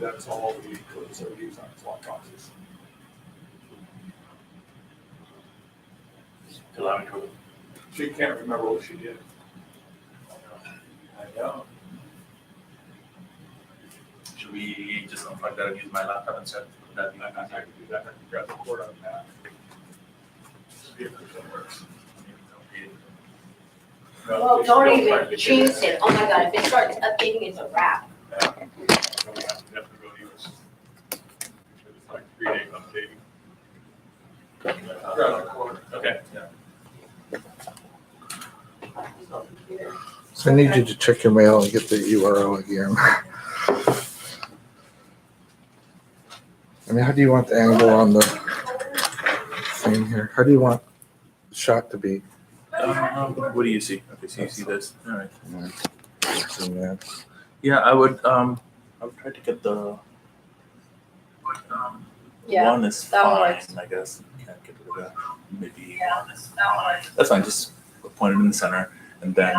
That's all the codes are used on slot boxes. She can't remember what she did. I know. Should we just unplug that and use my laptop instead? That I can do that. I can grab the cord on that. See if it works. No, Well, they don't still even try to jinx do it. Oh my God, if it starts updating, it's a wrap. that. Yeah. We have to go use. It's like 3-day updating. Grab the cord. Okay, yeah. So I need you to check your mail and get the URL again. I mean, how do you want the angle on the thing here? How do you want the shot to be? What do you see? Okay, so you see this. All right. Yeah. Yeah, I would try to get the Yeah, one is that one fine, works. I guess. Can't get rid of that. Maybe that's fine. Just point it in the center, and then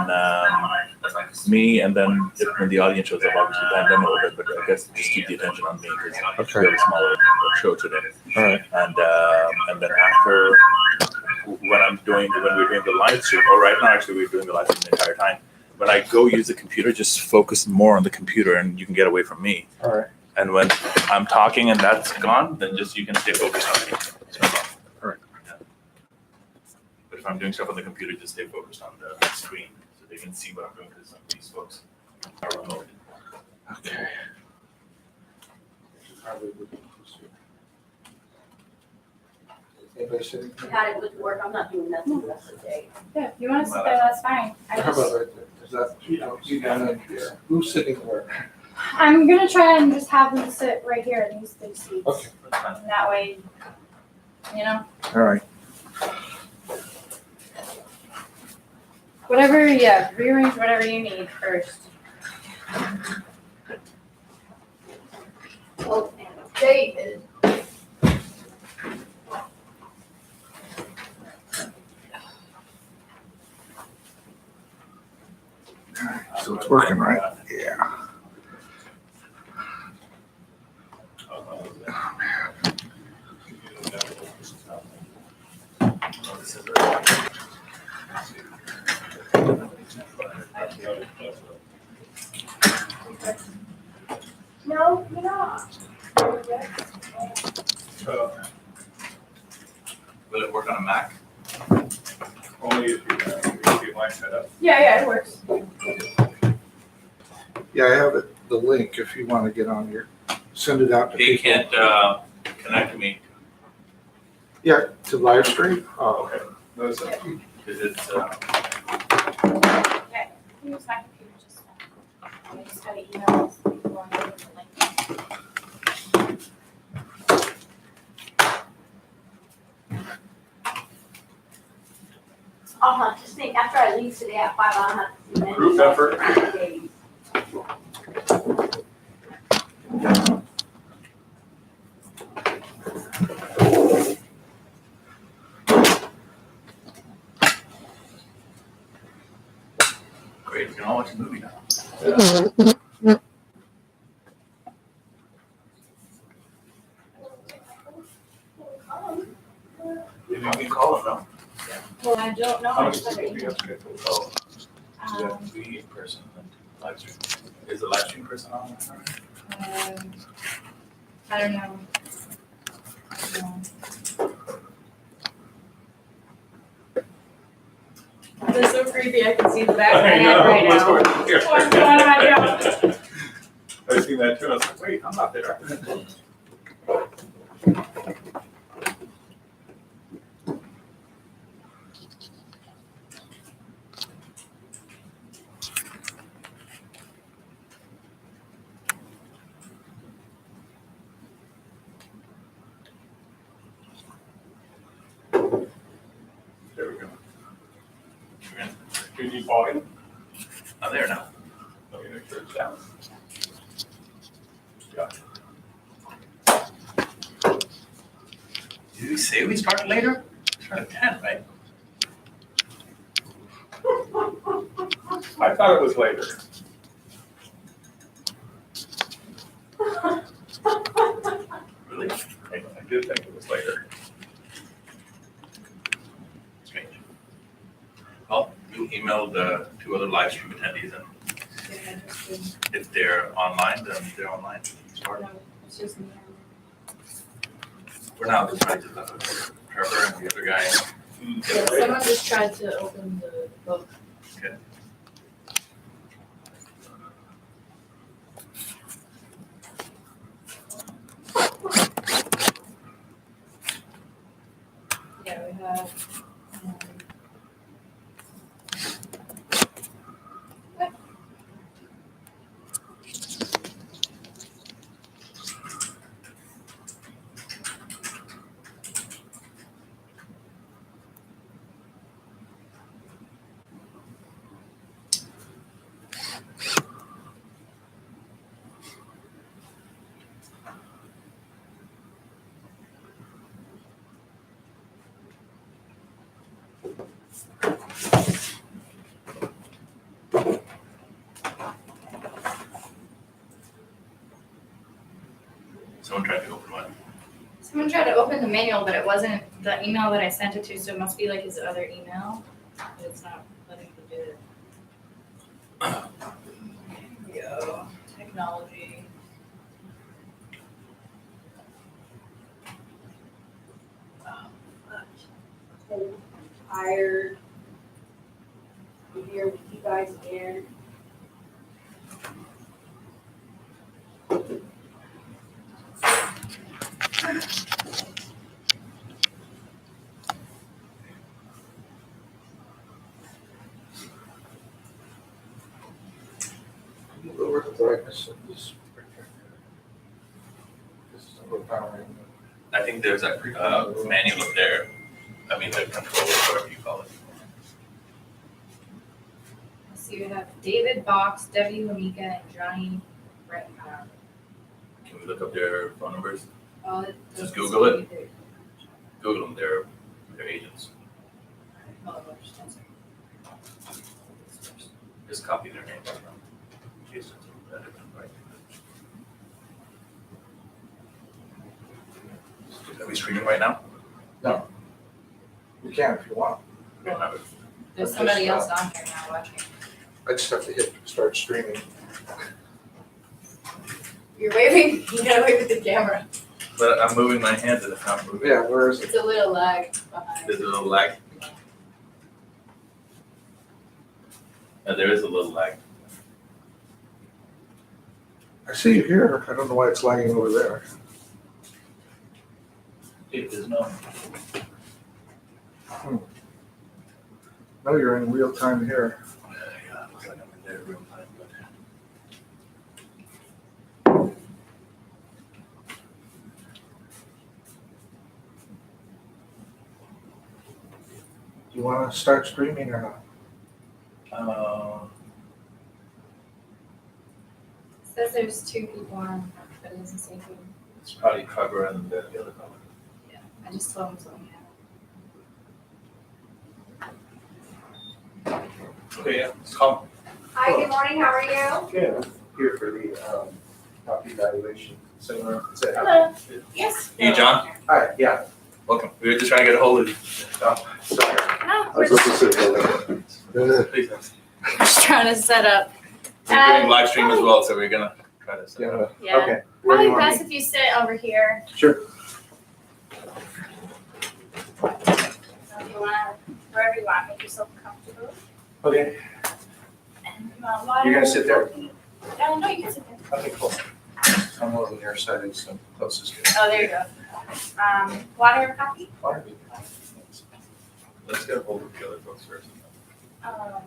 me, and then when the audience shows up, obviously bend them a little bit, but I guess just keep the attention on me because Okay. we have a smaller show today. All right. And then after when we're doing the live stream, or right now actually we're doing the live stream the entire time. When I go use the computer, just focus more on the computer, and you can get away from me. All right. And when I'm talking and that's gone, then just you can stay focused on me. All right. Yeah. But if I'm doing stuff on the computer, just stay focused on the screen so they can see what I'm doing because some of these folks are remote. Okay. Anybody sitting I here? had it with work. I'm not doing nothing the rest of the day. Yeah, if you want to sit there, that's fine. How about right there? Is that, you down in here? Who's sitting where? I'm gonna try and just have them sit right here in these big seats. Okay. That's fine. And that way, you know, All right. whatever, yeah, rearrange whatever you need first. Oh, and David. So it's working, right? Yeah. No, you're not. Will it work on a Mac? Only if you line set up. Yeah, it works. Yeah, I have it, the link if you want to get on here. Send it out to He people. can't connect to me Yeah, to live stream? Oh, Okay. No, it's up. because it's Okay, use my computer just now. I just gotta email this people and give them the link. I'll have to think, after I leave today at 5, I'll have to see many Group effort. days. great. We can all watch a movie now. Maybe we can call him now. Well, I don't know. How I much just is gotta it? email. Oh, so we Um, have 3 in person and live stream. Is the live stream person on? I don't know. That's so creepy. I can see the back of my I head know, right what's now. going here? What's going on here? I've seen that too, I was like, wait, I'm not there. There we go. Do you need volume? I'm there now. Let me make sure it's down. Yeah. Did we say we started later? We started at 10, right? I thought it was later. Really? I did think it was later. Strange. Well, you emailed two other live stream attendees, and if they're online, then they're online. Start. No, it's just me. We're now just trying to Trevor and the other guy. Yeah, someone just tried to open the book. Okay. Yeah, we have. Someone tried to open one. Someone tried to open the manual, but it wasn't the email that I sent it to, so it must be like his other email. But it's not letting me do it. Here we go. Technology. Oh, fuck. Cold, tired. I'm here with you guys again. Lower the brightness of this. This is overpowering. I think there's a manual up there. I mean, the controller, whatever you call it. Let's see, we have David Box, Debbie Lamika, and Johnny Redpath. Can we look up their phone numbers? Oh, it Just doesn't Google say it. either. Google them. They're agents. Hold on, just one second. Just copy their name. In case it's a different, right? Are we streaming right now? You can if you want. We don't have it. There's somebody else on here now watching. I just have to hit start streaming. You're waving, you gotta wave at the camera. But I'm moving my hands and it's not moving. Yeah, where is it? It's a little lag behind. There's a little lag. There is a little lag. I see you here. I don't know why it's lagging over there. It is no. No, you're in real time here. Yeah, it looks like I'm in there real time, but. Do you want to start streaming or not? It says there's two people on, but it doesn't say who. It's probably Trevor and the other fellow. Yeah, I just told him something happened. Okay, yeah, it's calm. Hi, good morning, how are you? Yeah, here for the property valuation seminar. Hello. Yes. Hey, John, Hi, yeah. welcome. We were just trying to get a hold of you. Sorry. No, I we're was just, looking for the Please. we're just trying to set up. We're doing live stream as well, so we're gonna try this. Yeah. Yeah. Okay. Where do Probably you want best me? if you sit over here. Sure. If you want, wherever you want, make yourself comfortable. Okay. And you want water? You're gonna sit there? No, you can sit there. Okay, cool. I'm a little nearsighted, so closest to Oh, there you go. Water or coffee? water. Let's get a hold of the other folks first. Um,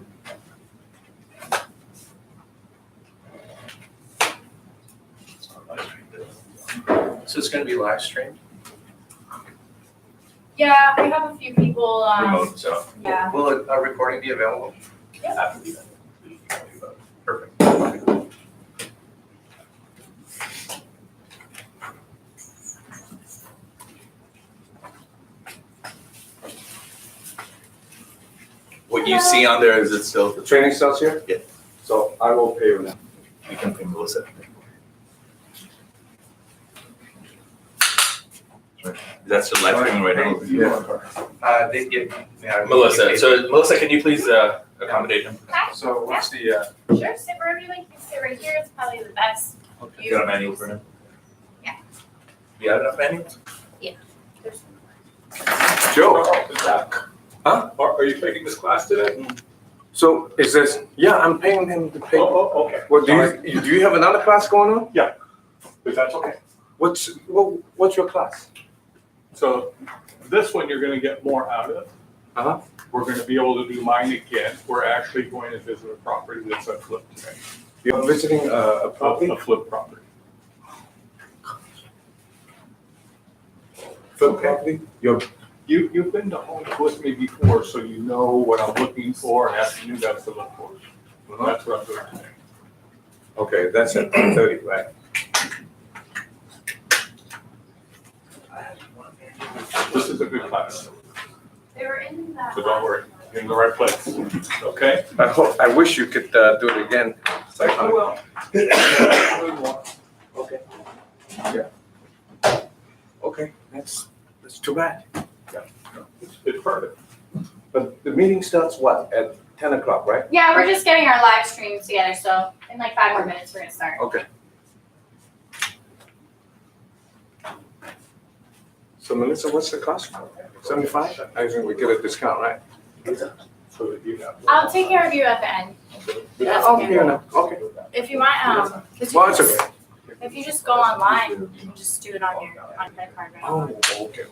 It's not live streamed. So it's gonna be live streamed? yeah, we have a few people, Remote, so. yeah. Will a recording be available? After the event, we can do that. Perfect. What you see on there, is it still The training starts here? Yeah. So I will pay you now. We can pay Melissa. That's still live streaming right now. They get, yeah. Melissa, so Melissa, can you please accommodate him? Hi, So what's the, sure, sit wherever you like. You can sit right here. It's probably the best. You got a manual for him? Yeah. You got enough manuals? There's Joe? Huh? Are you taking this class today? So is this, yeah, I'm paying him to pay. Oh, okay. What, do you have another class going on? But that's okay. What's your class? So this one you're gonna get more out of. Uh-huh. We're gonna be able to do mine again. We're actually going to visit a property that's a flip today. You're visiting a property? A flip property. Flip property? You've been to homes with me before, so you know what I'm looking for and have you guys to look for. That's what I'm doing today. Okay, that's at 10:30, right? This is a good class, They were in that. so don't worry, you're in the right place, okay? I wish you could do it again. Well. Okay. Yeah. Okay, that's too bad. It's perfect. But the meeting starts what, at 10 o'clock, right? Yeah, we're just getting our live streams together, so in like 5 more minutes, we're gonna start. Okay. So Melissa, what's the cost? 75? I think we get a discount, right? So that you have. I'll take care of you at the end. That's Oh, okay. here now. Okay. If you want, if you Well, it's just- okay. if you just go online, you can just do it on your credit card. Right? Oh, okay.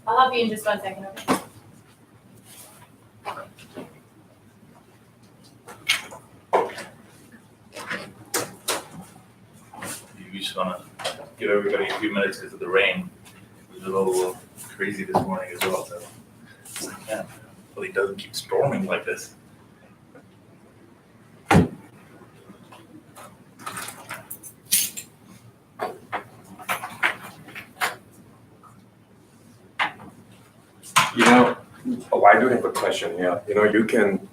I'll help you in just 1 second, okay? You just wanna give everybody a few minutes because of the rain. It was a little crazy this morning as well, so. It's like, man, well, it doesn't keep storming like this. You know, I do have a question, yeah. You know, you can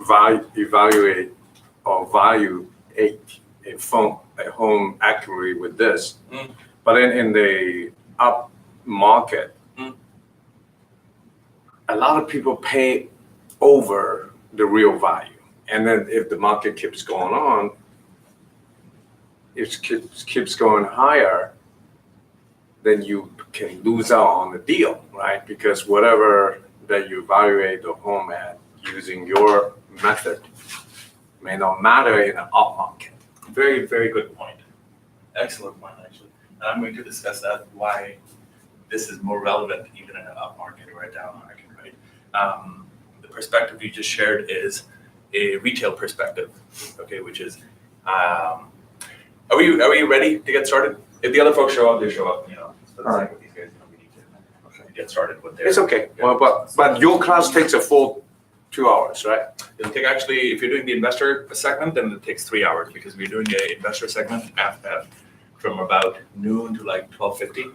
evaluate or value a home accurately with this. Mm. But then in the up market, a lot of people pay over the real value. And then if the market keeps going on, it keeps going higher, then you can lose out on the deal, right? Because whatever that you evaluate the home at using your method may not matter in an up market. Very, very good point. Excellent point, actually. And I'm going to discuss that, why this is more relevant even in an up market or a down market, right? The perspective you just shared is a retail perspective, okay, which is, are we ready to get started? If the other folks show up, they show up, you know. For the sake of these guys, we need to get started with their. It's okay, well, but your class takes a full 2 hours, right? It'll take actually, if you're doing the investor segment, then it takes 3 hours because we're doing an investor segment from about noon to like 12:50.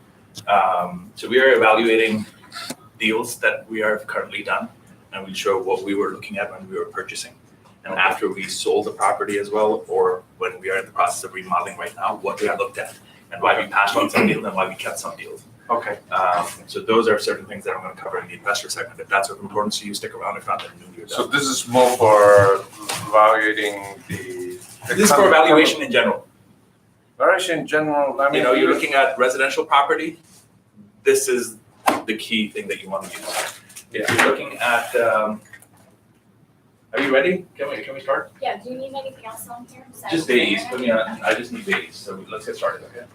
So we are evaluating deals that we are currently done, and we show what we were looking at when we were purchasing. And after we sold the property as well, or when we are in the process of remodeling right now, what we have looked at and why we passed on some deals and why we kept some deals. Okay. So those are certain things that I'm going to cover in the investor segment. If that's of importance to you, stick around. If not, then you're So done. this is more for evaluating the. This is for evaluation in general. Valuation in general, I mean. You know, you're looking at residential property, this is the key thing that you want to use. If you're looking at, are you ready? Can we start? Yeah, do you need anything else on here? besides Just days, the put me on, I just need days, so let's get started, okay?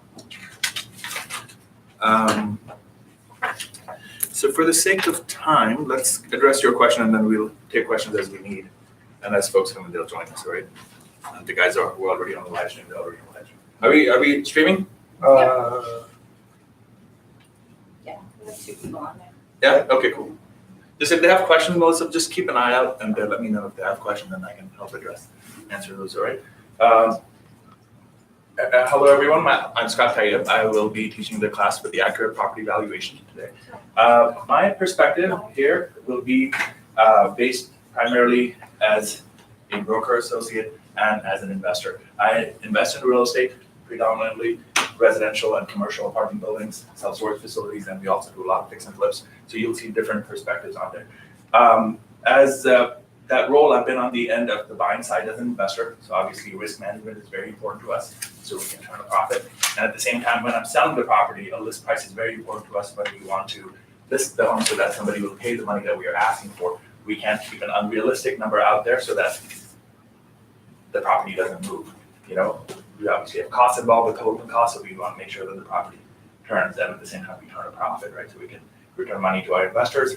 So for the sake of time, let's address your question and then we'll take questions as we need. And as folks come in, they'll join us, all right? The guys who are already on the live stream, they're already on the live stream. Are we streaming? Yeah, we have 2 people on there. Yeah, okay, cool. Just if they have questions, Melissa, just keep an eye out and let me know if they have questions and I can help answer those, all right? Hello, everyone. I'm Scott Tayyip. I will be teaching the class for the accurate property valuation today. My perspective here will be based primarily as a broker associate and as an investor. I invest in real estate, predominantly residential and commercial apartment buildings, self-storage facilities, and we also do a lot of fix and flips. So you'll see different perspectives on there. As that role, I've been on the end of the buying side as an investor. So obviously risk management is very important to us so we can turn a profit. And at the same time, when I'm selling the property, a list price is very important to us when we want to list the home so that somebody will pay the money that we are asking for. We can't keep an unrealistic number out there so that the property doesn't move. You know, we obviously have costs involved with holding costs, so we want to make sure that the property turns, and at the same time we turn a profit, right? So we can return money to our investors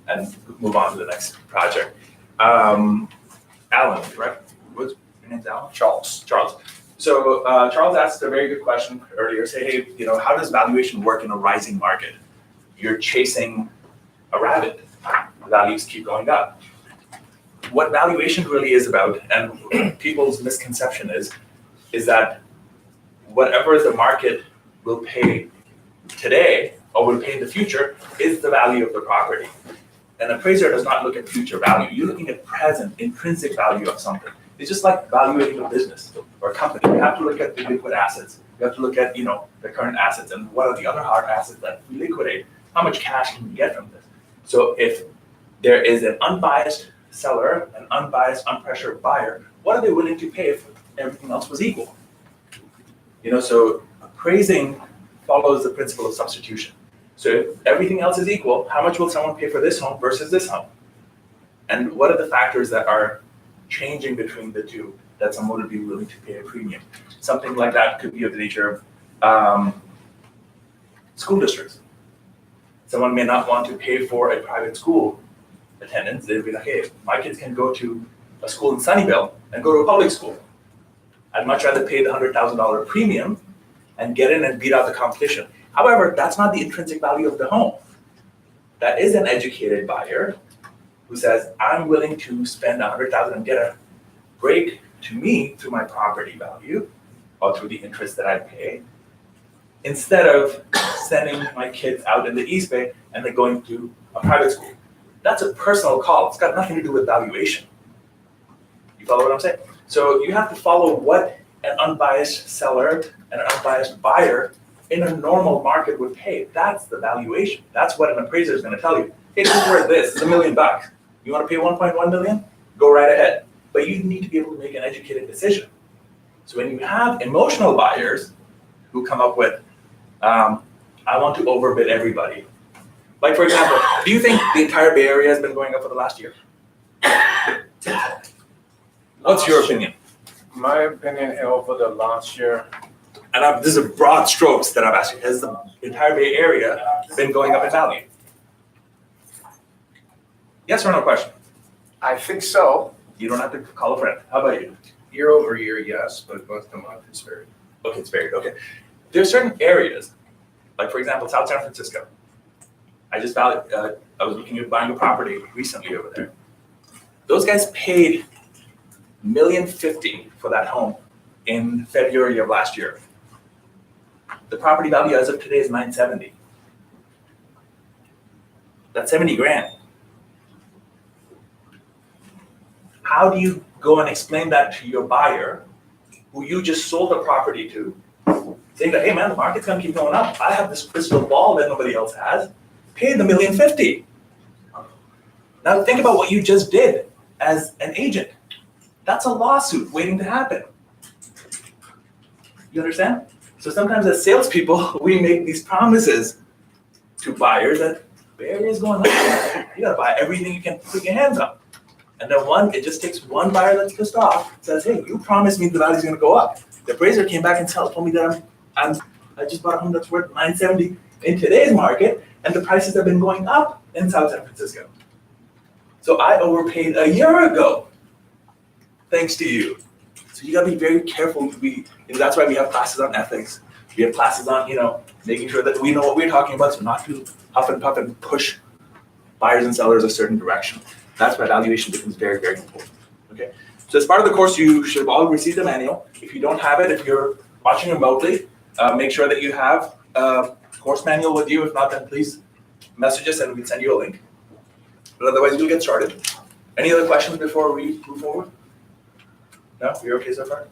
and move on to the next project. Alan, right? What's your name's Alan? Charles. So Charles asked a very good question earlier. Say, hey, you know, how does valuation work in a rising market? You're chasing a rabbit. Values keep going up. What valuation really is about, and people's misconception is that whatever the market will pay today or will pay in the future is the value of the property. An appraiser does not look at future value. You're looking at present, intrinsic value of something. It's just like evaluating a business or a company. You have to look at the liquid assets. You have to look at, you know, the current assets and what are the other hard assets that we liquidate. How much cash can we get from this? So if there is an unbiased seller, an unbiased, unpressured buyer, what are they willing to pay if everything else was equal? You know, so appraising follows the principle of substitution. So if everything else is equal, how much will someone pay for this home versus this home? And what are the factors that are changing between the two that someone would be willing to pay a premium? Something like that could be of the nature of school districts. Someone may not want to pay for a private school attendance. They'd be like, hey, my kids can go to a school in Sunnyvale and go to a public school. I'd much rather pay the $100,000 premium and get in and beat out the competition. However, that's not the intrinsic value of the home. That is an educated buyer who says, I'm willing to spend $100,000 and get a break to me through my property value or through the interest that I pay, instead of sending my kids out in the East Bay and then going to a private school. That's a personal call. It's got nothing to do with valuation. You follow what I'm saying? So you have to follow what an unbiased seller and an unbiased buyer in a normal market would pay. That's the valuation. That's what an appraiser is going to tell you. Hey, this is worth this. It's $1 million. You want to pay 1.1 million? Go right ahead. But you need to be able to make an educated decision. So when you have emotional buyers who come up with, I want to overbid everybody. Like, for example, do you think the entire Bay Area has been going up for the last year? What's your opinion? My opinion over the last year. And this is broad strokes that I've asked you. Has the entire Bay Area been going up in value? Yes or no question? I think so. You don't have to call a friend. How about you? Year over year, yes, but month to month it's varied. Okay, it's varied. Okay. There are certain areas, like for example, South San Francisco. I was looking at buying a property recently over there. Those guys paid $1.05 million for that home in February of last year. The property value as of today is $970. That's $70,000. How do you go and explain that to your buyer, who you just sold the property to, saying that, hey man, the market's gonna keep going up. I have this crystal ball that nobody else has. Pay the $1.05 million. Now think about what you just did as an agent. That's a lawsuit waiting to happen. You understand? So sometimes as salespeople, we make these promises to buyers that barrier is going on. You gotta buy everything you can put your hands on. And then it just takes one buyer that's pissed off, says, hey, you promised me the value's gonna go up. The appraiser came back and told me that I just bought a home that's worth $970 in today's market, and the prices have been going up in South San Francisco. So I overpaid a year ago, thanks to you. So you gotta be very careful. That's why we have classes on ethics. We have classes on, making sure that we know what we're talking about, so not to huff and puff and push buyers and sellers a certain direction. That's why valuation becomes very, very important. Okay. So as part of the course, you should have all received a manual. If you don't have it, if you're watching remotely, make sure that you have a course manual with you. If not, then please message us and we'll send you a link. But otherwise, we'll get started. Any other questions before we move forward? No, you're okay so far?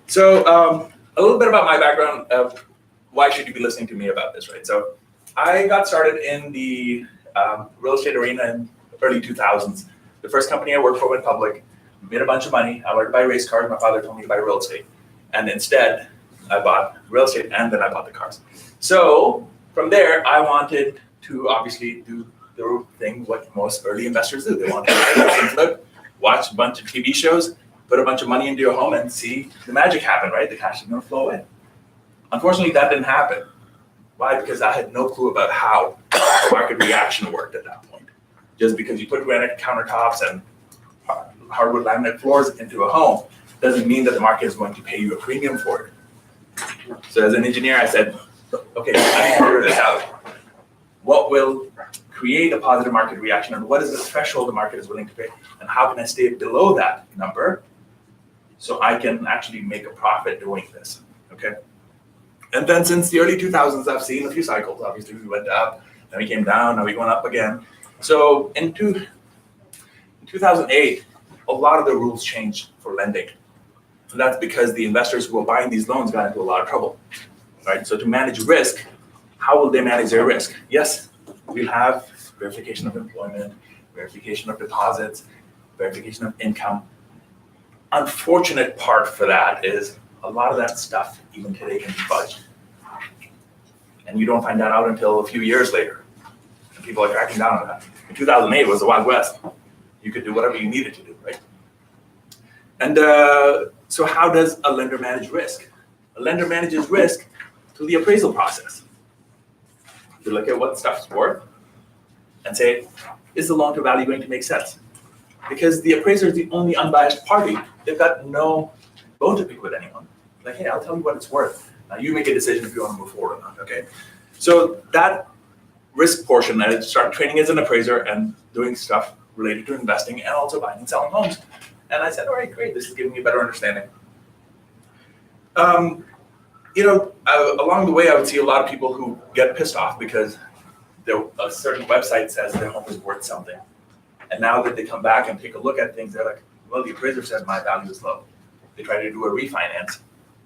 So a little bit about my background of why should you be listening to me about this, right? So I got started in the real estate arena in the early 2000s. The first company I worked for went public, made a bunch of money. I wanted to buy race cars. My father told me to buy real estate. And instead, I bought real estate and then I bought the cars. So from there, I wanted to obviously do the thing what most early investors do. They want to watch a bunch of TV shows, put a bunch of money into your home and see the magic happen, right? The cash is going to flow in. Unfortunately, that didn't happen. Why? Because I had no clue about how market reaction worked at that point. Just because you put granite countertops and hardwood laminate floors into a home doesn't mean that the market is going to pay you a premium for it. So as an engineer, I said, okay, I need to figure this out. What will create a positive market reaction, and what is the threshold the market is willing to pay? And how can I stay below that number so I can actually make a profit doing this, okay? And then since the early 2000s, I've seen a few cycles. Obviously, we went up, then we came down, now we're going up again. So in 2008, a lot of the rules changed for lending. And that's because the investors who were buying these loans got into a lot of trouble, right? So to manage risk, how will they manage their risk? Yes, we'll have verification of employment, verification of deposits, verification of income. Unfortunate part for that is a lot of that stuff, even today, can be fudged. And you don't find that out until a few years later. And people are cracking down on that. In 2008, it was the Wild West. You could do whatever you needed to do, right? And so how does a lender manage risk? A lender manages risk through the appraisal process. You look at what stuff's worth and say, is the loan to value going to make sense? Because the appraiser is the only unbiased party. They've got no bone to pick with anyone. Like, hey, I'll tell you what it's worth. Now you make a decision if you want to move forward or not, okay? So that risk portion, I started training as an appraiser and doing stuff related to investing and also buying and selling homes. And I said, all right, great, this is giving me a better understanding. Along the way, I would see a lot of people who get pissed off because a certain website says their home is worth something. And now that they come back and take a look at things, they're like, well, the appraiser says my value is low. They try to do a refinance,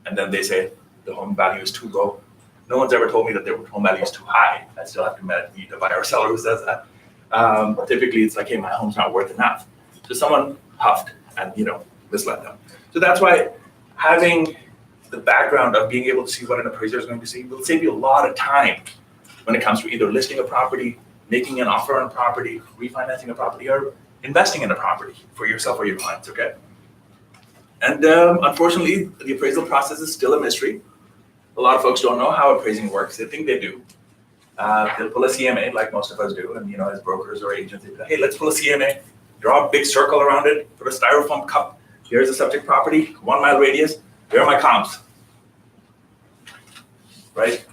and then they say the home value is too low. No one's ever told me that their home value is too high. I still have to meet the buyer or seller who says that. Typically, it's like, hey, my home's not worth enough. So someone huffed and, misled them. So that's why having the background of being able to see what an appraiser is going to see will save you a lot of time when it comes to either listing a property, making an offer on a property, refinancing a property, or investing in a property for yourself or your clients, okay? And unfortunately, the appraisal process is still a mystery. A lot of folks don't know how appraising works. They think they do. They'll pull a CMA like most of us do, and as brokers or agents, they say, hey, let's pull a CMA, draw a big circle around it, put a styrofoam cup. Here's the subject property, 1 mile radius. Here are my comps, right?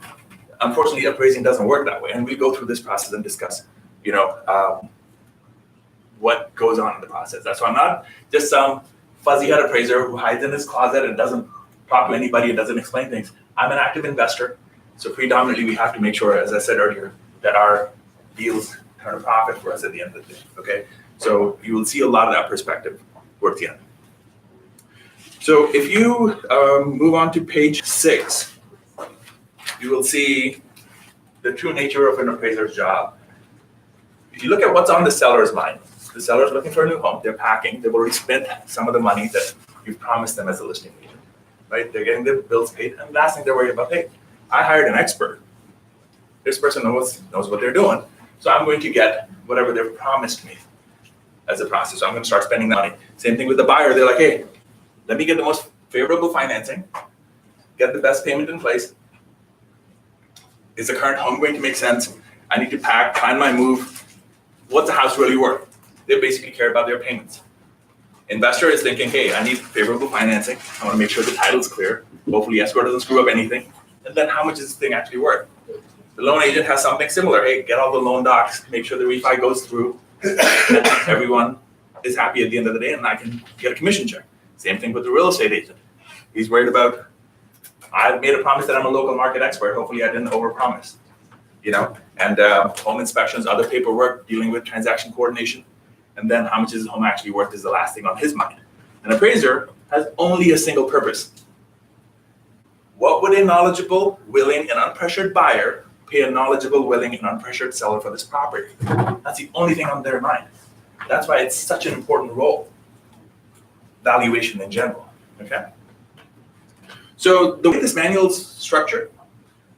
Unfortunately, appraising doesn't work that way, and we go through this process and discuss, what goes on in the process. That's why I'm not just some fuzzy-head appraiser who hides in his closet and doesn't talk to anybody and doesn't explain things. I'm an active investor, so predominantly we have to make sure, as I said earlier, that our deals turn a profit for us at the end of the day, okay? So you will see a lot of that perspective towards the end. So if you move on to page 6, you will see the true nature of an appraiser's job. If you look at what's on the seller's mind, the seller's looking for a new home, they're packing, they've already spent some of the money that you've promised them as a listing agent, right? They're getting their bills paid, and last thing they're worried about, hey, I hired an expert. This person knows what they're doing, so I'm going to get whatever they've promised me as a process. So I'm going to start spending the money. Same thing with the buyer. They're like, hey, let me get the most favorable financing, get the best payment in place. Is the current home going to make sense? I need to pack, plan my move. What's the house really worth? They basically care about their payments. Investor is thinking, hey, I need favorable financing. I want to make sure the title's clear. Hopefully escrow doesn't screw up anything. And then how much is this thing actually worth? The loan agent has something similar. Hey, get all the loan docs, make sure the refi goes through. Everyone is happy at the end of the day, and I can get a commission check. Same thing with the real estate agent. He's worried about, I've made a promise that I'm a local market expert. Hopefully I didn't overpromise, and home inspections, other paperwork, dealing with transaction coordination. And then how much is the home actually worth is the last thing on his mind. An appraiser has only a single purpose. What would a knowledgeable, willing, and unpressured buyer pay a knowledgeable, willing, and unpressured seller for this property? That's the only thing on their mind. That's why it's such an important role. Valuation in general, okay? So the way this manual is structured,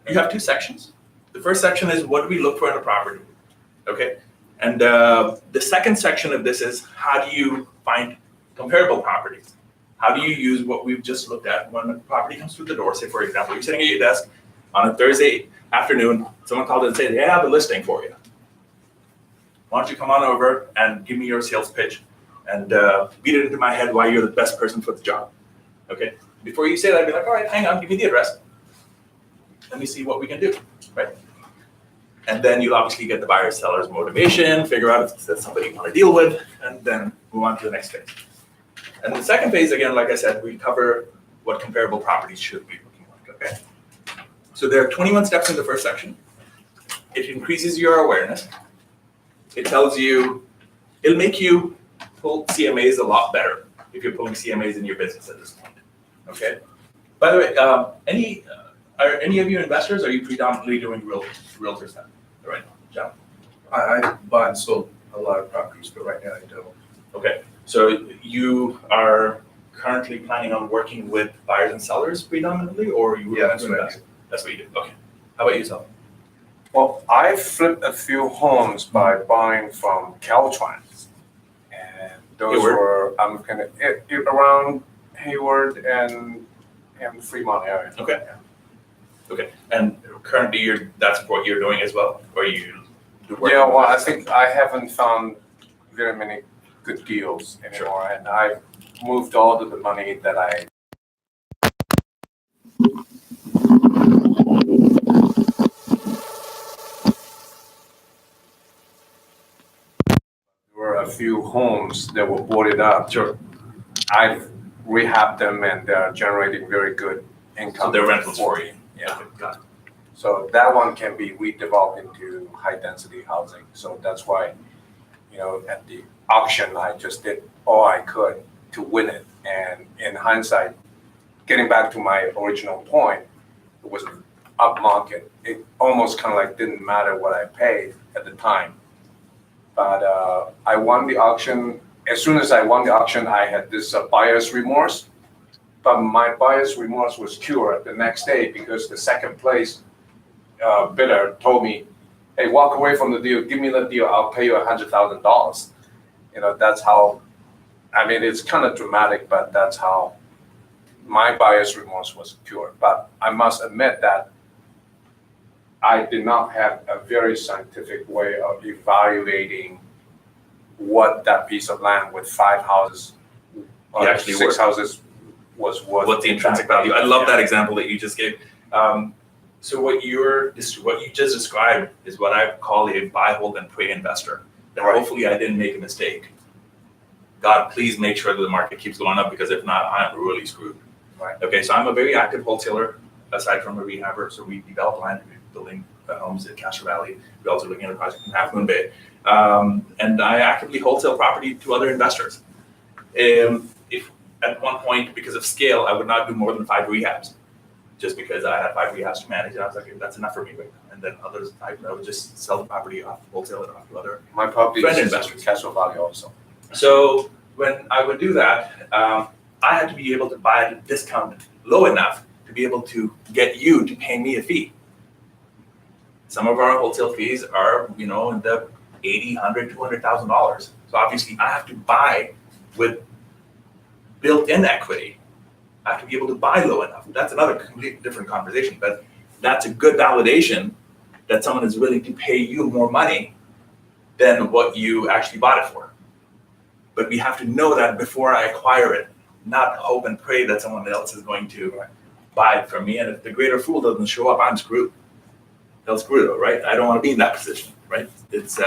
you have two sections. The first section is what do we look for in a property, okay? And the second section of this is how do you find comparable properties? How do you use what we've just looked at when a property comes through the door? Say, for example, you're sitting at your desk on a Thursday afternoon, someone called and said, hey, I have a listing for you. Why don't you come on over and give me your sales pitch and beat it into my head why you're the best person for the job, okay? Before you say that, I'd be like, all right, hang on, give me the address. Let me see what we can do, right? And then you'll obviously get the buyer seller's motivation, figure out if that's somebody you want to deal with, and then move on to the next phase. And the second phase, again, like I said, we cover what comparable properties should be looking like, okay? So there are 21 steps in the first section. It increases your awareness. It tells you, it'll make you pull CMAs a lot better if you're pulling CMAs in your business at this point, okay? By the way, are any of you investors, or are you predominantly doing realtor stuff right now, John? I bought and sold a lot of properties, but right now I don't. Okay, so you are currently planning on working with buyers and sellers predominantly, or you? Yeah, that's what I do. That's what you do, okay. How about yourself? Well, I flipped a few homes by buying from Caltrans. And those Hayward? were, I'm kind of around Hayward and Fremont area. Okay. Okay, and currently that's what you're doing as well, or you do work? Yeah, well, I think I haven't found very many good deals anymore, and I've moved all of the money that I. There were a few homes that were boarded up. Sure. I've rehabbed them, and they're generating very good income. So they're rentals for you? Yeah. Okay, got it. So that one can be redeveloped into high-density housing. So that's why, at the auction, I just did all I could to win it. And in hindsight, getting back to my original point, it was an up market. It almost kind of like didn't matter what I paid at the time. But I won the auction. As soon as I won the auction, I had this buyer's remorse. But my buyer's remorse was cured the next day because the second place bidder told me, hey, walk away from the deal, give me the deal, I'll pay you $100,000. That's how, it's kind of dramatic, but that's how my buyer's remorse was cured. But I must admit that I did not have a very scientific way of evaluating what that piece of land with 5 houses, or actually 6 houses was worth. What's the intrinsic value? I love that example that you just gave. So what you just described is what I call a buy, hold, and pray investor. That Right. hopefully I didn't make a mistake. God, please make sure that the market keeps going up, because if not, I'm really screwed. Right. Okay, so I'm a very active wholesaler aside from a rehabber. So we develop land, we're building homes in Castro Valley. We're also looking at a project in Half Moon Bay. And I actively wholesale property to other investors. If at one point, because of scale, I would not do more than 5 rehabs. just because I had 5 rehabs to manage, and I was like, that's enough for me right now. And then others, I would just sell the property off, wholesale it off to other. My property Friend is investors. cash flow value also. So when I would do that, I had to be able to buy at a discount low enough to be able to get you to pay me a fee. Some of our wholesale fees are, in the $80,000, $100,000, $200,000. So obviously I have to buy with built-in equity. I have to be able to buy low enough. That's another completely different conversation, but that's a good validation that someone is willing to pay you more money than what you actually bought it for. But we have to know that before I acquire it, not hope and pray that someone else is going to buy it from me. And if the greater fool doesn't show up, I'm screwed. They'll screw it, right? I don't want to be in that position, right? It's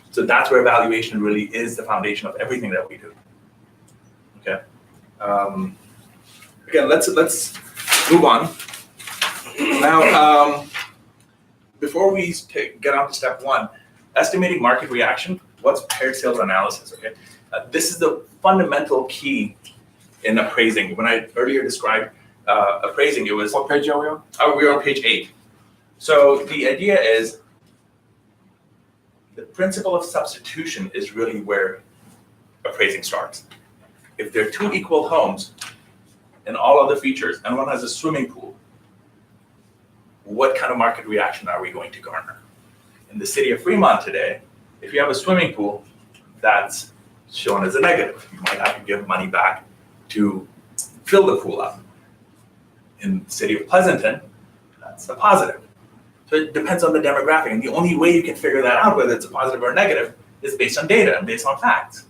so that's where valuation really is the foundation of everything that we do. Okay. Again, let's move on. Now, before we get on to step one, estimating market reaction. What's paired sales analysis? Okay, this is the fundamental key in appraising. When I earlier described appraising, it was. What page are we on? We're on page 8. So the idea is the principle of substitution is really where appraising starts. If there are 2 equal homes and all other features, and one has a swimming pool, what kind of market reaction are we going to garner? In the city of Fremont today, if you have a swimming pool, that's shown as a negative. You might have to give money back to fill the pool up. In the city of Pleasanton, that's a positive. So it depends on the demographic, and the only way you can figure that out, whether it's a positive or a negative, is based on data and based on facts.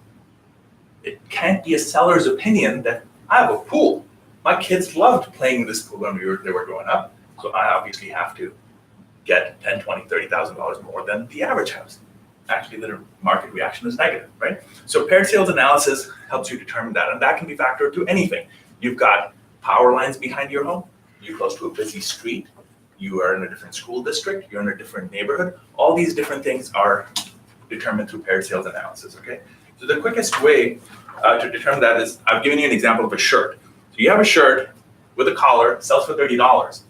It can't be a seller's opinion that I have a pool. My kids loved playing in this pool when they were growing up, so I obviously have to get $10,000, $20,000, $30,000 more than the average house. Actually, the market reaction is negative, right? So paired sales analysis helps you determine that, and that can be factored to anything. You've got power lines behind your home, you're close to a busy street, you are in a different school district, you're in a different neighborhood. All these different things are determined through paired sales analysis, okay? So the quickest way to determine that is, I've given you an example of a shirt. So you have a shirt with a collar, sells for $30.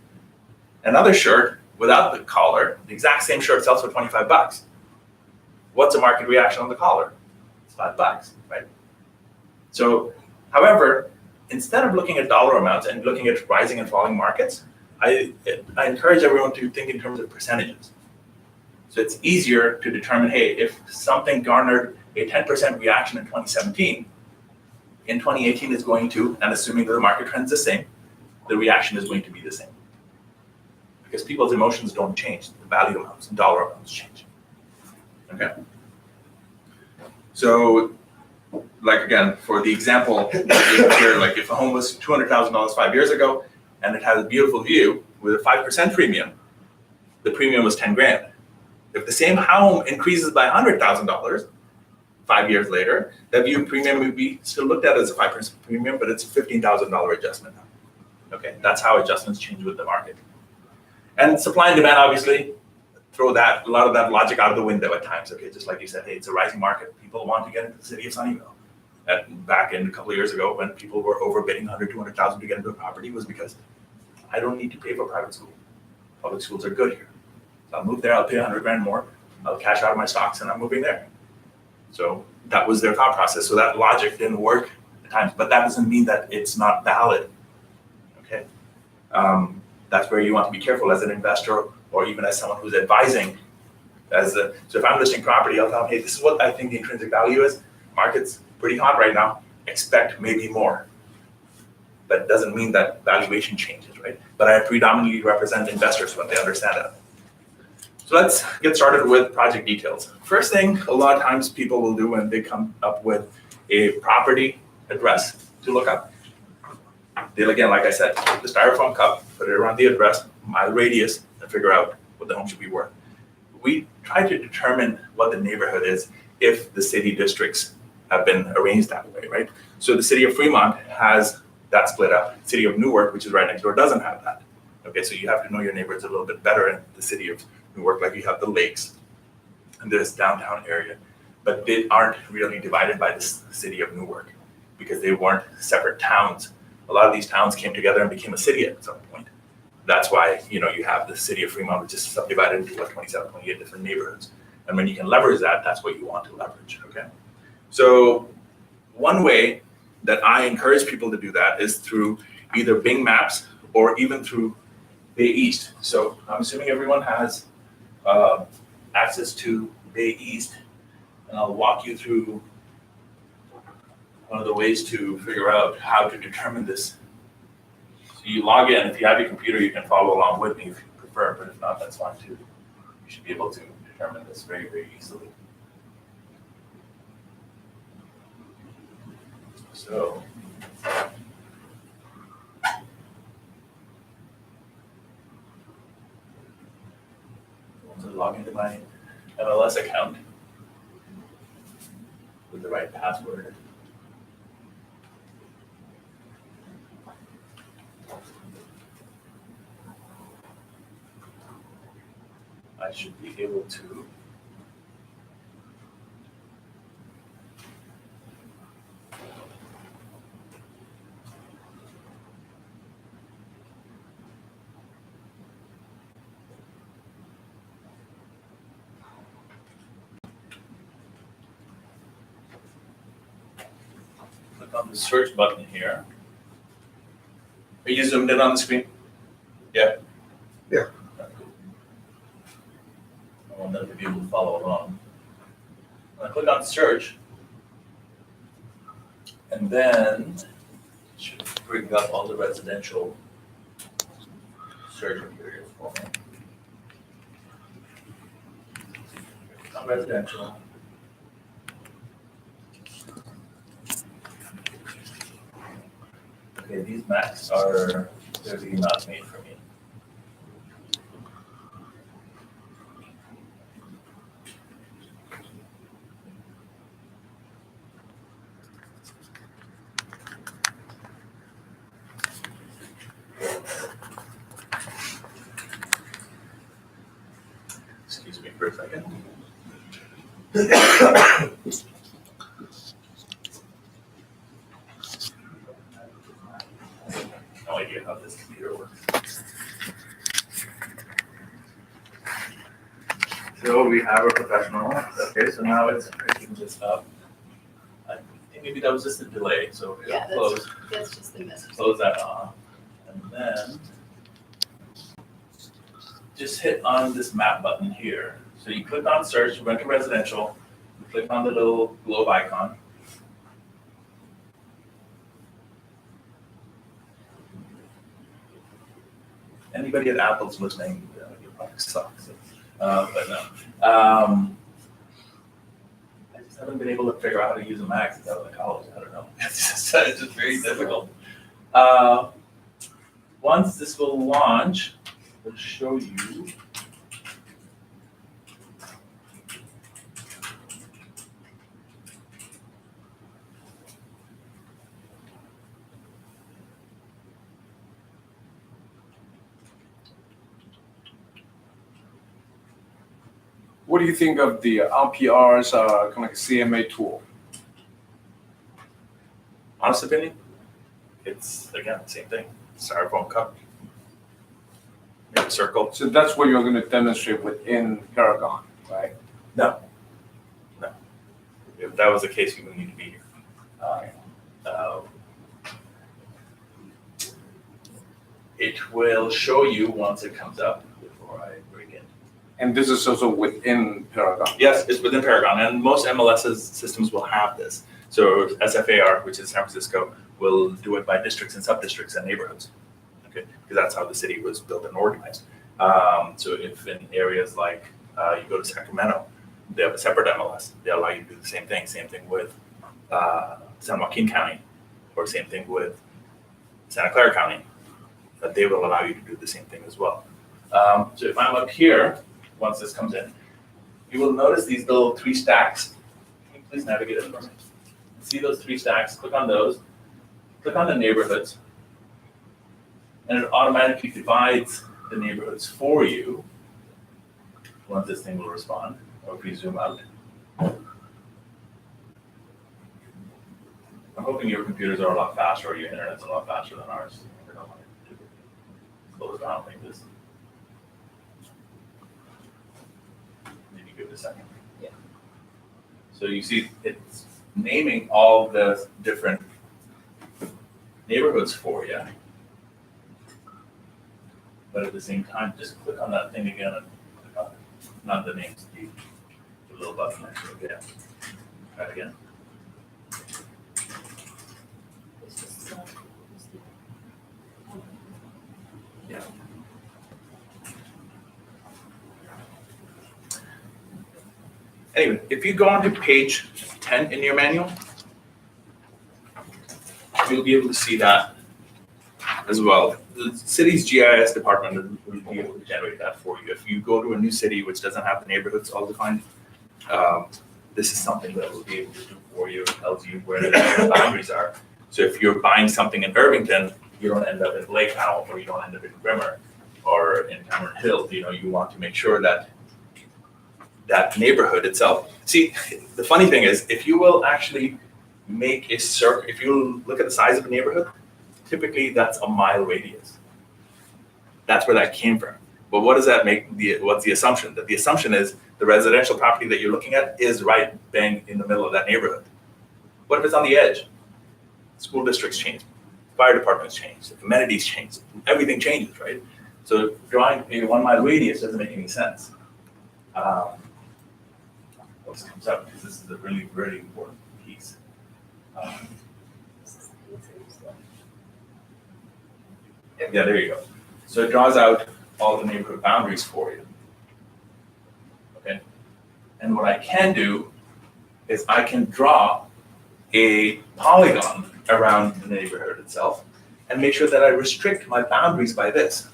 Another shirt without the collar, the exact same shirt sells for $25. What's a market reaction on the collar? It's $5, right? So, however, instead of looking at dollar amounts and looking at rising and falling markets, I encourage everyone to think in terms of percentages. So it's easier to determine, hey, if something garnered a 10% reaction in 2017, in 2018 is going to, and assuming that the market trend is the same, the reaction is going to be the same. Because people's emotions don't change, the value amounts and dollar amounts change. Okay. So, like again, for the example here, like if a home was $200,000 5 years ago, and it has a beautiful view with a 5% premium, the premium was 10 grand. If the same home increases by $100,000 5 years later, that view premium would be still looked at as a 5% premium, but it's a $15,000 adjustment now. Okay, that's how adjustments change with the market. And supply and demand, obviously, throw a lot of that logic out of the window at times. Okay, just like you said, hey, it's a rising market. People want to get into the city of Sunnyvale. Back in a couple of years ago, when people were overbidding $100,000, $200,000 to get into a property, was because I don't need to pay for private school. Public schools are good here. So I'll move there, I'll pay $100,000 more, I'll cash out of my stocks, and I'm moving there. So that was their thought process. So that logic didn't work at times, but that doesn't mean that it's not valid. Okay, that's where you want to be careful as an investor, or even as someone who's advising. So if I'm listing property, I'll tell them, hey, this is what I think the intrinsic value is. Market's pretty hot right now. Expect maybe more. But it doesn't mean that valuation changes, right? But I predominantly represent investors when they understand that. So let's get started with project details. First thing, a lot of times people will do when they come up with a property address to look up. They'll, again, like I said, take the styrofoam cup, put it around the address, mile radius, and figure out what the home should be worth. We try to determine what the neighborhood is if the city districts have been arranged that way, right? So the city of Fremont has that split up. City of Newark, which is right next door, doesn't have that. Okay, so you have to know your neighborhoods a little bit better in the city of Newark, like you have the lakes and this downtown area, but they aren't really divided by the city of Newark because they weren't separate towns. A lot of these towns came together and became a city at some point. That's why, you know, you have the city of Fremont, which is subdivided into 27, 28 different neighborhoods. And when you can leverage that, that's what you want to leverage, okay? So one way that I encourage people to do that is through either Bing Maps or even through Bay East. So I'm assuming everyone has access to Bay East, and I'll walk you through one of the ways to figure out how to determine this. So you log in. If you have your computer, you can follow along with me if you prefer, but if not, that's fine too. You should be able to determine this very, very easily. So to log into my MLS account with the right password. I should be able to click on the search button here. Are you zoomed in on the screen? Yeah? Yeah. I want them to be able to follow along. I click on search, and then it should bring up all the residential search areas for me. Not residential. Okay, these maps are clearly not made for me. Excuse me for a second. No idea how this computer works. So we have a professional. Okay, so now it's picking this up. I think maybe that was just a delay, so Yeah, close, That's just the message. close that off. And then just hit on this map button here. So you click on search, you went to residential, you click on the little globe icon. Anybody at Apple's listening, your product sucks. But no. I just haven't been able to figure out how to use a Mac since I was in college. I don't know. It's just very difficult. Once this will launch, it'll show you. What do you think of the LPR's kind of like a CMA tool? Honest opinion, it's again same thing. Styrofoam cup. You have a circle. So that's what you're going to demonstrate within Paragon, right? No. If that was the case, you wouldn't need to be here. It will show you once it comes up before I break in. And this is also within Paragon. Yes, it's within Paragon, and most MLS's systems will have this. So SFAR, which is San Francisco, will do it by districts and sub-districts and neighborhoods. Okay, because that's how the city was built and organized. So if in areas like you go to Sacramento, they have a separate MLS. They allow you to do the same thing. Same thing with San Joaquin County, or same thing with Santa Clara County. That they will allow you to do the same thing as well. So if I'm up here, once this comes in, you will notice these little 3 stacks. Can you please navigate it for me? See those 3 stacks? Click on those. Click on the neighborhoods, and it automatically divides the neighborhoods for you. Once this thing will respond, or if we zoom out. I'm hoping your computers are a lot faster or your internet's a lot faster than ours. I don't want to close around like this. Maybe give it a second. Yeah. So you see it's naming all the different neighborhoods for you. But at the same time, just click on that thing again and click on it. Not the names, the little button next to it. Yeah. Try it again. It's just, Yeah. Anyway, if you go on to page 10 in your manual, you'll be able to see that as well. The city's GIS department will be able to generate that for you. If you go to a new city which doesn't have the neighborhoods all defined, this is something that will be able to do for you. It tells you where the boundaries are. So if you're buying something in Irvington, you don't end up in Lake Howell, or you don't end up in Bremer, or in Cameron Hills. You want to make sure that that neighborhood itself. See, the funny thing is, if you will actually make a circle, if you look at the size of a neighborhood, typically that's a mile radius. That's where that came from. But what does that make? What's the assumption? That the assumption is the residential property that you're looking at is right bang in the middle of that neighborhood. What if it's on the edge? School districts change, fire departments change, amenities change, everything changes, right? So drawing a 1 mile radius doesn't make any sense. This comes up because this is a really, really important piece. Yeah, there you go. So it draws out all the neighborhood boundaries for you. Okay. And what I can do is I can draw a polygon around the neighborhood itself and make sure that I restrict my boundaries by this.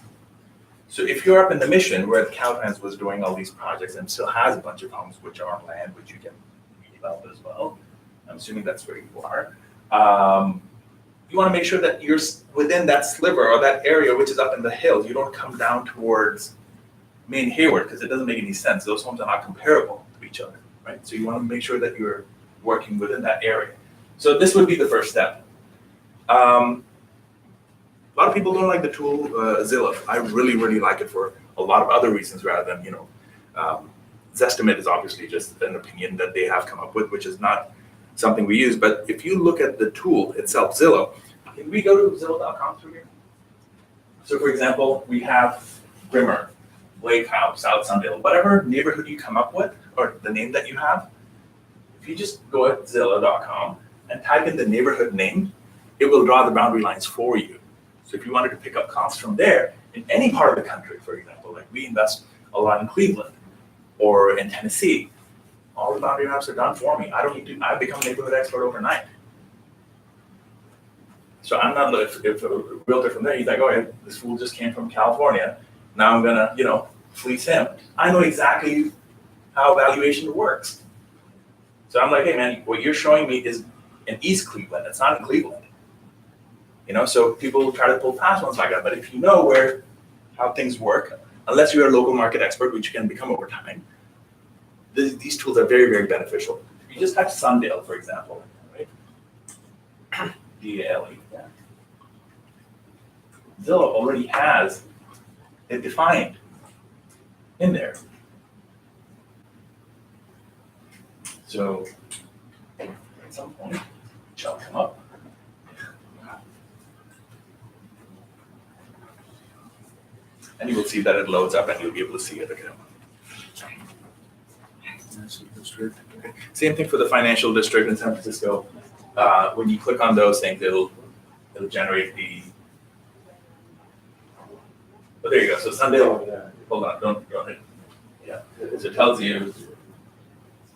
So if you're up in the Mission where the Caltrans was doing all these projects and still has a bunch of homes which are on land which you can redevelop as well, I'm assuming that's where you are. You want to make sure that you're within that sliver or that area which is up in the hills. You don't come down towards Main Hayward because it doesn't make any sense. Those homes are not comparable to each other, right? So you want to make sure that you're working within that area. So this would be the first step. A lot of people don't like the tool Zillow. I really, really like it for a lot of other reasons rather than, Zestimate is obviously just an opinion that they have come up with, which is not something we use. But if you look at the tool itself, Zillow, can we go to Zillow.com through here? So for example, we have Bremer, Lake Howell, South Sundale, whatever neighborhood you come up with or the name that you have, if you just go at Zillow.com and type in the neighborhood name, it will draw the boundary lines for you. So if you wanted to pick up comps from there, in any part of the country, for example, like we invest a lot in Cleveland or in Tennessee, all the boundary maps are done for me. I don't need to, I've become a neighborhood expert overnight. So I'm not, if a realtor from there, he's like, oh, yeah, this fool just came from California. Now I'm gonna, fleece him. I know exactly how valuation works. So I'm like, hey man, what you're showing me is in East Cleveland. It's not in Cleveland. So people try to pull fast ones like that. But if you know how things work, unless you're a local market expert, which you can become over time, these tools are very, very beneficial. If you just type Sundale, for example, right? D-A-L-E. Yeah. Zillow already has it defined in there. So at some point, it shall come up. And you will see that it loads up and you'll be able to see it again. Okay. Same thing for the financial district in San Francisco. When you click on those things, it'll generate the. Oh, there you go. So Sundale, hold on, don't hit. Yeah. So it tells you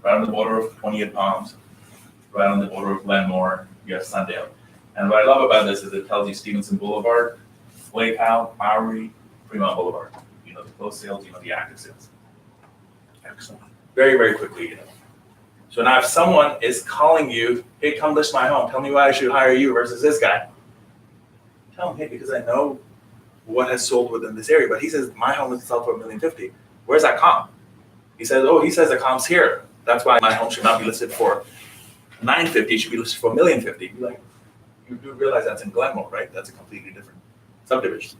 right on the border of 28 Palms, right on the border of Glenmore, you have Sundale. And what I love about this is it tells you Stevenson Boulevard, Lake Howell, Bowery, Fremont Boulevard. The closed sales, the active sales. Excellent. Very, very quickly, So now if someone is calling you, hey, come list my home, tell me why I should hire you versus this guy. Tell him, hey, because I know what has sold within this area. But he says, my home is sold for $1,050,000. Where's that comp? He says, he says the comp's here. That's why my home should not be listed for $950,000, it should be listed for $1,050,000. You're like, you do realize that's in Glenmore, right? That's a completely different subdivision.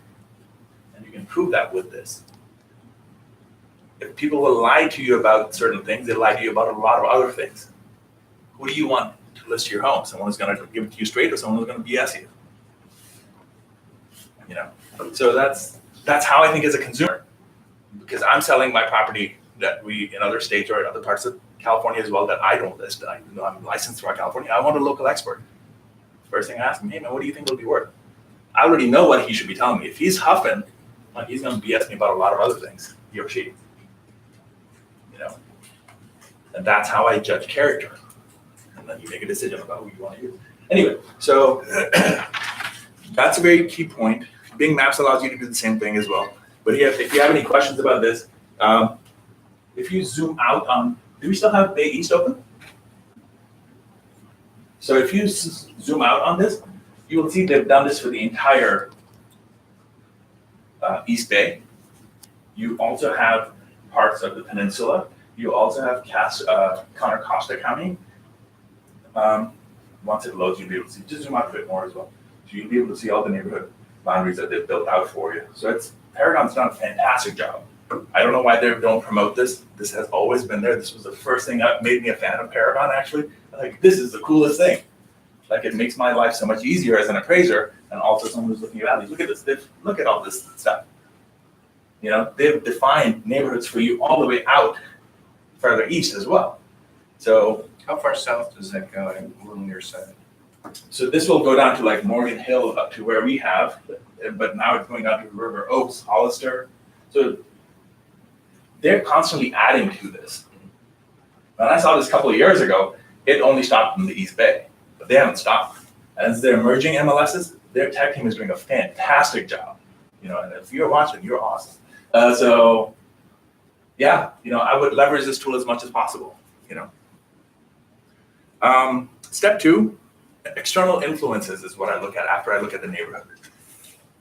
And you can prove that with this. If people will lie to you about certain things, they lie to you about a lot of other things. Who do you want to list your home? Someone who's going to give it to you straight, or someone who's going to BS you? You know, so that's how I think as a consumer, because I'm selling my property that we in other states or in other parts of California as well that I don't list. You know, I'm licensed throughout California. I want a local expert. First thing I ask him, hey man, what do you think it'll be worth? I already know what he should be telling me. If he's huffing, well, he's going to BS me about a lot of other things. He or she. You know, and that's how I judge character. And then you make a decision about who you want to use. Anyway, so that's a very key point. Bing Maps allows you to do the same thing as well. But if you have any questions about this, if you zoom out on, do we still have Bay East open? So if you zoom out on this, you will see they've done this for the entire East Bay. You also have parts of the peninsula. You also have Contra Costa County. Once it loads, you'll be able to see, just zoom out a bit more as well. So you'll be able to see all the neighborhood boundaries that they've built out for you. So Paragon's done a fantastic job. I don't know why they don't promote this. This has always been there. This was the first thing that made me a fan of Paragon, actually. Like, this is the coolest thing. Like, it makes my life so much easier as an appraiser and also someone who's looking at values. Look at this. Look at all this stuff. You know, they've defined neighborhoods for you all the way out further east as well. So How far south does that go on your side? So this will go down to like Morgan Hill up to where we have, but now it's going down to River Oaks, Hollister. So they're constantly adding to this. When I saw this a couple of years ago, it only stopped in the East Bay, but they haven't stopped. As they're merging MLSs, their tech team is doing a fantastic job. You know, and if you're watching, you're awesome. So yeah, you know, I would leverage this tool as much as possible, you know. Step 2, external influences is what I look at after I look at the neighborhood.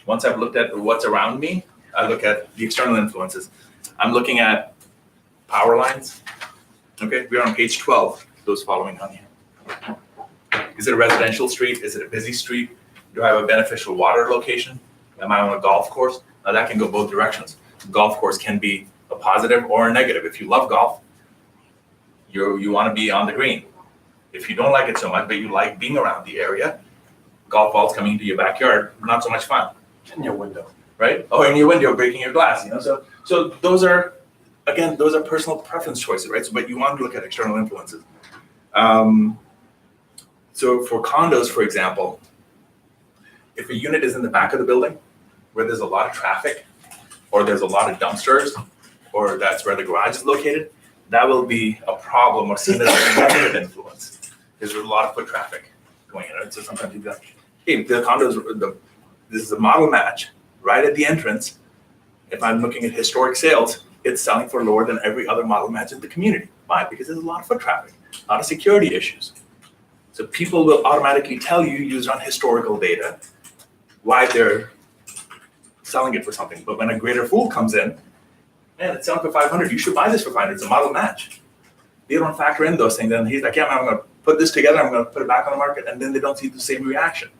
Once I've looked at what's around me, I look at the external influences. I'm looking at power lines. Okay, we're on page 12, those following on here. Is it a residential street? Is it a busy street? Do I have a beneficial water location? Am I on a golf course? Now that can go both directions. Golf course can be a positive or a negative. If you love golf, you want to be on the green. If you don't like it so much, but you like being around the area, golf balls coming into your backyard, not so much fun. In your window. Right? Oh, in your window, breaking your glass, you know? So those are, again, those are personal preference choices, right? So, but you want to look at external influences. So for condos, for example, if a unit is in the back of the building where there's a lot of traffic, or there's a lot of dumpsters, or that's where the garage is located, that will be a problem or seen as a negative influence. There's a lot of foot traffic going in, right? So sometimes you've got, hey, the condos, this is a model match right at the entrance. If I'm looking at historic sales, it's selling for lower than every other model match in the community. Why? Because there's a lot of foot traffic, a lot of security issues. So people will automatically tell you, used on historical data, why they're selling it for something. But when a greater fool comes in, man, it's selling for 500. You should buy this for 500. It's a model match. They don't factor in those things. And he's like, yeah, man, I'm going to put this together. I'm going to put it back on the market. And then they don't see the same reaction.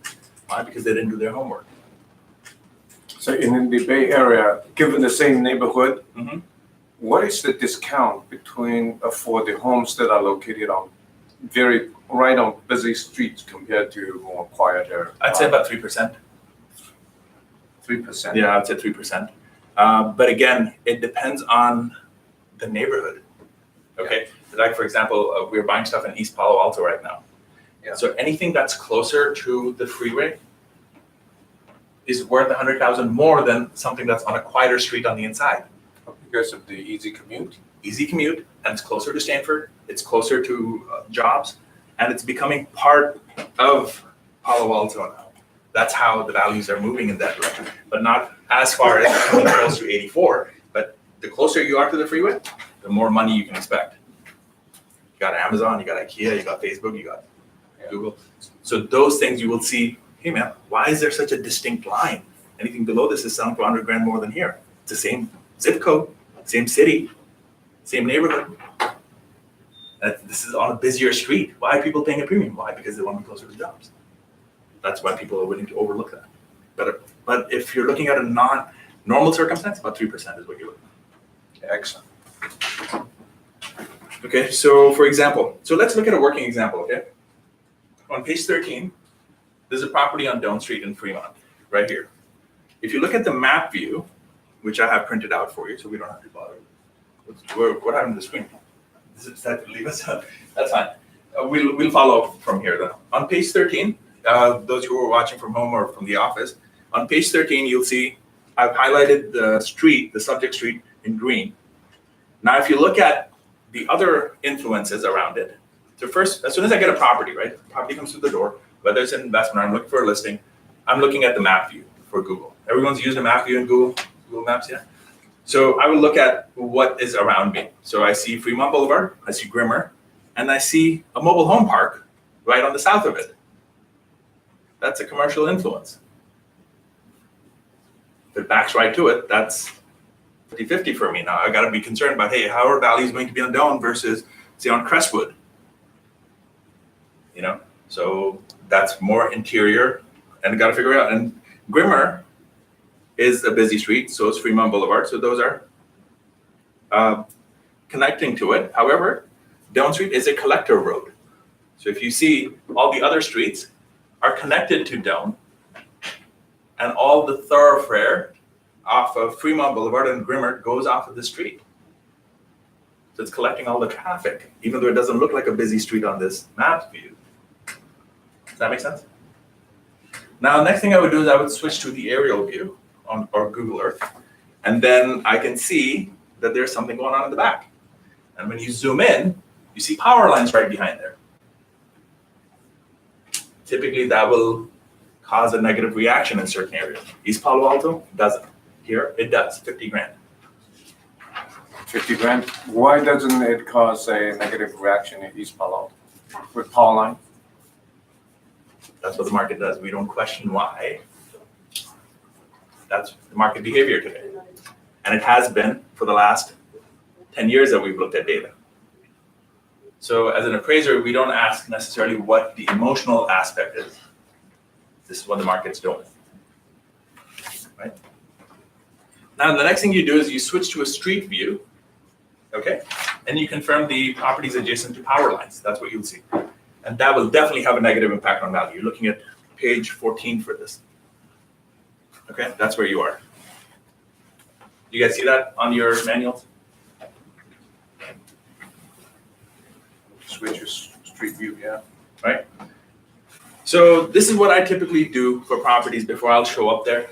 Why? Because they didn't do their homework. So in the Bay Area, given the same neighborhood, Mm-hmm. what is the discount between for the homes that are located on right on busy streets compared to more quieter? I'd say about 3%. 3%. Yeah, I'd say 3%. But again, it depends on the neighborhood. Okay, like for example, we're buying stuff in East Palo Alto right now. Yeah. So anything that's closer to the freeway is worth 100,000 more than something that's on a quieter street on the inside. Because of the easy commute. Easy commute, and it's closer to Stanford. It's closer to jobs, and it's becoming part of Palo Alto now. That's how the values are moving in that direction, but not as far as coming close to 84. But the closer you are to the freeway, the more money you can expect. You got Amazon, you got IKEA, you got Facebook, you got Google. So those things you will see, hey man, why is there such a distinct line? Anything below this is selling for 100 grand more than here. It's the same zip code, same city, same neighborhood. This is on a busier street. Why are people paying a premium? Why? Because they want to be closer to jobs. That's why people are willing to overlook that. But if you're looking at a Normal circumstance, about 3% is what you're looking Excellent. at. Okay, so for example, so let's look at a working example, okay? On page 13, there's a property on Doan Street in Fremont, right here. If you look at the map view, which I have printed out for you, so we don't have to bother. What happened to the screen? Does that leave us? That's fine. We'll follow from here then. On page 13, those who are watching from home or from the office, on page 13, you'll see I've highlighted the street, the subject street in green. Now, if you look at the other influences around it, so first, as soon as I get a property, right? Property comes through the door, whether it's an investment or I'm looking for a listing, I'm looking at the map view for Google. Everyone's used a map view in Google Maps, yeah? So I will look at what is around me. So I see Fremont Boulevard, I see Grimmer, and I see a mobile home park right on the south of it. That's a commercial influence. If it backs right to it, that's 50-50 for me now. I gotta be concerned about, hey, how are values going to be on Doan versus, say, on Crestwood? You know, so that's more interior, and I gotta figure it out. And Grimmer is a busy street, so is Fremont Boulevard, so those are connecting to it. However, Doan Street is a collector road. So if you see, all the other streets are connected to Doan, and all the thoroughfare off of Fremont Boulevard and Grimmer goes off of the street. So it's collecting all the traffic, even though it doesn't look like a busy street on this map view. Does that make sense? Now, next thing I would do is I would switch to the aerial view on or Google Earth, and then I can see that there's something going on in the back. And when you zoom in, you see power lines right behind there. Typically, that will cause a negative reaction in certain areas. East Palo Alto doesn't. Here, it does, 50 grand. 50 grand. Why doesn't it cause a negative reaction in East Palo Alto with power line? That's what the market does. We don't question why. That's the market behavior today. And it has been for the last 10 years that we've looked at data. So as an appraiser, we don't ask necessarily what the emotional aspect is. This is what the market's doing, right? Now, the next thing you do is you switch to a street view, okay? And you confirm the properties adjacent to power lines. That's what you'll see. And that will definitely have a negative impact on value. You're looking at page 14 for this. Okay, that's where you are. You guys see that on your manuals? Switch your street view, yeah. Right? So this is what I typically do for properties before I'll show up there.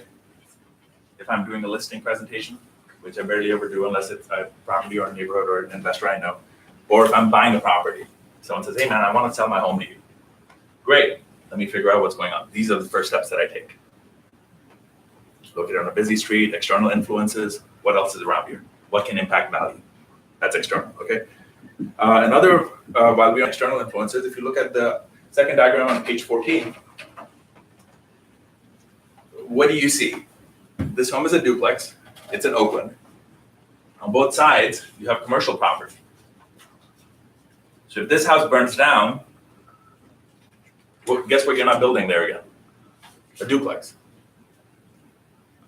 If I'm doing a listing presentation, which I barely ever do unless it's a property or a neighborhood or an investor I know, or if I'm buying a property, someone says, hey man, I want to sell my home to you. Great, let me figure out what's going on. These are the first steps that I take. Look at it on a busy street, external influences, what else is around here? What can impact value? That's external, okay? While we're on external influences, if you look at the second diagram on page 14, what do you see? This home is a duplex. It's in Oakland. On both sides, you have commercial property. So if this house burns down, well, guess what you're not building there again? A duplex.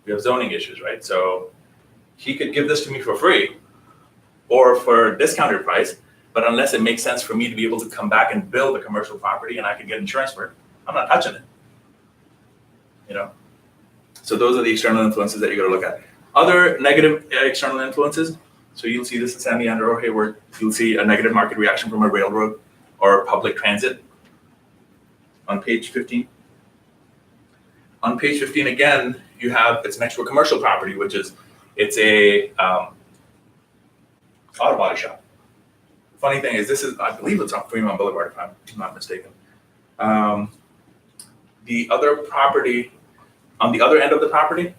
We have zoning issues, right? So he could give this to me for free or for a discounted price, but unless it makes sense for me to be able to come back and build a commercial property and I can get insurance for it, I'm not touching it. You know? So those are the external influences that you got to look at. Other negative external influences, so you'll see this in San Leandro or Hayward, you'll see a negative market reaction from a railroad or public transit on page 15. On page 15 again, you have, it's next to a commercial property, which is, it's a auto body shop. Funny thing is, this is, I believe it's on Fremont Boulevard, if I'm not mistaken. The other property, on the other end of the property,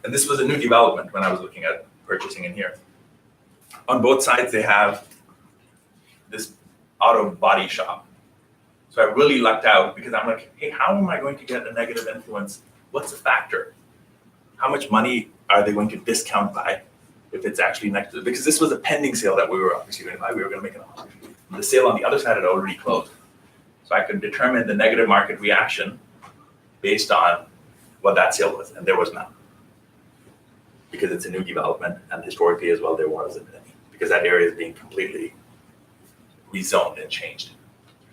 and this was a new development when I was looking at purchasing in here. On both sides, they have this auto body shop. So I really lucked out because I'm like, hey, how am I going to get a negative influence? What's the factor? How much money are they going to discount by if it's actually next to, because this was a pending sale that we were obviously going to buy, we were going to make an offer. The sale on the other side had already closed. So I could determine the negative market reaction based on what that sale was, and there was none. because it's a new development, and historically as well, there wasn't any, because that area is being completely rezoned and changed,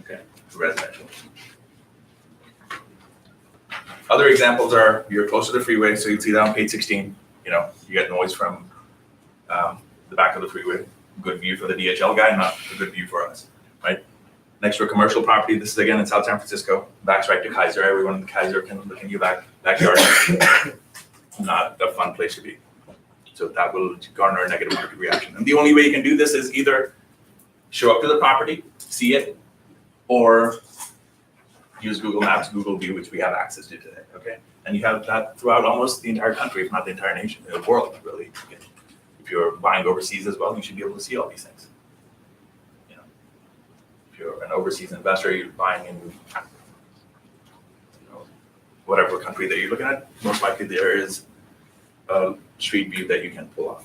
okay, to residential. Other examples are, you're close to the freeway, so you'd see that on page 16, you know, you get noise from the back of the freeway, good view for the DHL guy, not a good view for us, right? Next to a commercial property, this is again in South San Francisco, backs right to Kaiser, everyone in Kaiser can look in your backyard. Not a fun place to be. So that will garner a negative market reaction. And the only way you can do this is either show up to the property, see it, or use Google Maps, Google View, which we have access to today, okay? And you have that throughout almost the entire country, if not the entire nation, the world, really. If you're buying overseas as well, you should be able to see all these things. You know, if you're an overseas investor, you're buying in, you know, whatever country that you're looking at, most likely there is a street view that you can pull off.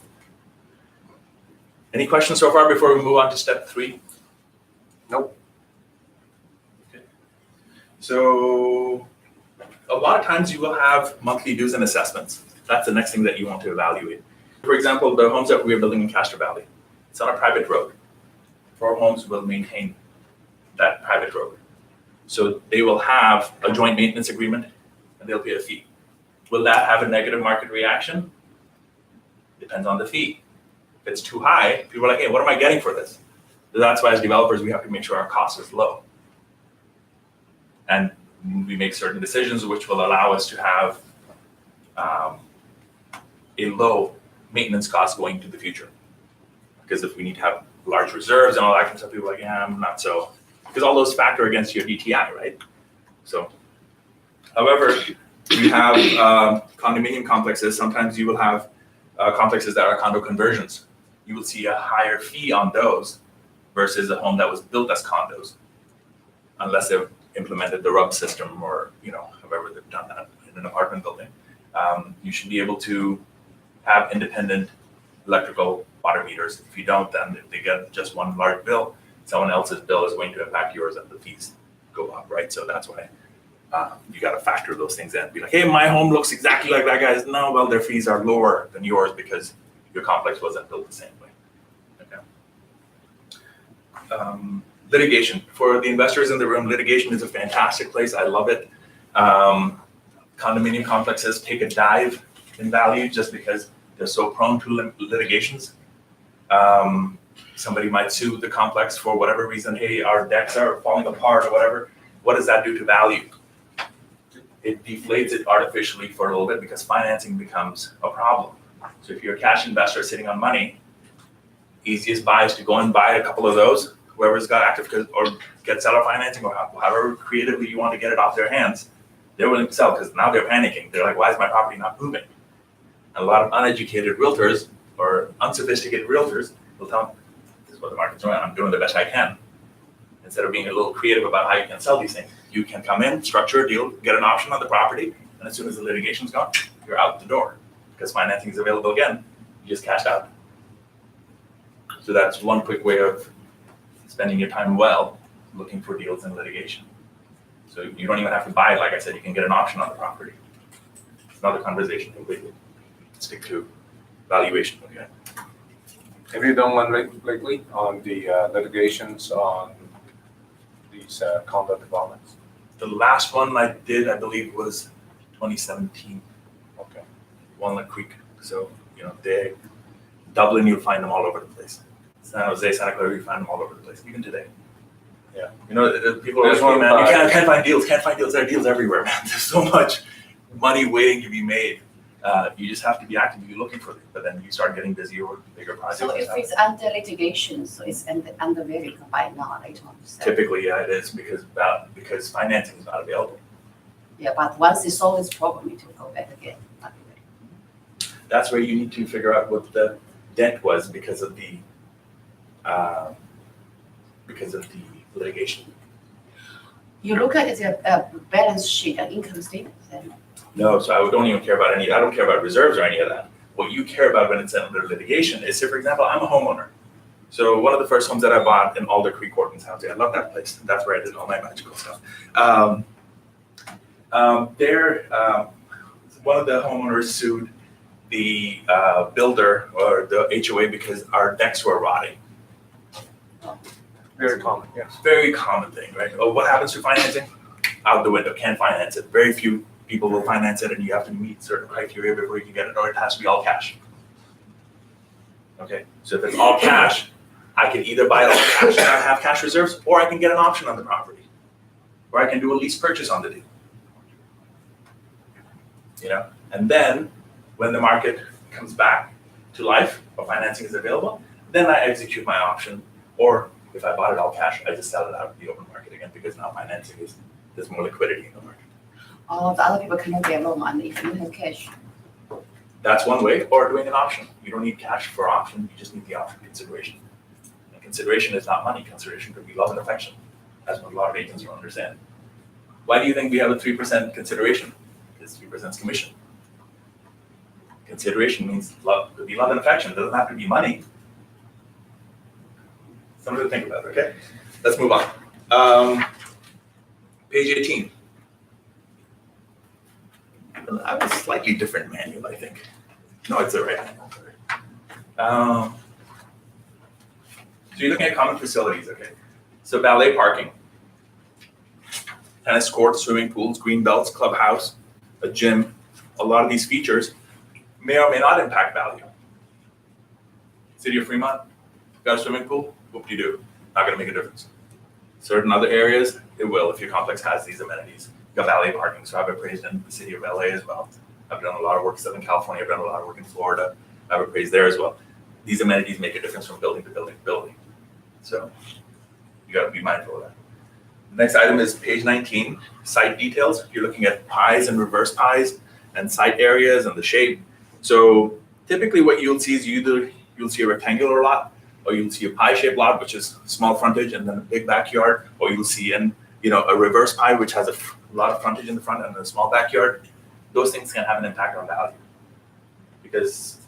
Any questions so far before we move on to step 3? Nope. Okay. So a lot of times you will have monthly dues and assessments. That's the next thing that you want to evaluate. For example, the homes that we are building in Castro Valley, it's on a private road. 4 homes will maintain that private road. So they will have a joint maintenance agreement and they'll pay a fee. Will that have a negative market reaction? Depends on the fee. If it's too high, people are like, hey, what am I getting for this? So that's why as developers, we have to make sure our cost is low. And we make certain decisions which will allow us to have a low maintenance cost going to the future. Because if we need to have large reserves and all that kind of stuff, people are like, yeah, I'm not so. Because all those factor against your DTI, right? So, however, you have condominium complexes. Sometimes you will have complexes that are condo conversions. You will see a higher fee on those versus a home that was built as condos, unless they've implemented the RUB system or, you know, however they've done that in an apartment building. You should be able to have independent electrical water meters. If you don't, then if they get just one large bill, someone else's bill is going to impact yours and the fees go up, right? So that's why you got to factor those things in. Be like, hey, my home looks exactly like that guy's. No, well, their fees are lower than yours because your complex wasn't built the same way. Okay. Litigation. For the investors in the room, litigation is a fantastic place. I love it. Condominium complexes take a dive in value just because they're so prone to litigations. Somebody might sue the complex for whatever reason. Hey, our decks are falling apart or whatever. What does that do to value? It deflates it artificially for a little bit because financing becomes a problem. So if you're a cash investor sitting on money, easiest buy is to go and buy a couple of those, whoever's got active, or get seller financing, or however creatively you want to get it off their hands. They're willing to sell because now they're panicking. They're like, why is my property not moving? And a lot of uneducated realtors or unsophisticated realtors will tell them, this is what the market's doing, I'm doing the best I can. Instead of being a little creative about how you can sell these things, you can come in, structure a deal, get an option on the property, and as soon as the litigation's gone, you're out the door. Because financing is available again, you just cash out. So that's one quick way of spending your time well, looking for deals in litigation. So you don't even have to buy it, like I said, you can get an option on the property. It's another conversation completely. Stick to valuation, okay? Have you done one lately on the litigations on these condo developments? The last one I did, I believe, was 2017. Okay. Walnut Creek. So, you know, Dublin, you'll find them all over the place. San Jose, Santa Clara, you find them all over the place, even today. Yeah. You know, people are There's like, hey, one man, you by- can't find deals. There are deals everywhere, man. There's so much money waiting to be made. You just have to be actively looking for it. But then you start getting busy over bigger projects. So if it's under litigation, so it's under verify by law, I don't understand. Typically, yeah, it is because financing is not available. Yeah, but once it's solved this problem, it will go back again. That's where you need to figure out what the dent was because of the litigation. You look at the balance sheet and income statement, then No, so I don't even care about I don't care about reserves or any of that. What you care about when it's under litigation is, say, for example, I'm a homeowner. So one of the first homes that I bought in Alder Creek Court in San Jose, I love that place. That's where I did all my magical stuff. One of the homeowners sued the builder or the HOA because our decks were rotting. Very common, yes. Very common thing, right? Oh, what happens to financing? Out the window, can't finance it. Very few people will finance it, and you have to meet certain criteria before you can get it, or it has to be all cash. Okay, so if it's all cash, I can either buy it all cash and I have cash reserves, or I can get an option on the property, or I can do a lease purchase on the deal. You know, and then when the market comes back to life or financing is available, then I execute my option, or if I bought it all cash, I just sell it out in the open market again because now financing is, there's more liquidity in the market. Oh, the other people cannot get loan money if you have cash. That's one way, or doing an option. You don't need cash for option, you just need the option consideration. And consideration is not money, consideration could be love and affection. That's what a lot of agents don't understand. Why do you think we have a 3% consideration? Because 3% is commission. Consideration means love, could be love and affection, it doesn't have to be money. Something to think about, okay? Let's move on. Page 18. I have a slightly different manual, I think. No, it's the right manual. So you're looking at common facilities, okay? So valet parking, tennis courts, swimming pools, green belts, clubhouse, a gym. A lot of these features may or may not impact value. City of Fremont, got a swimming pool? Whoop-de-doo, not gonna make a difference. Certain other areas, it will if your complex has these amenities. You got valet parking, so I've appraised in the city of LA as well. I've done a lot of work in Southern California, I've done a lot of work in Florida. I've appraised there as well. These amenities make a difference from building to building to building. So you gotta be mindful of that. The next item is page 19, site details. You're looking at pies and reverse pies and site areas and the shape. So typically what you'll see is you'll see a rectangular lot, or you'll see a pie-shaped lot, which is small frontage and then a big backyard, or you'll see a reverse pie, which has a lot of frontage in the front and a small backyard. Those things can have an impact on value because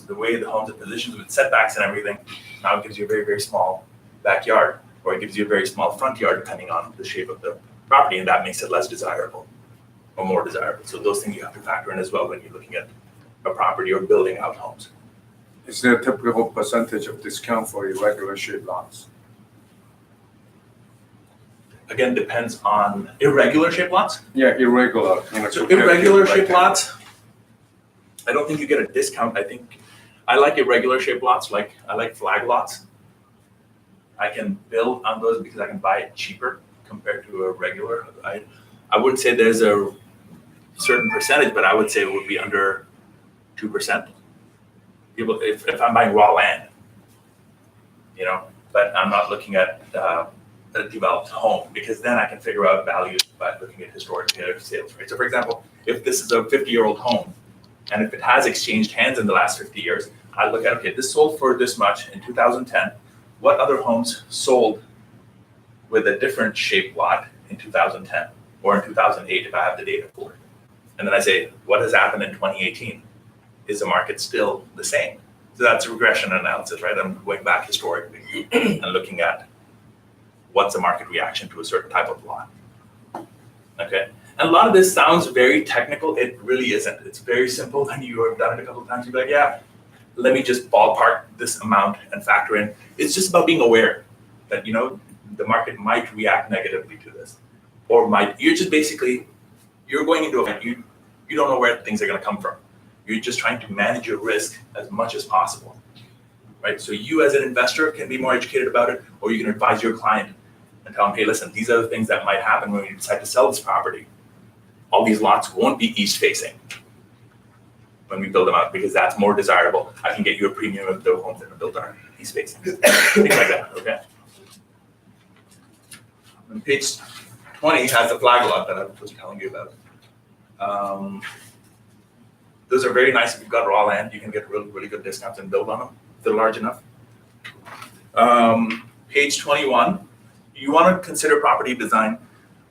the way the homes are positioned with setbacks and everything, now it gives you a very, very small backyard, or it gives you a very small front yard depending on the shape of the property, and that makes it less desirable or more desirable. So those things you have to factor in as well when you're looking at a property or building out homes. Is there a typical percentage of discount for irregular shaped lots? Again, depends on irregular shaped lots. Yeah, irregular. So irregular shaped lots, I don't think you get a discount. I think I like irregular shaped lots, like I like flag lots. I can build on those because I can buy it cheaper compared to a regular. I wouldn't say there's a certain percentage, but I would say it would be under 2%. People, if I'm buying raw land, but I'm not looking at a developed home, because then I can figure out value by looking at historic sales, right? So for example, if this is a 50-year-old home, and if it has exchanged hands in the last 50 years, I look at, okay, this sold for this much in 2010. What other homes sold with a different shaped lot in 2010 or in 2008 if I have the data for it? And then I say, what has happened in 2018? Is the market still the same? So that's regression analysis, right? I'm going back historically and looking at what's the market reaction to a certain type of lot. Okay, and a lot of this sounds very technical. It really isn't. It's very simple. And you have done it a couple of times. You're like, yeah, let me just ballpark this amount and factor in. It's just about being aware that, the market might react negatively to this, or you're just basically, you're going into a, you don't know where things are going to come from. You're just trying to manage your risk as much as possible, right? So you as an investor can be more educated about it, or you can advise your client and tell them, hey, listen, these are the things that might happen when we decide to sell this property. All these lots won't be east facing when we build them out, because that's more desirable. I can get you a premium if the homes that are built are east facing, things like that, okay? And page 20 has the flag lot that I was telling you about. Those are very nice if you've got raw land. You can get really, really good discounts and build on them if they're large enough. Page 21, you want to consider property design.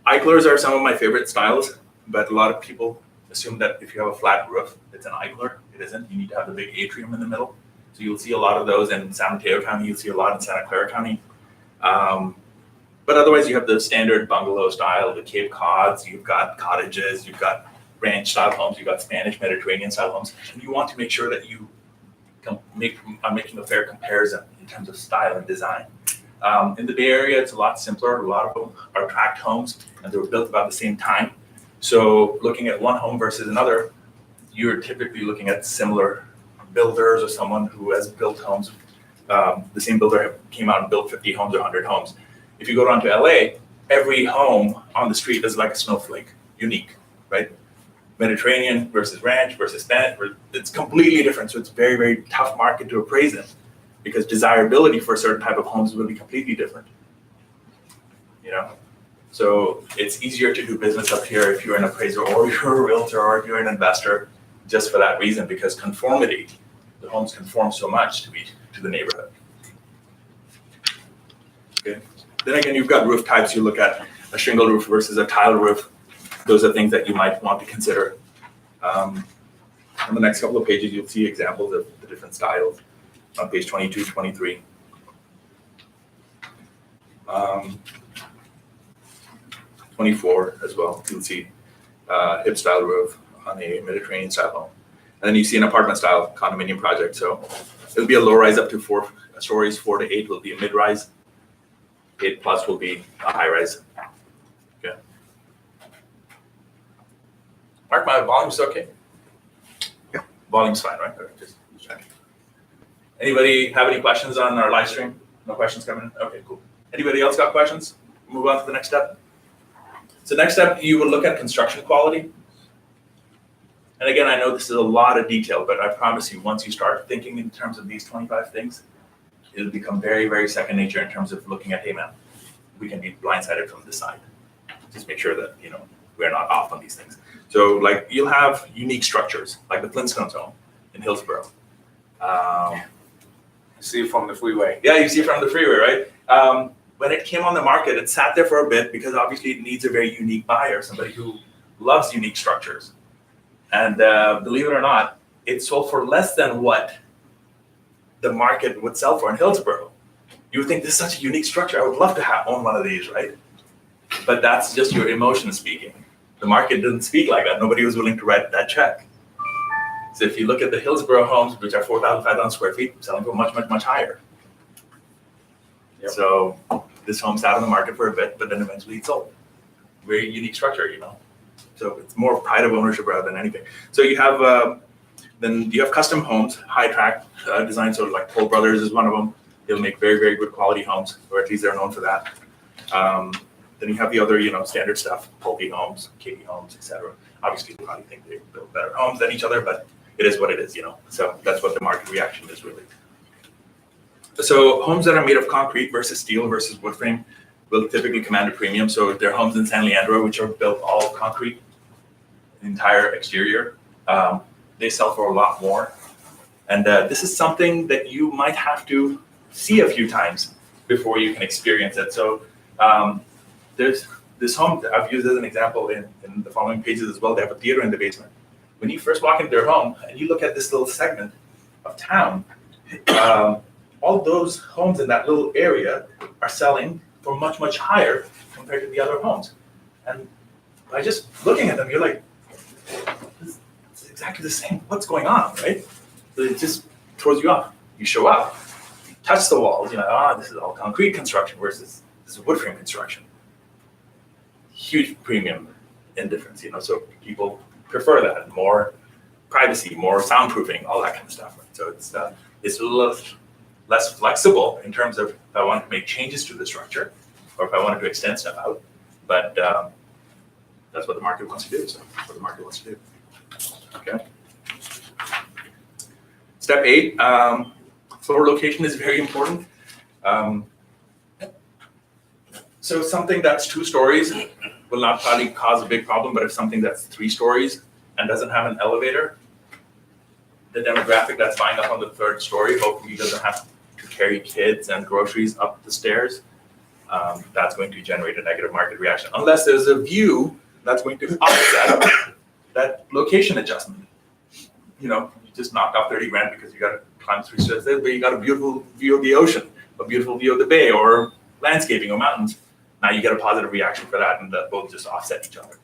Eiglers are some of my favorite styles, but a lot of people assume that if you have a flat roof, it's an Eigler. It isn't. You need to have the big atrium in the middle. So you'll see a lot of those in San Mateo County. You'll see a lot in Santa Clara County. But otherwise, you have the standard bungalow style, the Cape Cods. You've got cottages. You've got ranch style homes, you got Spanish Mediterranean style homes, and you want to make sure that you are making a fair comparison in terms of style and design. In the Bay Area, it's a lot simpler. A lot of them are tract homes, and they were built about the same time. So looking at one home versus another, you're typically looking at similar builders or someone who has built homes. The same builder came out and built 50 homes or 100 homes. If you go down to LA, every home on the street is like a snowflake, unique, right? Mediterranean versus ranch versus Spanish, it's completely different. So it's a very, very tough market to appraise in because desirability for a certain type of homes will be completely different. You know, so it's easier to do business up here if you're an appraiser or you're a realtor or if you're an investor, just for that reason, because conformity, the homes conform so much to the neighborhood. Okay. Then again, you've got roof types. You look at a shingle roof versus a tile roof. Those are things that you might want to consider. On the next couple of pages, you'll see examples of the different styles on page 22, 23. 24 as well, you'll see hip style roof on a Mediterranean style home. And then you see an apartment style condominium project. So it'll be a low rise up to 4 stories, 4 to 8 will be a mid rise. 8+ will be a high rise. Okay. Mark, my volume's okay? Yeah. Volume's fine, right? Okay, just checking. Anybody have any questions on our live stream? No questions coming in? Okay, cool. Anybody else got questions? Move on to the next step. So next step, you will look at construction quality. And again, I know this is a lot of detail, but I promise you, once you start thinking in terms of these 25 things, it'll become very, very second nature in terms of looking at, hey man, we can be blindsided from this side. Just make sure that, you know, we're not off on these things. So like you'll have unique structures, like the Flintstones home in Hillsborough. See from the freeway. Yeah, you see from the freeway, right? When it came on the market, it sat there for a bit because obviously it needs a very unique buyer, somebody who loves unique structures. And believe it or not, it sold for less than what the market would sell for in Hillsborough. You would think this is such a unique structure. I would love to own one of these, right? But that's just your emotion speaking. The market didn't speak like that. Nobody was willing to write that check. So if you look at the Hillsborough homes, which are 4,500 square feet, selling for much, much, much higher. Yep. So this home sat on the market for a bit, but then eventually it sold. Very unique structure, you know. So it's more pride of ownership rather than anything. So you have then you have custom homes, high tract design. So like Toll Brothers is one of them. They'll make very, very good quality homes, or at least they're known for that. Then you have the other, you know, standard stuff, Pulte homes, Katie homes, etc. Obviously, you probably think they build better homes than each other, but it is what it is, you know. So that's what the market reaction is really. So homes that are made of concrete versus steel versus wood frame will typically command a premium. So there are homes in San Leandro which are built all concrete, the entire exterior. They sell for a lot more. And this is something that you might have to see a few times before you can experience it. So there's this home that I've used as an example in the following pages as well. They have a theater in the basement. When you first walk into their home and you look at this little segment of town, all those homes in that little area are selling for much, much higher compared to the other homes. And by just looking at them, you're like, this is exactly the same. What's going on, right? So it just throws you off. You show up, you touch the walls, you're like, this is all concrete construction versus this is wood frame construction. Huge premium in difference, you know, so people prefer that. More privacy, more soundproofing, all that kind of stuff. Right? So it's a little less flexible in terms of if I want to make changes to the structure or if I wanted to extend stuff out. But that's what the market wants to do. So that's what the market wants to do. Okay. Step 8, floor location is very important. So something that's 2 stories will not probably cause a big problem, but if something that's 3 stories and doesn't have an elevator, the demographic that's buying up on the 3rd story hopefully doesn't have to carry kids and groceries up the stairs. That's going to generate a negative market reaction, unless there's a view that's going to offset that location adjustment. You know, you just knocked off 30 grand because you got to climb 3 stairs there, but you got a beautiful view of the ocean, a beautiful view of the bay, or landscaping or mountains. Now you get a positive reaction for that, and that both just offset each other.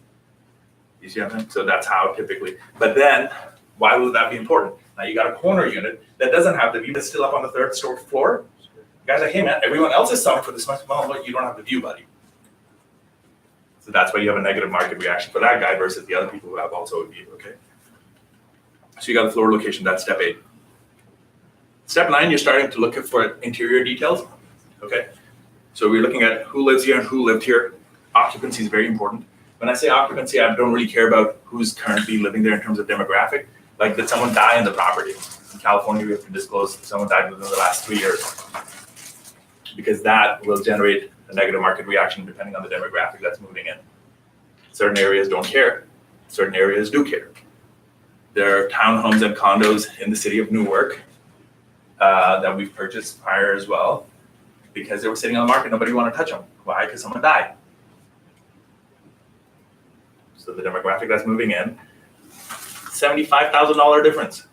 You see what I'm saying? So that's how typically, but then why would that be important? Now you got a corner unit that doesn't have the view, that's still up on the third floor. Guys like, hey man, everyone else is selling for this much. Well, look, you don't have the view, buddy. So that's why you have a negative market reaction for that guy versus the other people who have also a view, okay? So you got the floor location, that's step 8. Step 9, you're starting to look for interior details, okay? So we're looking at who lives here and who lived here. Occupancy is very important. When I say occupancy, I don't really care about who's currently living there in terms of demographic. Like, did someone die in the property? In California, we have to disclose if someone died within the last 3 years, because that will generate a negative market reaction depending on the demographic that's moving in. Certain areas don't care. Certain areas do care. There are townhomes and condos in the city of Newark that we've purchased prior as well, because they were sitting on the market. Nobody wanted to touch them. Why? Because someone died. So the demographic that's moving in, $75,000 difference.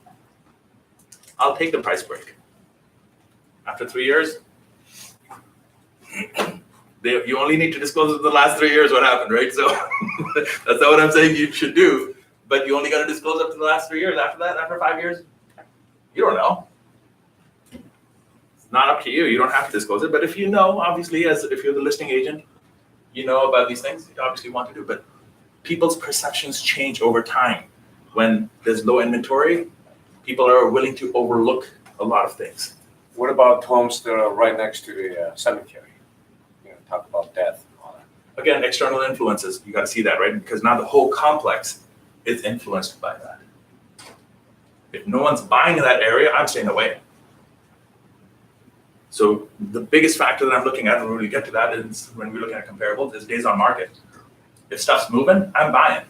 I'll take the price break. After 3 years, you only need to disclose in the last 3 years what happened, right? So that's not what I'm saying you should do, but you only got to disclose up to the last 3 years. After that, after 5 years, you don't know. It's not up to you. You don't have to disclose it, but if you know, obviously, as if you're the listing agent, you know about these things, you obviously want to do. But people's perceptions change over time. When there's low inventory, people are willing to overlook a lot of things. What about homes that are right next to the cemetery? Talk about death and all that. Again, external influences, you got to see that, right? Because now the whole complex is influenced by that. If no one's buying in that area, I'm staying away. So the biggest factor that I'm looking at, and when we get to that, is when we're looking at comparables, is days on market. If stuff's moving, I'm buying.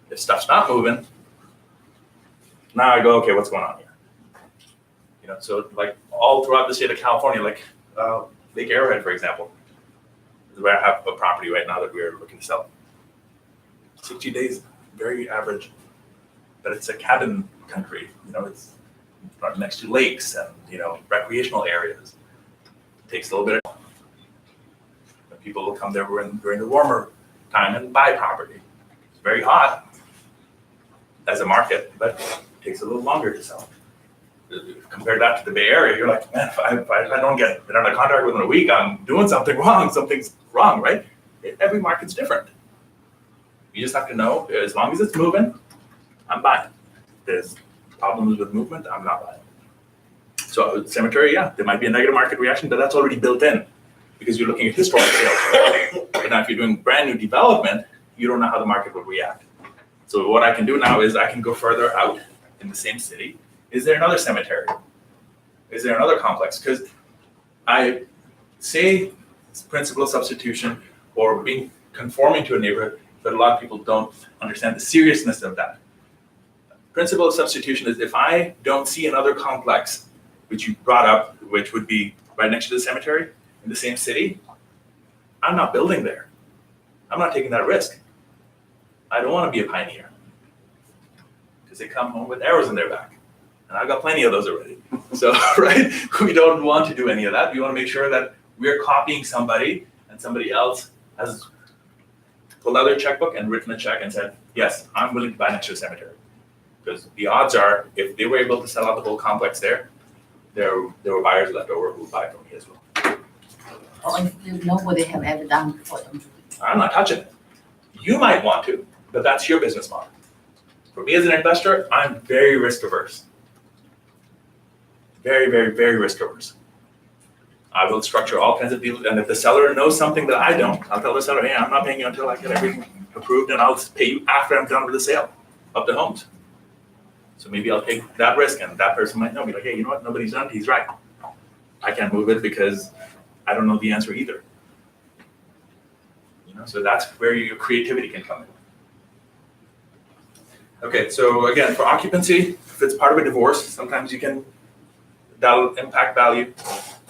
If stuff's not moving, now I go, okay, what's going on here? So like all throughout the state of California, like Lake Arrowhead, for example, is where I have a property right now that we're looking to sell. 60 days, very average, but it's a cabin country. It's right next to lakes and recreational areas. It takes a little bit of time. People will come there during the warmer time and buy property. It's very hot as a market, but it takes a little longer to sell. Compare that to the Bay Area, you're like, man, if I don't get it under contract within a week, I'm doing something wrong. Something's wrong, right? Every market's different. You just have to know, as long as it's moving, I'm buying. If there's problems with movement, I'm not buying. So cemetery, yeah, there might be a negative market reaction, but that's already built in because you're looking at historic sales. But now if you're doing brand new development, you don't know how the market will react. So what I can do now is I can go further out in the same city. Is there another cemetery? Is there another complex? Because I say it's principle of substitution or being conforming to a neighborhood, but a lot of people don't understand the seriousness of that. Principle of substitution is if I don't see another complex, which you brought up, which would be right next to the cemetery in the same city, I'm not building there. I'm not taking that risk. I don't want to be a pioneer because they come home with arrows in their back. And I've got plenty of those already. So, right, we don't want to do any of that. We want to make sure that we're copying somebody and somebody else has pulled out their checkbook and written a check and said, yes, I'm willing to buy next to a cemetery. Because the odds are, if they were able to sell out the whole complex there were buyers left over who would buy from me as well. Or if you know what they have ever done before them. I'm not touching it. You might want to, but that's your business model. For me as an investor, I'm very risk averse. Very, very, very risk averse. I will structure all kinds of deals, and if the seller knows something that I don't, I'll tell the seller, hey, I'm not paying you until I get everything approved, and I'll pay you after I'm done with the sale of the homes. So maybe I'll take that risk, and that person might know, be like, hey, you know what, nobody's done it, he's right. I can't move it because I don't know the answer either. So that's where your creativity can come in. Okay, so again, for occupancy, if it's part of a divorce, sometimes that'll impact value.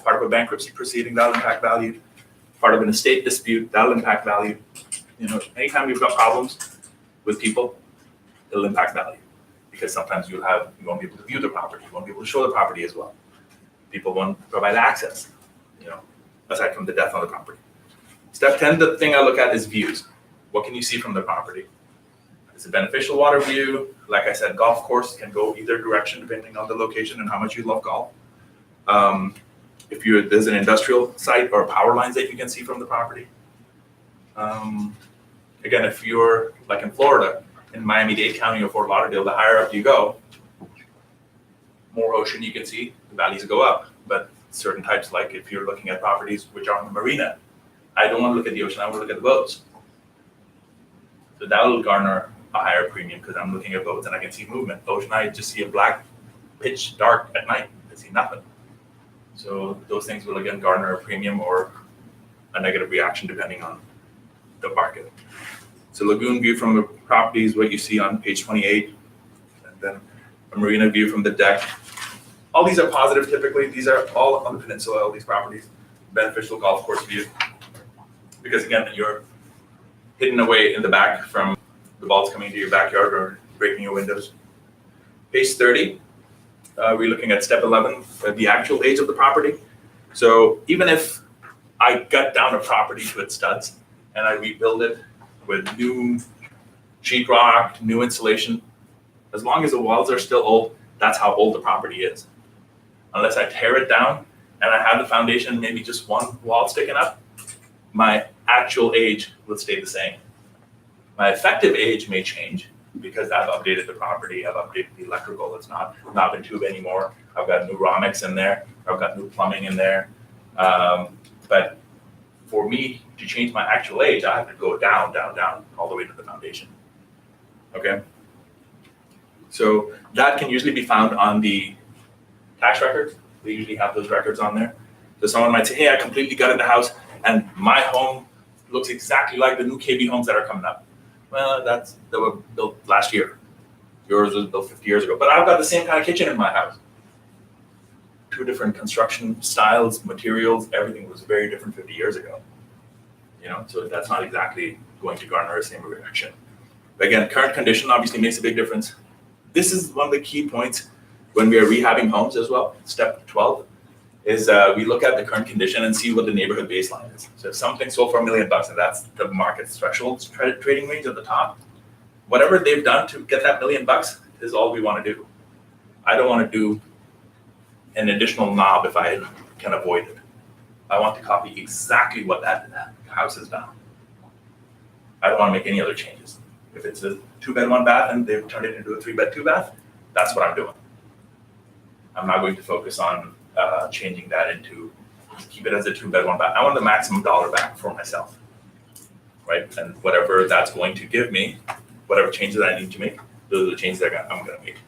Part of a bankruptcy proceeding, that'll impact value. Part of an estate dispute, that'll impact value. Anytime you've got problems with people, it'll impact value. Because sometimes you won't be able to view the property, you won't be able to show the property as well. People won't provide access, aside from the death on the property. Step 10, the thing I look at is views. what can you see from the property? It's a beneficial water view. Like I said, golf course can go either direction depending on the location and how much you love golf. If there's an industrial site or power lines that you can see from the property. Again, if you're like in Florida, in Miami-Dade County or Fort Lauderdale, the higher up you go, more ocean you can see, the values go up. But certain types, like if you're looking at properties which are on the marina, I don't want to look at the ocean, I want to look at the boats. So that will garner a higher premium because I'm looking at boats and I can see movement. Ocean, I just see a black pitch dark at night, I see nothing. So those things will again garner a premium or a negative reaction depending on the market. So lagoon view from the property is what you see on page 28, and then a marina view from the deck. All these are positive typically. These are all on the peninsula, all these properties. Beneficial golf course view. Because again, you're hidden away in the back from the balls coming into your backyard or breaking your windows. Page 30, we're looking at step 11, the actual age of the property. So even if I gut down a property to its studs and I rebuild it with new sheetrock, new insulation, as long as the walls are still old, that's how old the property is. Unless I tear it down and I have the foundation, maybe just one wall sticking up, my actual age will stay the same. My effective age may change because I've updated the property, I've updated the electrical, it's not knob and tube anymore. I've got new Romex in there, I've got new plumbing in there. But for me to change my actual age, I have to go down, down, down, all the way to the foundation. Okay? So that can usually be found on the tax records. They usually have those records on there. So someone might say, hey, I completely gutted the house and my home looks exactly like the new KB homes that are coming up. Well, they were built last year. Yours was built 50 years ago. But I've got the same kind of kitchen in my house. 2 different construction styles, materials, everything was very different 50 years ago. You know, so that's not exactly going to garner the same reaction. But again, current condition obviously makes a big difference. This is one of the key points when we are rehabbing homes as well. Step 12 is we look at the current condition and see what the neighborhood baseline is. So if something sold for $1 million and that's the market threshold trading range at the top, whatever they've done to get that $1 million is all we want to do. I don't want to do an additional knob if I can avoid it. I want to copy exactly what that house has done. I don't want to make any other changes. If it's a 2-bed, 1-bath and they've turned it into a 3-bed, 2-bath, that's what I'm doing. I'm not going to focus on changing that into, keep it as a 2-bed, 1-bath. I want the maximum dollar back for myself, right? And whatever that's going to give me, whatever changes I need to make, those are the changes that I'm going to make.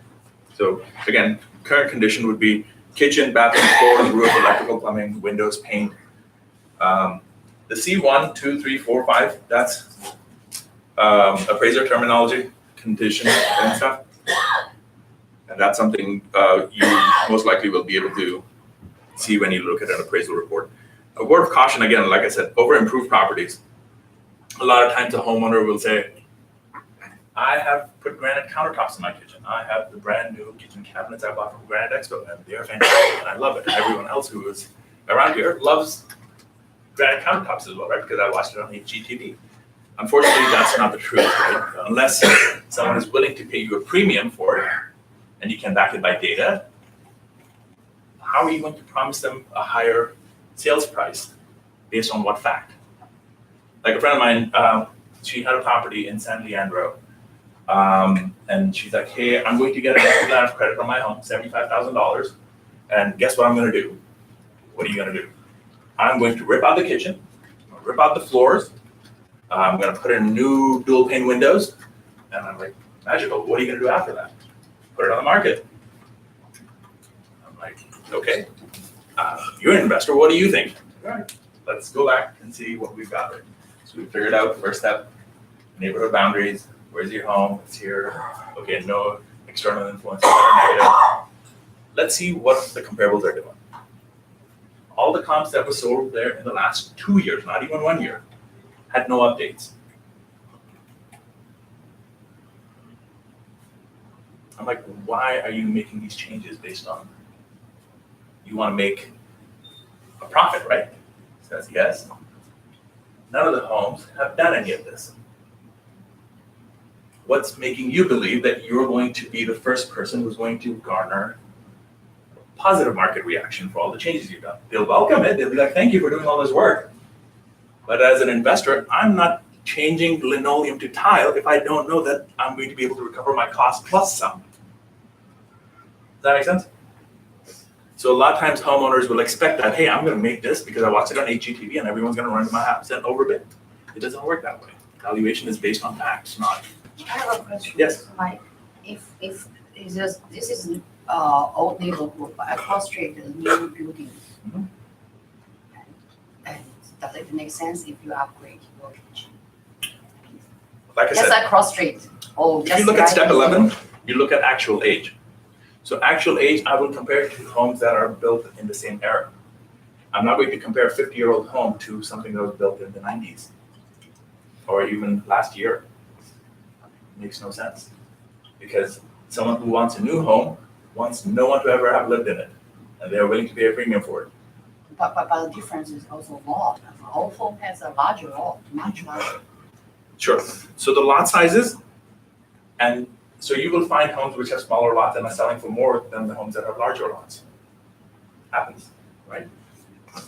So again, current condition would be kitchen, bathroom, floors, roof, electrical, plumbing, windows, paint. The C1, 2, 3, 4, 5, that's appraiser terminology, condition and stuff. And that's something you most likely will be able to see when you look at an appraisal report. A word of caution, again, like I said, over improved properties. A lot of times a homeowner will say, I have put granite countertops in my kitchen. I have the brand new kitchen cabinets I bought from Granite Expo, and they're fantastic, and I love it. And everyone else who is around here loves granite countertops as well, right? Because I watched it on HGTV. Unfortunately, that's not the truth, right? Unless someone is willing to pay you a premium for it, and you can back it by data, how are you going to promise them a higher sales price based on what fact? Like a friend of mine, she had a property in San Leandro, and she's like, hey, I'm going to get a line of credit on my home, $75,000, and guess what I'm going to do? What are you going to do? I'm going to rip out the kitchen, rip out the floors, I'm going to put in new dual pane windows, and I'm like, magical, what are you going to do after that? Put it on the market. I'm like, okay, you're an investor, what do you think? All right, let's go back and see what we've got. So we figured out, first step, neighborhood boundaries, where's your home, it's here, okay, no external influences that are negative. Let's see what the comparables are doing. All the comps that were sold there in the last 2 years, not even 1 year, had no updates. I'm like, why are you making these changes based on, you want to make a profit, right? He says, yes. None of the homes have done any of this. what's making you believe that you're going to be the first person who's going to garner positive market reaction for all the changes you've done? They'll welcome it. They'll be like, thank you for doing all this work. But as an investor, I'm not changing linoleum to tile if I don't know that I'm going to be able to recover my cost plus some. Does that make sense? So a lot of times homeowners will expect that, hey, I'm going to make this because I watched it on HGTV and everyone's going to run to my house and overbid. It doesn't work that way. Valuation is based on facts, not. I have a question. Yes. Like, if it's just, this is old neighborhood, but across street is new building. Mhm. And does it make sense if you upgrade your kitchen? Like I Just said, across street, or if just. you look at right step in the 11, middle? you look at actual age. So actual age, I will compare it to homes that are built in the same era. I'm not going to compare a 50-year-old home to something that was built in the 90s or even last year. Makes no sense. Because someone who wants a new home wants no one to ever have lived in it, and they're willing to pay a premium for it. But the difference is also lot. Our home has a larger lot, much larger. Sure. So the lot sizes, and so you will find homes which have smaller lots and are selling for more than the homes that have larger lots. Happens, right?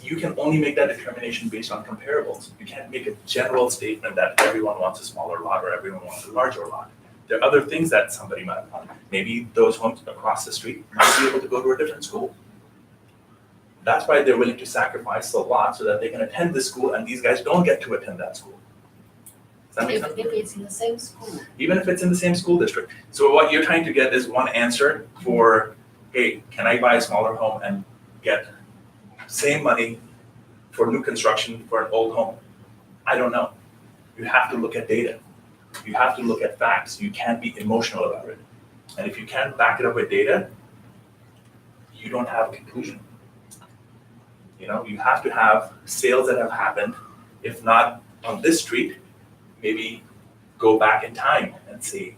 You can only make that determination based on comparables. You can't make a general statement that everyone wants a smaller lot or everyone wants a larger lot. There are other things that somebody might want. Maybe those homes across the street might be able to go to a different school. That's why they're willing to sacrifice the lot so that they can attend the school and these guys don't get to attend that school. Does that make sense? If it's in the same school. Even if it's in the same school district. So what you're trying to get is one answer for, hey, can I buy a smaller home and get same money for new construction for an old home? I don't know. You have to look at data. You have to look at facts. You can't be emotional about it. And if you can't back it up with data, you don't have a conclusion. You know, you have to have sales that have happened. If not on this street, maybe go back in time and see.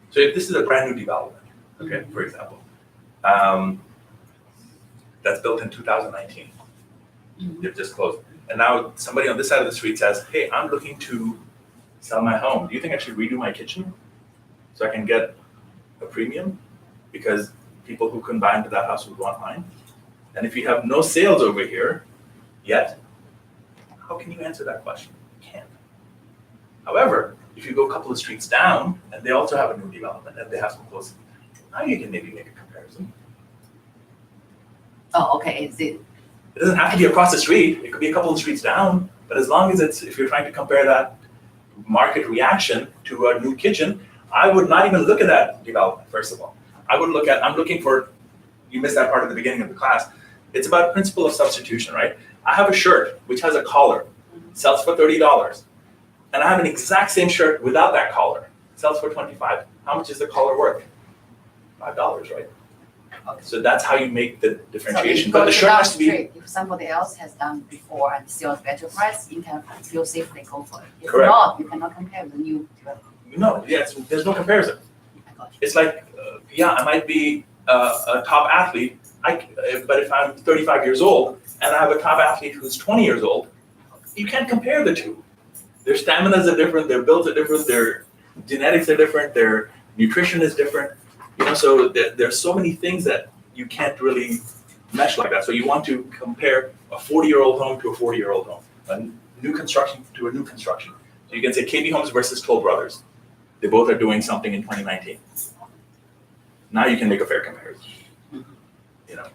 So if this is a brand new development, okay, for example, that's built in 2019. They've just closed. And now somebody on this side of the street says, hey, I'm looking to sell my home. Do you think I should redo my kitchen so I can get a premium? Because people who couldn't buy into that house would want mine. And if you have no sales over here yet, how can you answer that question? You can't. However, if you go a couple of streets down and they also have a new development and they have some close, now you can maybe make a comparison. Oh, okay, is it? It doesn't have to be across the street. It could be a couple of streets down. But as long as if you're trying to compare that market reaction to a new kitchen, I would not even look at that development, first of all. I would look at, I'm looking for, you missed that part at the beginning of the class. It's about principle of substitution, right? I have a shirt which has a collar, sells for $30. And I have an exact same shirt without that collar, sells for $25. How much is the collar worth? $5, right? Okay. So that's how you make the differentiation. So But the if shirt has to be, if somebody else has done before and sells better price, you can feel safely go for it. If Correct. not, you cannot compare the new development. no, yes, there's no comparison. I got you. It's like, I might be a top athlete, but if I'm 35 years old and I have a top athlete who's 20 years old, you can't compare the two. Their staminas are different, their builds are different, their genetics are different, their nutrition is different. You know, so there's so many things that you can't really mesh like that. So you want to compare a 40-year-old home to a 40-year-old home, a new construction to a new construction. So you can say KB Homes versus Toll Brothers. They both are doing something in 2019. Now you can make a fair comparison. You know.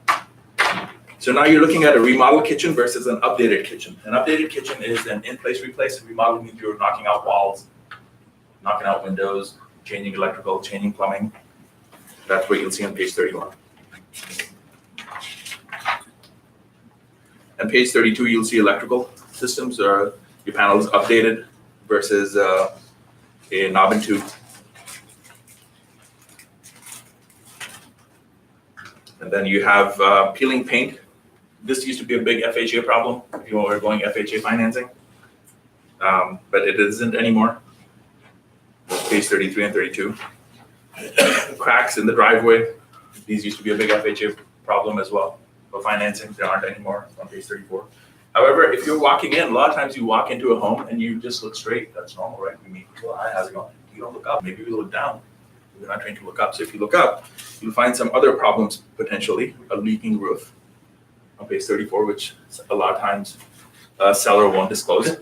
So now you're looking at a remodel kitchen versus an updated kitchen. An updated kitchen is an in-place replace. Remodel means you're knocking out walls, knocking out windows, changing electrical, changing plumbing. That's what you'll see on page 31. On page 32, you'll see electrical systems. Your panels updated versus a knob and tube. And then you have peeling paint. This used to be a big FHA problem if you were going FHA financing, but it isn't anymore. Page 33 and 32. Cracks in the driveway. These used to be a big FHA problem as well. For financing, there aren't anymore on page 34. However, if you're walking in, a lot of times you walk into a home and you just look straight. That's normal, right? We meet people, hi, how's it going? You don't look up. Maybe you look down. You're not trained to look up. So if you look up, you'll find some other problems potentially, a leaking roof on page 34, which a lot of times a seller won't disclose.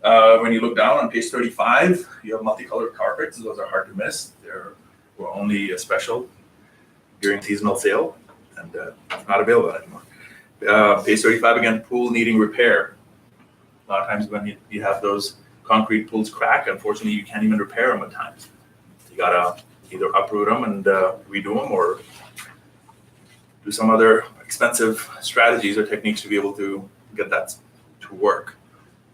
When you look down on page 35, you have multicolored carpets. Those are hard to miss. They're were only a special during seasonal sale and not available anymore. Page 35 again, pool needing repair. A lot of times when you have those concrete pools crack, unfortunately you can't even repair them at times. You gotta either uproot them and redo them or do some other expensive strategies or techniques to be able to get that to work.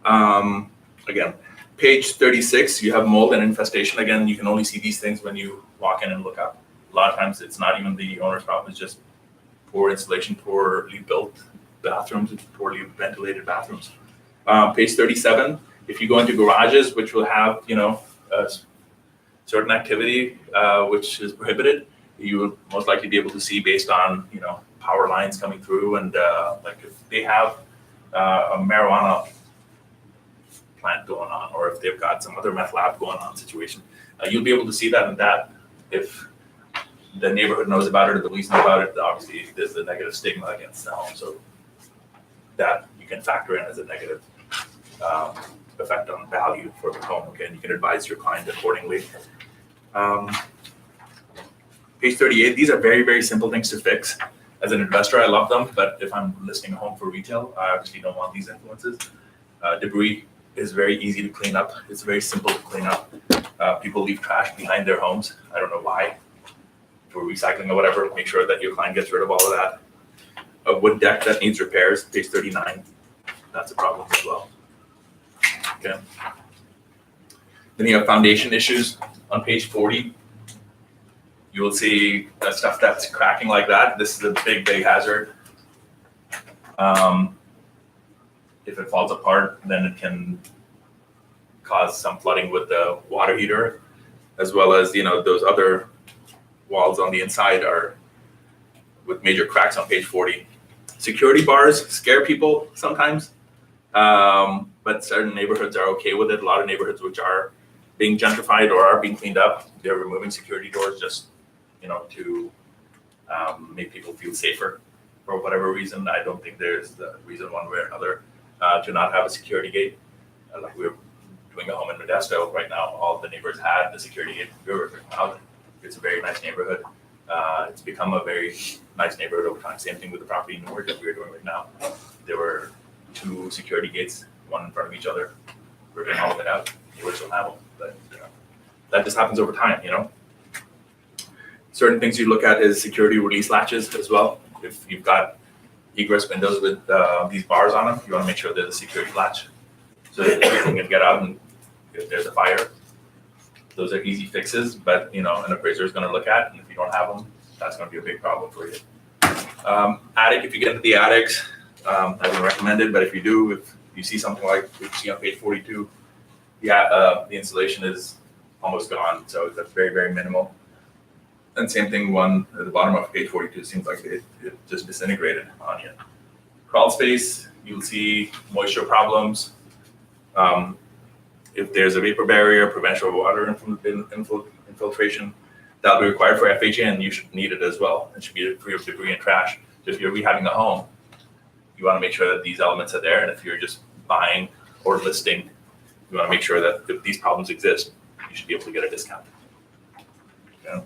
Again, page 36, you have mold and infestation. Again, you can only see these things when you walk in and look up. A lot of times it's not even the owner's problem, it's just poor installation, poorly built bathrooms, poorly ventilated bathrooms. Page 37, if you go into garages, which will have, a certain activity which is prohibited, you will most likely be able to see based on, power lines coming through and like if they have a marijuana plant going on, or if they've got some other meth lab going on situation, you'll be able to see that and that if the neighborhood knows about it or the police know about it. Obviously, there's the negative stigma against the home, so that you can factor in as a negative effect on value for the home. Okay, and you can advise your client accordingly. Page 38, these are very, very simple things to fix. As an investor, I love them, but if I'm listing a home for retail, I obviously don't want these influences. Debris is very easy to clean up. It's very simple to clean up. People leave trash behind their homes. I don't know why. For recycling or whatever, make sure that your client gets rid of all of that. A wood deck that needs repairs, page 39. That's a problem as well. Okay. Then you have foundation issues on page 40. You will see that stuff that's cracking like that. This is a big, big hazard. If it falls apart, then it can cause some flooding with the water heater, as well as, those other walls on the inside are with major cracks on page 40. Security bars scare people sometimes, but certain neighborhoods are okay with it. A lot of neighborhoods which are being gentrified or are being cleaned up, they're removing security doors just, to make people feel safer for whatever reason. I don't think there's the reason one way or another to not have a security gate. Like we're doing a home in Modesto right now, all the neighbors had the security gate. We were out. It's a very nice neighborhood. It's become a very nice neighborhood over time. Same thing with the property in Newark that we're doing right now. There were 2 security gates, one in front of each other. We're getting all of it out. Neighbors will have them, but that just happens over time, Certain things you look at is security release latches as well. If you've got egress windows with these bars on them, you want to make sure there's a security latch so that you can get out and if there's a fire. Those are easy fixes, but an appraiser is going to look at, and if you don't have them, that's going to be a big problem for you. Attic, if you get into the attics, I don't recommend it, but if you do, if you see something like you see on page 42, the insulation is almost gone, so that's very, very minimal. And same thing, one at the bottom of page 42 seems like it just disintegrated on you. Crawl space, you'll see moisture problems. If there's a vapor barrier, prevention of water infiltration, that'll be required for FHA, and you should need it as well. It should be free of debris and trash. So if you're rehabbing a home, you want to make sure that these elements are there. And if you're just buying or listing, you want to make sure that if these problems exist, you should be able to get a discount. Okay.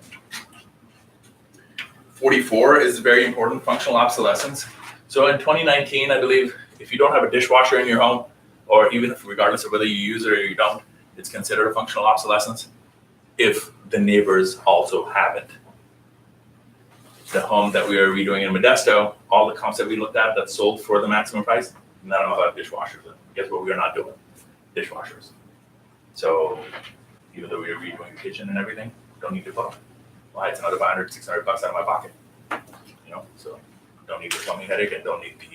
44 is very important, functional obsolescence. So in 2019, I believe, if you don't have a dishwasher in your home, or even if regardless of whether you use it or you don't, it's considered a functional obsolescence if the neighbors also have it. The home that we are redoing in Modesto, all the comps that we looked at that sold for the maximum price, none of them have dishwashers. Guess what we are not doing? Dishwashers. So even though we are redoing the kitchen and everything, don't need to put them. Why? It's another $500, $600 out of my pocket. So don't need the plumbing headache and don't need the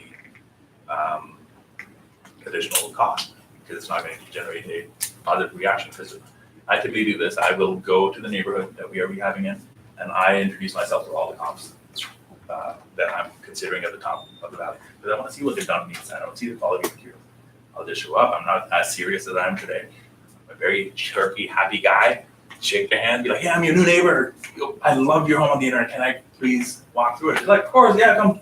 additional cost because it's not going to generate a positive reaction. Because I typically do this. I will go to the neighborhood that we are rehabbing in and I introduce myself to all the comps. that I'm considering at the top of the valley. Because I want to see what they've done on the inside. I want to see the quality of material. I'll just show up. I'm not as serious as I am today. I'm a very chirpy, happy guy. Shake their hand, be like, yeah, I'm your new neighbor. I love your home on the internet. Can I please walk through it? She's like, of course, yeah, come.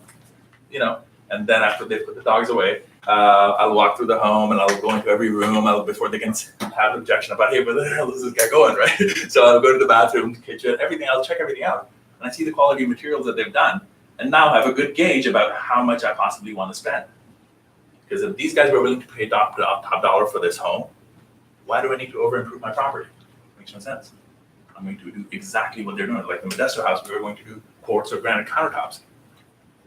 And then after they put the dogs away, I'll walk through the home and I'll go into every room before they can have an objection about, hey, where the hell is this guy going, right? So I'll go to the bathroom, kitchen, everything. I'll check everything out. And I see the quality of materials that they've done. And now I have a good gauge about how much I possibly want to spend. Because if these guys were willing to pay top dollar for this home, why do I need to over-improve my property? Makes no sense. I'm going to do exactly what they're doing. Like the Modesto house, we were going to do quartz or granite countertops.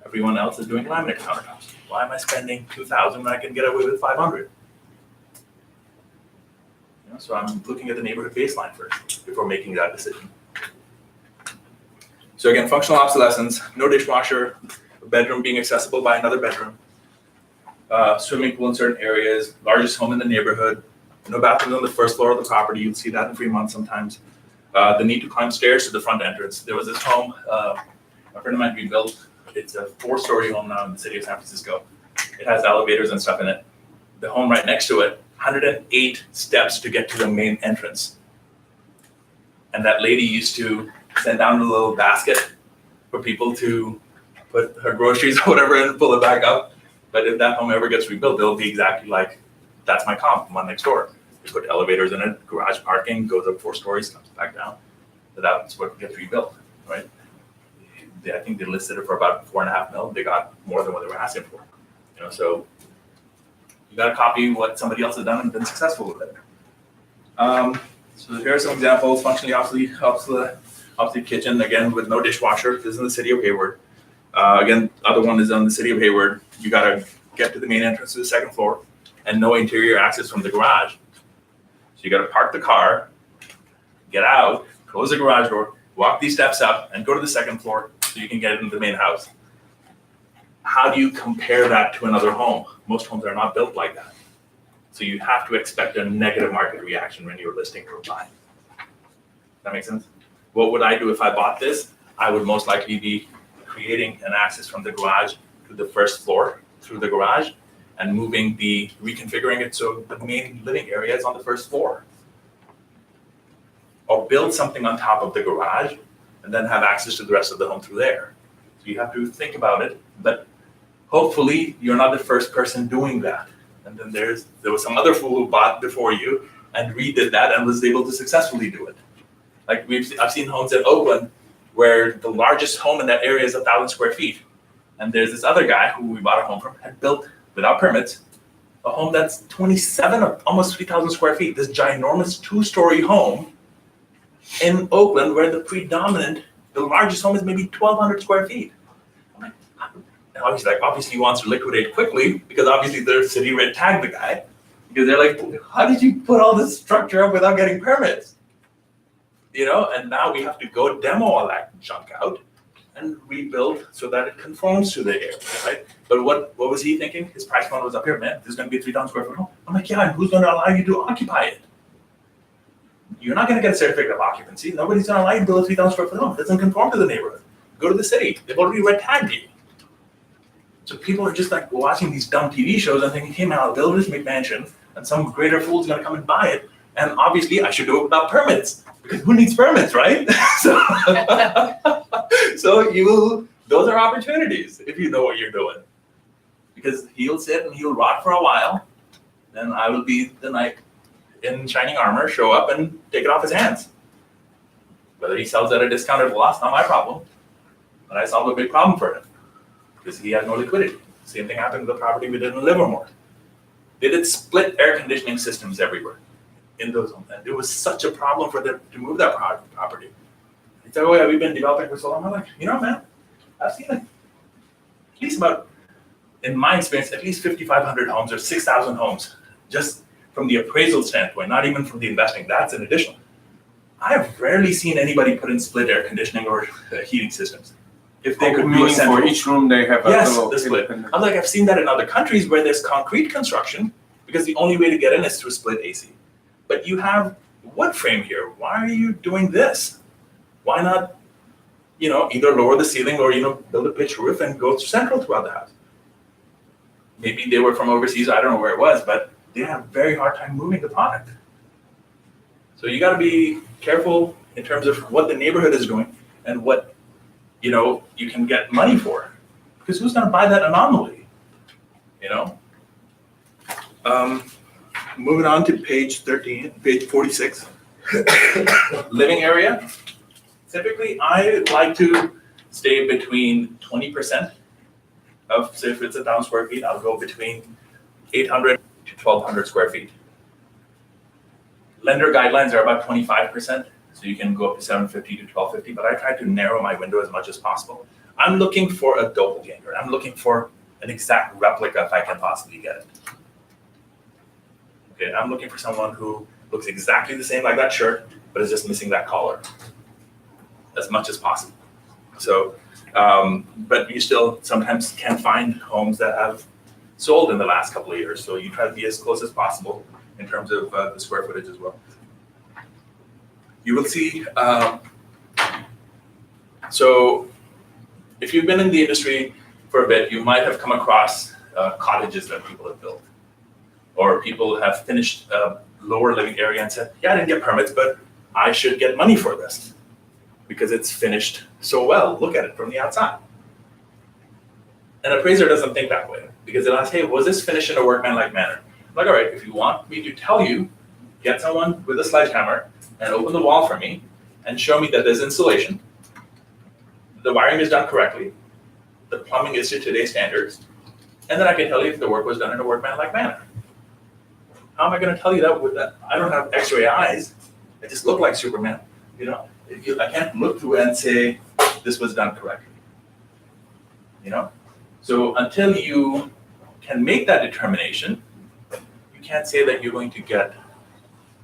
Everyone else is doing laminate countertops. Why am I spending $2,000 when I can get away with $500? So I'm looking at the neighborhood baseline first before making that decision. So again, functional obsolescence, no dishwasher, a bedroom being accessible by another bedroom, swimming pool in certain areas, largest home in the neighborhood, no bathrooms on the first floor of the property. You'll see that in Fremont sometimes. The need to climb stairs to the front entrance. There was this home, a friend of mine rebuilt. It's a 4-story home now in the city of San Francisco. It has elevators and stuff in it. The home right next to it, 108 steps to get to the main entrance. And that lady used to send down a little basket for people to put her groceries or whatever and pull it back up. But if that home ever gets rebuilt, it'll be exactly like, that's my comp, one next door. They put elevators in it, garage parking, goes up 4 stories, comes back down. So that's what gets rebuilt, right? I think they listed it for about $4.5 million. They got more than what they were asking for. So you got to copy what somebody else has done and been successful with it. So here are some examples. Functionally obsolete kitchen, again with no dishwasher. This is in the city of Hayward. Again, other one is on the city of Hayward. You got to get to the main entrance to the 2nd floor and no interior access from the garage. So you got to park the car, get out, close the garage door, walk these steps up, and go to the 2nd floor so you can get into the main house. How do you compare that to another home? Most homes are not built like that. So you have to expect a negative market reaction when you're listing or buying. That makes sense? What would I do if I bought this? I would most likely be creating an access from the garage to the 1st floor through the garage and reconfiguring it so the main living area is on the 1st floor. Or build something on top of the garage and then have access to the rest of the home through there. So you have to think about it, but hopefully you're not the first person doing that. And then there was some other fool who bought before you and redid that and was able to successfully do it. Like I've seen homes in Oakland where the largest home in that area is 1,000 square feet. And there's this other guy who we bought a home from, had built, without permits, a home that's 27 or almost 3,000 square feet, this ginormous 2-story home in Oakland where the largest home is maybe 1,200 square feet. I'm like, and obviously he wants to liquidate quickly because obviously the city red tagged the guy because they're like, how did you put all this structure up without getting permits? And now we have to go demo all that junk out and rebuild so that it conforms to the area, right? But what was he thinking? His price point was up here, man, this is going to be a 3,000 square foot home. I'm like, yeah, and who's going to allow you to occupy it? You're not going to get a certificate of occupancy. Nobody's going to allow you to build a 3,000 square foot home. It doesn't conform to the neighborhood. Go to the city. They've already red tagged you. So people are just like watching these dumb TV shows and thinking, hey man, I'll build this McMansion and some greater fool's going to come and buy it. And obviously I should do it without permits because who needs permits, right? Those are opportunities if you know what you're doing. Because he'll sit and he'll rot for a while. Then I will be the knight in shining armor, show up and take it off his hands. Whether he sells at a discounted loss, not my problem. But I solved a big problem for him because he had no liquidity. Same thing happened to the property we did in Livermore. They did split air conditioning systems everywhere in those homes. And it was such a problem for them to move that property. He said, oh yeah, we've been developing for so long. I'm like, man, I've seen at least about, in my experience, at least 5,500 homes or 6,000 homes, just from the appraisal standpoint, not even from the investing. That's an additional. I've rarely seen anybody put in split air conditioning or heating systems. If they could do a central. For each room they have a little the split. I'm like, I've seen that in other countries where there's concrete construction because the only way to get in is through split AC. But you have wood frame here. Why are you doing this? Why not, either lower the ceiling or, build a pitched roof and go central throughout the house. Maybe they were from overseas, I don't know where it was, but they had a very hard time moving the product. So you gotta be careful in terms of what the neighborhood is doing and what, you can get money for. Because who's gonna buy that anomaly, Moving on to page 46. Living area. Typically, I like to stay between 20% of, say if it's 1,000 square feet, I'll go between 800 to 1,200 square feet. Lender guidelines are about 25%, so you can go up to 750 to 1,250, but I try to narrow my window as much as possible. I'm looking for a doppelganger. I'm looking for an exact replica if I can possibly get it. Okay, I'm looking for someone who looks exactly the same like that shirt, but is just missing that collar as much as possible. So, but you still sometimes can find homes that have sold in the last couple of years. So you try to be as close as possible in terms of the square footage as well. You will see, so if you've been in the industry for a bit, you might have come across cottages that people have built. Or people have finished a lower living area and said, yeah, I didn't get permits, but I should get money for this because it's finished so well. Look at it from the outside. An appraiser doesn't think that way because they'll ask, hey, was this finished in a workmanlike manner? I'm like, all right, if you want me to tell you, get someone with a sledgehammer and open the wall for me and show me that there's insulation, the wiring is done correctly, the plumbing is to today's standards, and then I can tell you if the work was done in a workmanlike manner. How am I going to tell you that with that? I don't have X-ray eyes. I just look like Superman. I can't look through and say this was done correctly. So until you can make that determination, you can't say that you're going to get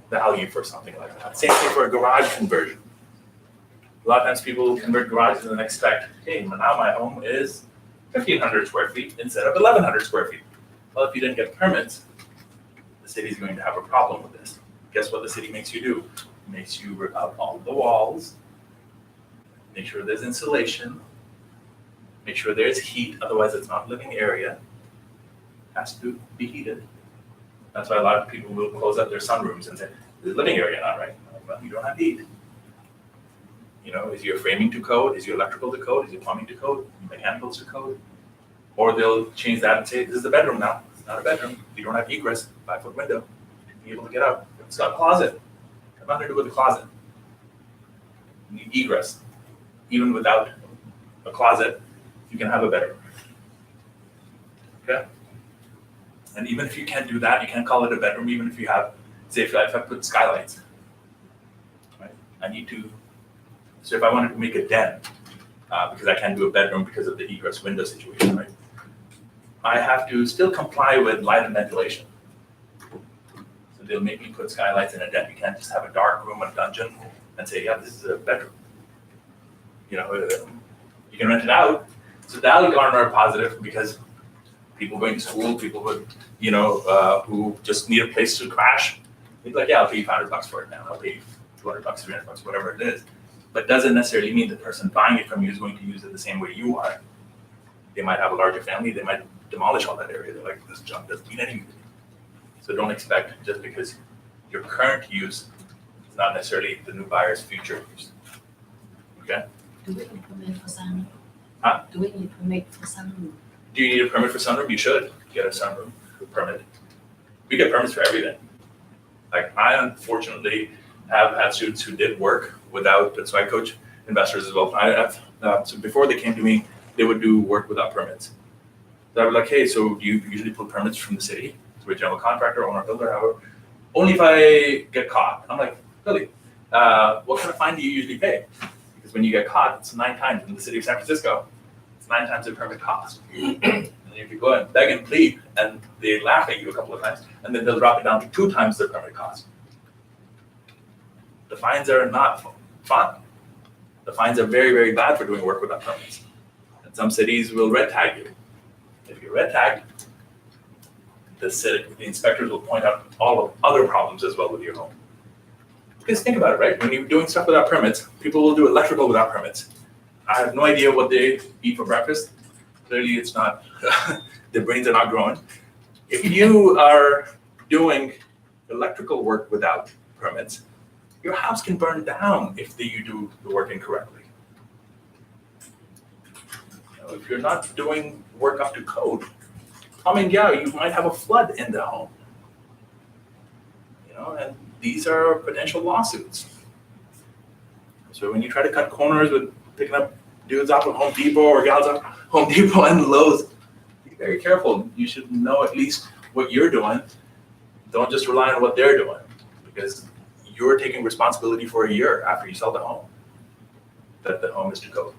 value for something like that. Same thing for a garage conversion. A lot of times people convert garages and expect, hey, now my home is 1,500 square feet instead of 1,100 square feet. Well, if you didn't get permits, the city's going to have a problem with this. Guess what the city makes you do? It makes you rip out all the walls, make sure there's insulation, make sure there's heat, otherwise it's not a living area. It has to be heated. That's why a lot of people will close up their sunrooms and say, there's a living area not right. Well, you don't have heat. Is your framing to code? Is your electrical to code? Is your plumbing to code? Mechanicals to code? Or they'll change that and say, this is the bedroom now. It's not a bedroom. You don't have egress, 5-foot window. To be able to get out. It's got a closet. What am I going to do with a closet? You need egress. Even without a closet, you can have a bedroom. Okay? And even if you can't do that, you can't call it a bedroom, even if you have, say, if I put skylights. Right? So if I wanted to make a den, because I can't do a bedroom because of the egress window situation, right? I have to still comply with light and ventilation. So they'll make me put skylights in a den. You can't just have a dark room, a dungeon, and say, yeah, this is a bedroom. You can rent it out. So that'll garner a positive because people going to school, people who just need a place to crash, it's like, yeah, I'll pay you $500 for it now. I'll pay you $200, $300, whatever it is. But doesn't necessarily mean the person buying it from you is going to use it the same way you are. They might have a larger family. They might demolish all that area. They're like, this junk doesn't mean anything. So don't expect just because your current use is not necessarily the new buyer's future use. Okay? Do we need permit for sunroom? Huh? Do we need permit for sunroom? Do you need a permit for sunroom? You should get a sunroom permit. We get permits for everything. Like I unfortunately have had students who did work without, so I coach investors as well. So before they came to me, they would do work without permits. So I'd be like, hey, so do you usually pull permits from the city? So a general contractor, owner, builder, however. Only if I get caught. I'm like, really? What kind of fine do you usually pay? Because when you get caught, it's 9 times in the city of San Francisco. It's 9 times the permit cost. And if you go and beg and plead, and they laugh at you a couple of times, and then they'll drop it down to 2 times the permit cost. The fines are not fun. The fines are very, very bad for doing work without permits. And some cities will red tag you. If you're red tagged, the inspectors will point out all of other problems as well with your home. Because think about it, right? When you're doing stuff without permits, people will do electrical without permits. I have no idea what they eat for breakfast. Clearly, it's not, their brains are not growing. If you are doing electrical work without permits, your house can burn down if you do the work incorrectly. If you're not doing work up to code, plumbing, yeah, you might have a flood in the home. And these are potential lawsuits. So when you try to cut corners with picking up dudes off of Home Depot or gals off Home Depot and Lowe's, be very careful. You should know at least what you're doing. Don't just rely on what they're doing, because you're taking responsibility for a year after you sell the home, that the home is to code.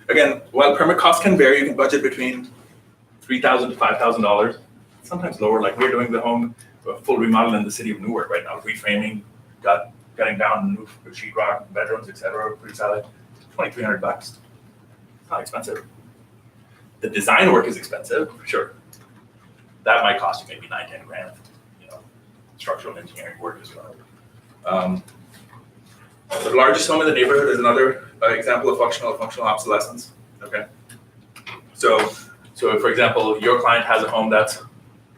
Again, while permit costs can vary, you can budget between $3,000 to $5,000, sometimes lower. Like we're doing the home full remodel in the city of Newark right now, reframing, cutting down new sheetrock, bedrooms, etc. Pretty solid. $2,300. It's not expensive. The design work is expensive, sure. That might cost you maybe $9-10 grand. Structural engineering work as well. The largest home in the neighborhood is another example of functional obsolescence. Okay. So for example, your client has a home that's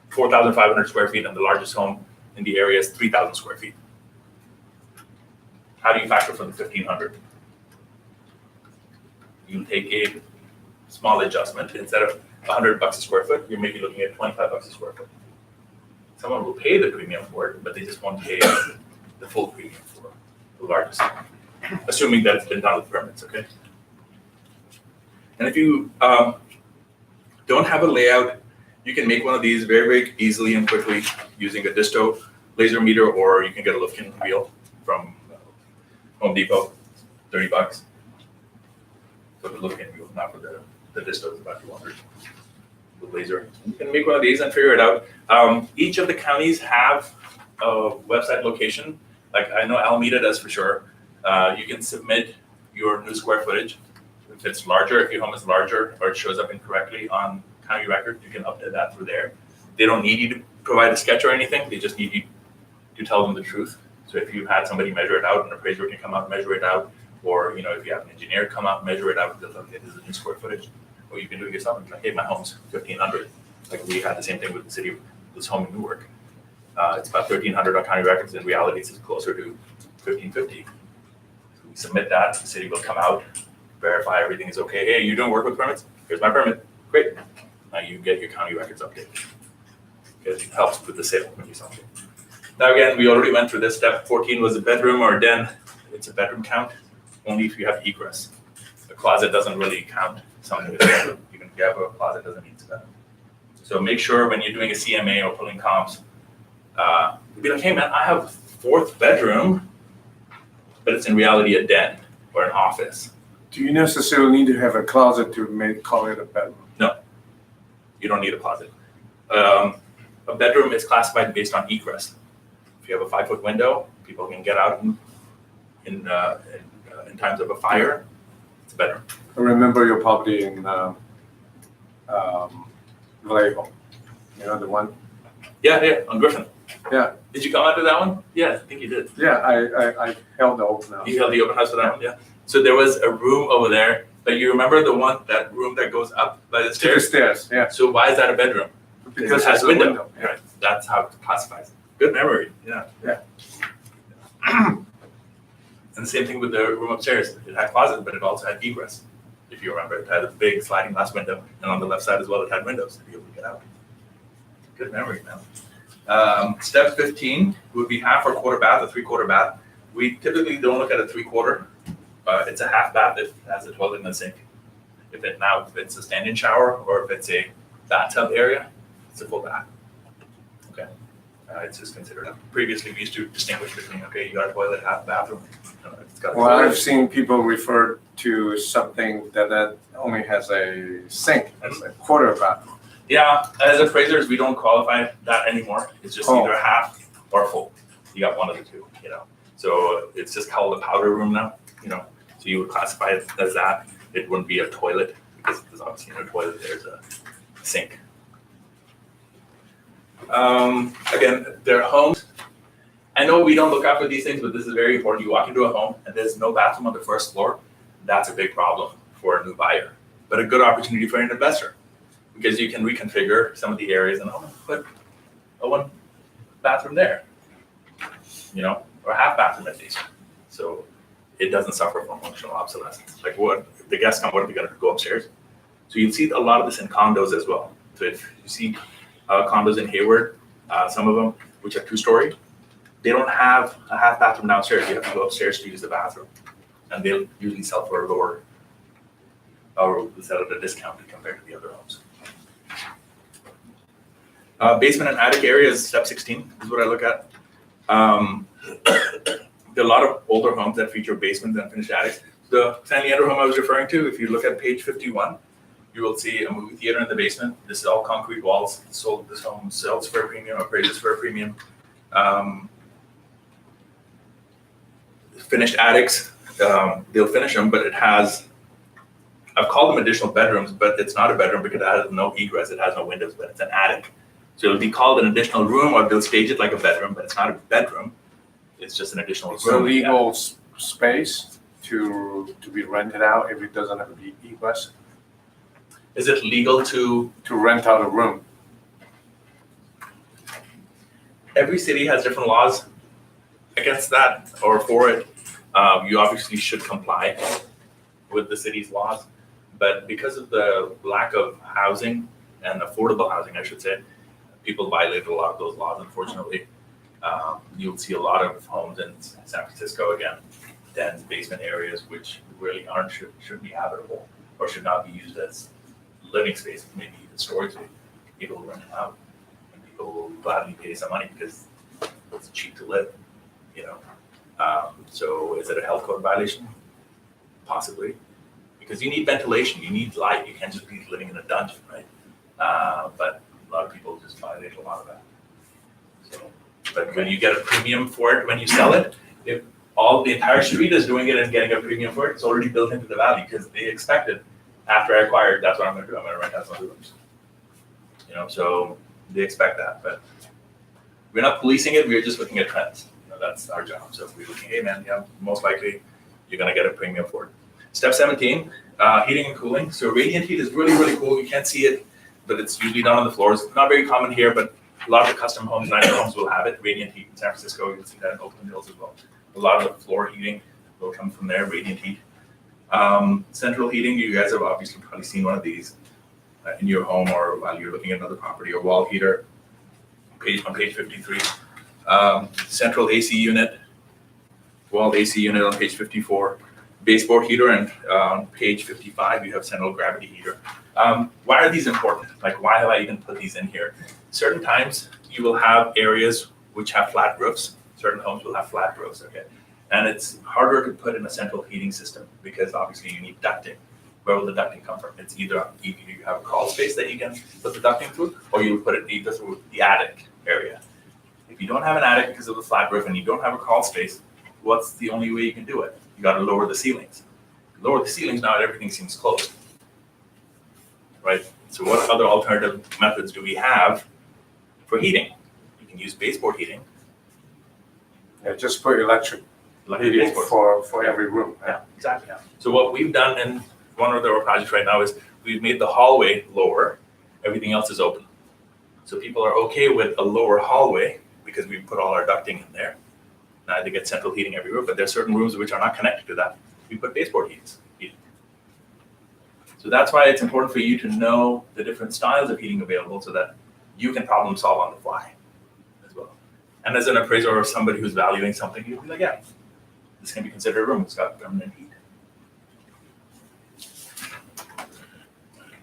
4,500 square feet, and the largest home in the area is 3,000 square feet. How do you factor for the 1,500? You take a small adjustment. Instead of $100 a square foot, you're maybe looking at $25 a square foot. Someone will pay the premium for it, but they just won't pay the full premium for the largest home, assuming that it's been done with permits, okay? And if you don't have a layout, you can make one of these very, very easily and quickly using a disto laser meter, or you can get a Lufkin wheel from Home Depot, $30. For the Lufkin wheel, not for the disto, is about 200. The laser. You can make one of these and figure it out. Each of the counties have a website location. Like I know Alameda does for sure. You can submit your new square footage. If it's larger, if your home is larger or it shows up incorrectly on county record, you can update that through there. They don't need you to provide a sketch or anything. They just need you to tell them the truth. So if you had somebody measure it out, an appraiser can come out and measure it out, or if you have an engineer come out and measure it out, they'll tell you this is a new square footage. Or you can do it yourself and be like, hey, my home's 1,500. Like we had the same thing with the city of this home in Newark. It's about 1,300 on county records. In reality, it's closer to 1,550. So we submit that. The city will come out, verify everything is okay. Hey, you're doing work with permits? Here's my permit. Great. Now you get your county records updated. Because it helps with the sale when you sell it. Now again, we already went through this. Step 14 was a bedroom or a den. It's a bedroom count only if you have egress. A closet doesn't really count. Something with bedroom. Even if you have a closet, doesn't mean it's a bedroom. So make sure when you're doing a CMA or pulling comps, be like, hey man, I have a fourth bedroom, but it's in reality a den or an office. Do you necessarily need to have a closet to call it a bedroom? No, you don't need a closet. A bedroom is classified based on egress. If you have a 5-foot window, people can get out in times of a fire. It's a bedroom. I remember your property in Vallejo. You know the one? Yeah, on Griffin. Yeah. Did you come out to that one? Yeah, I think you did. Yeah, I held the open house. You held the open house for that one, yeah. So there was a room over there, but you remember that room that goes up by the To the stairs? stairs, yeah. So why is that a bedroom? Because it has it's a window. Right. That's how it classifies. Good memory. Yeah. Yeah. And the same thing with the room upstairs. It had closet, but it also had egress. If you remember, it had a big sliding glass window, and on the left side as well, it had windows to be able to get out. Good memory, man. Step 15 would be half or quarter bath, a 3/4 bath. We typically don't look at a 3/4. It's a half bath if it has a toilet and a sink. If it's a stand-in shower or if it's a bathtub area, it's a full bath. Okay. It's just considered. Previously, we used to distinguish between, okay, you got a toilet, half bathroom. It's got a Well, toilet. I've seen people refer to something that only has a sink as a quarter bath. Yeah, as appraisers, we don't qualify that anymore. It's just Oh. either half or full. You got one of the two, So it's just called a powder room now, So you would classify it as that. It wouldn't be a toilet because there's obviously no toilet. There's a sink. Again, their homes I know we don't look out for these things, but this is very important. You walk into a home and there's no bathroom on the first floor. That's a big problem for a new buyer, but a good opportunity for an investor because you can reconfigure some of the areas and put a one bathroom there, or a half bathroom at least. So it doesn't suffer from functional obsolescence. Like what, if the guests come, what are we gonna go upstairs? So you'll see a lot of this in condos as well. So if you see condos in Hayward, some of them, which are 2-story, they don't have a half bathroom downstairs. You have to go upstairs to use the bathroom. And they'll usually sell for a lower, or sell at a discount compared to the other homes. Basement and attic area is step 16, is what I look at. There are a lot of older homes that feature basements and finished attics. The San Leandro home I was referring to, if you look at page 51, you will see a movie theater in the basement. This is all concrete walls. This home sells for a premium, appraises for a premium. Finished attics, they'll finish them, but it has, I've called them additional bedrooms, but it's not a bedroom because it has no egress, it has no windows, but it's an attic. So it'll be called an additional room, or they'll stage it like a bedroom, but it's not a bedroom. It's just an additional It's a room. legal space to be rented out if it doesn't have the egress, Is it legal to, to rent out a room. every city has different laws against that or for it. You obviously should comply with the city's laws, but because of the lack of housing and affordable housing, I should say, people violated a lot of those laws, unfortunately. You'll see a lot of homes in San Francisco, again, dense basement areas, which really should be habitable or should not be used as living space, maybe even storage space. People rent it out and people will gladly pay some money because it's cheap to live, So is it a health code violation? Possibly, because you need ventilation, you need light, you can't just be living in a dungeon, right? But a lot of people just violate a lot of that. So, but when you get a premium for it, when you sell it, if the entire street is doing it and getting a premium for it, it's already built into the value because they expected after I acquired, that's what I'm gonna do, I'm gonna rent out some rooms. So they expect that, but we're not policing it, we're just looking at trends. That's our job. So if we're looking, hey man, most likely you're gonna get a premium for it. Step 17, heating and cooling. So radiant heat is really, really cool. You can't see it, but it's usually done on the floors. Not very common here, but a lot of the custom homes, nicer homes will have it. Radiant heat in San Francisco, you'll see that in Oakland Hills as well. A lot of the floor heating will come from there, radiant heat. Central heating, you guys have obviously probably seen one of these in your home or while you're looking at another property, or wall heater, on page 53. Central AC unit, walled AC unit on page 54. Baseboard heater, and on page 55, you have central gravity heater. Why are these important? Like, why have I even put these in here? Certain times you will have areas which have flat roofs. Certain homes will have flat roofs, okay? And it's harder to put in a central heating system because obviously you need ducting. Where will the ducting come from? It's either you have a crawl space that you can put the ducting through, or you put it either through the attic area. If you don't have an attic because of the flat roof and you don't have a crawl space, what's the only way you can do it? You gotta lower the ceilings. Lower the ceilings, now everything seems closed. Right? So what other alternative methods do we have for heating? You can use baseboard heating. Yeah, just put electric heating baseboards. for every room. Yeah, exactly. Yeah. So what we've done in one of our projects right now is we've made the hallway lower, everything else is open. So people are okay with a lower hallway because we put all our ducting in there. Now they get central heating every room, but there's certain rooms which are not connected to that. We put baseboard heating. So that's why it's important for you to know the different styles of heating available so that you can problem solve on the fly as well. And as an appraiser or somebody who's valuing something, you'll be like, yeah, this can be considered a room, it's got permanent heat.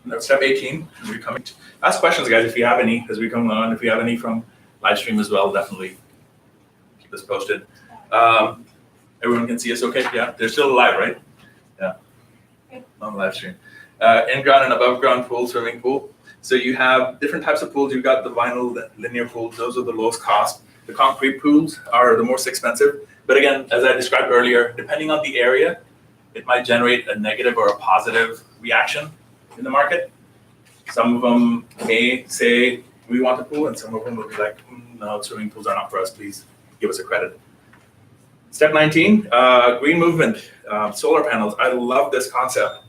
Now, step 18, we're coming to ask questions, guys, if you have any, as we come on. If you have any from Livestream as well, definitely keep us posted. Everyone can see us okay? Yeah, they're still alive, right? Yeah, on Livestream. In-ground and above-ground pool, swimming pool. So you have different types of pools. You've got the vinyl linear pools. Those are the lowest cost. The concrete pools are the most expensive. But again, as I described earlier, depending on the area, it might generate a negative or a positive reaction in the market. Some of them may say, we want a pool, and some of them will be like, no, swimming pools are not for us, please give us a credit. Step 19, green movement, solar panels. I love this concept.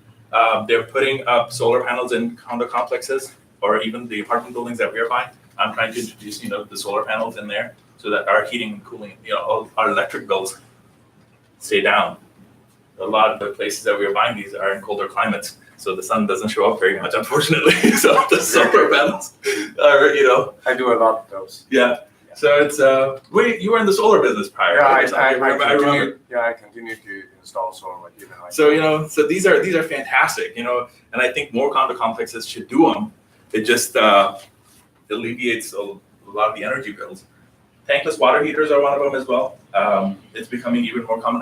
They're putting up solar panels in condo complexes or even the apartment buildings that we're buying. I'm trying to introduce, the solar panels in there so that our heating and cooling, all our electric bills stay down. A lot of the places that we're buying these are in colder climates, so the sun doesn't show up very much, unfortunately. So the solar panels are, I do a lot of those. yeah. So it's wait, you were in the solar business prior. Yeah, right? I remember. continue to install solar even like. So so these are fantastic, and I think more condo complexes should do them. It just alleviates a lot of the energy bills. Tankless water heaters are one of them as well. It's becoming even more common.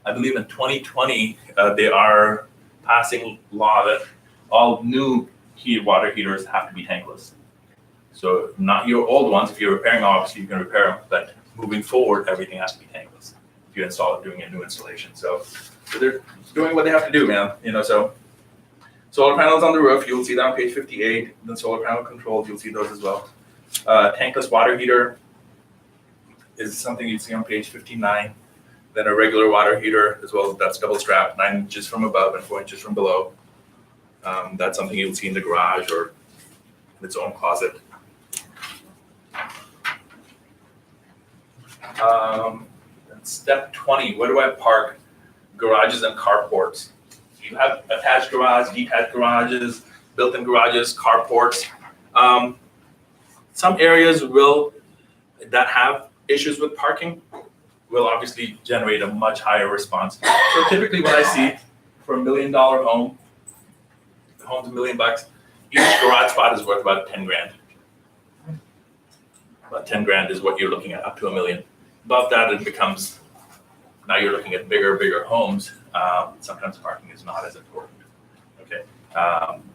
I believe in 2020 they are passing law that all new water heaters have to be tankless. So not your old ones. If you're repairing, obviously you can repair them, but moving forward, everything has to be tankless. If you install it, doing a new installation. So they're doing what they have to do, man. So solar panels on the roof, you'll see that on page 58. Then solar panel controls, you'll see those as well. Tankless water heater is something you see on page 59. Then a regular water heater as well. That's double strap, 9 inches from above and 4 inches from below. That's something you'll see in the garage or in its own closet. Step 20, where do I park garages and carports? You have attached garage, detached garages, built-in garages, carports. Some areas that have issues with parking will obviously generate a much higher response. So typically what I see for $1 million home's $1 million, each garage spot is worth about 10 grand. About 10 grand is what you're looking at, up to $1 million. Above that, it becomes, now you're looking at bigger homes. Sometimes parking is not as important, okay?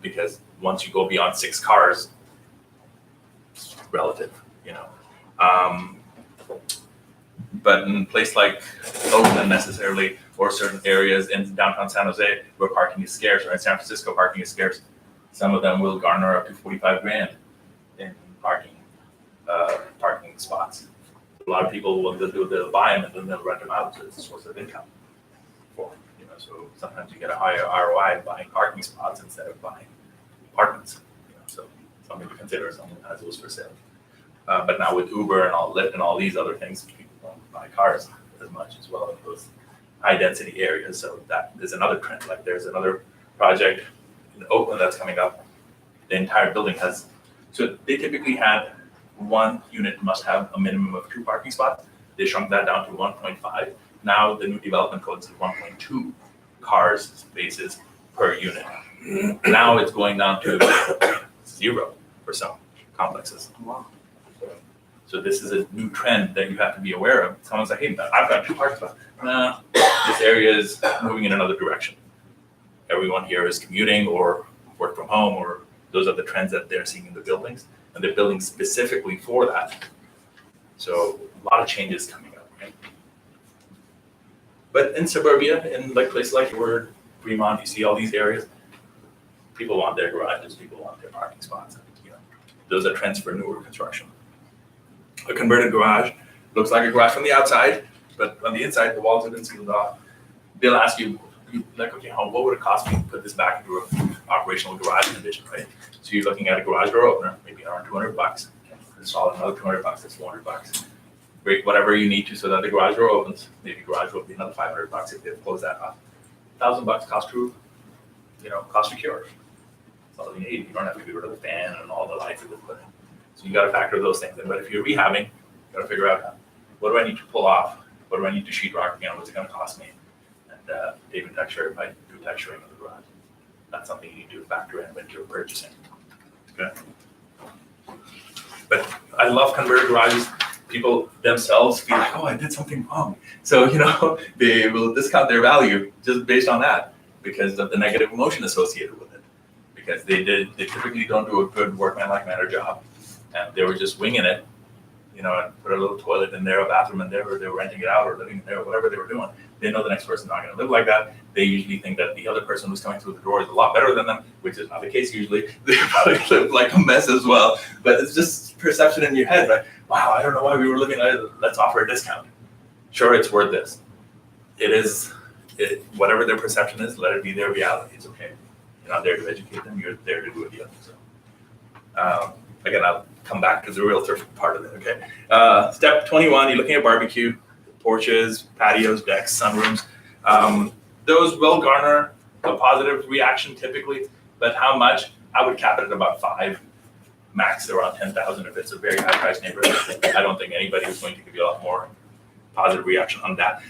Because once you go beyond 6 cars, it's relative, But in a place like Oakland necessarily, or certain areas in downtown San Jose where parking is scarce, or in San Francisco parking is scarce, some of them will garner up to 45 grand in parking spots. A lot of people they'll buy them and then they'll rent them out as a source of income for them, So sometimes you get a higher ROI buying parking spots instead of buying apartments. So something to consider. Someone has those for sale. But now with Uber and Lyft and all these other things, people don't buy cars as much as well in those high density areas. So that is another trend. Like there's another project in Oakland that's coming up. The entire building has, so they typically had one unit must have a minimum of 2 parking spots. They shrunk that down to 1.5. Now the new development code is 1.2 cars spaces per unit. Now it's going down to 0 for some complexes. Wow. So this is a new trend that you have to be aware of. Someone's like, hey, I've got 2 parking spots. Nah, this area is moving in another direction. Everyone here is commuting or work from home, or those are the trends that they're seeing in the buildings, and they're building specifically for that. So a lot of changes coming up, right? But in suburbia, in like places like Fremont, you see all these areas, people want their garages, people want their parking spots. Those are trends for newer construction. A converted garage looks like a garage from the outside, but on the inside, the walls have been sealed off. They'll ask you, like, okay, what would it cost me to put this back into an operational garage condition, right? So you're looking at a garage door opener, maybe around $200. Install another $200, that's $400. Break whatever you need to so that the garage door opens. Maybe garage door will be another $500 if they close that off. $1,000 cost to cure. That's all you need. You don't have to get rid of the fan and all the lights that they put in. So you got to factor those things in. But if you're rehabbing, you got to figure out what do I need to pull off? What do I need to sheetrock again? What's it going to cost me? And tape and texture, if I do texturing of the garage. That's something you need to factor in when you're purchasing. Okay. But I love converted garages. People themselves feel like, oh, I did something wrong. So, they will discount their value just based on that because of the negative emotion associated with it. Because they typically don't do a good workmanlike manner job. And they were just winging it. and put a little toilet in there, a bathroom in there, or they were renting it out or living in there, or whatever they were doing. They know the next person's not going to live like that. They usually think that the other person who's coming through the door is a lot better than them, which is not the case usually. They probably live like a mess as well. But it's just perception in your head, like, wow, I don't know why we were living like this. Let's offer a discount. Sure, it's worth this. Whatever their perception is, let it be their reality. It's okay. You're not there to educate them. You're there to do a deal. So, again, I'll come back to the realtor part of it, okay? Step 21, you're looking at barbecue, porches, patios, decks, sunrooms. Those will garner a positive reaction typically, but how much? I would cap it at about 5, max around 10,000 if it's a very high price neighborhood. I don't think anybody is going to give you a lot more positive reaction on that.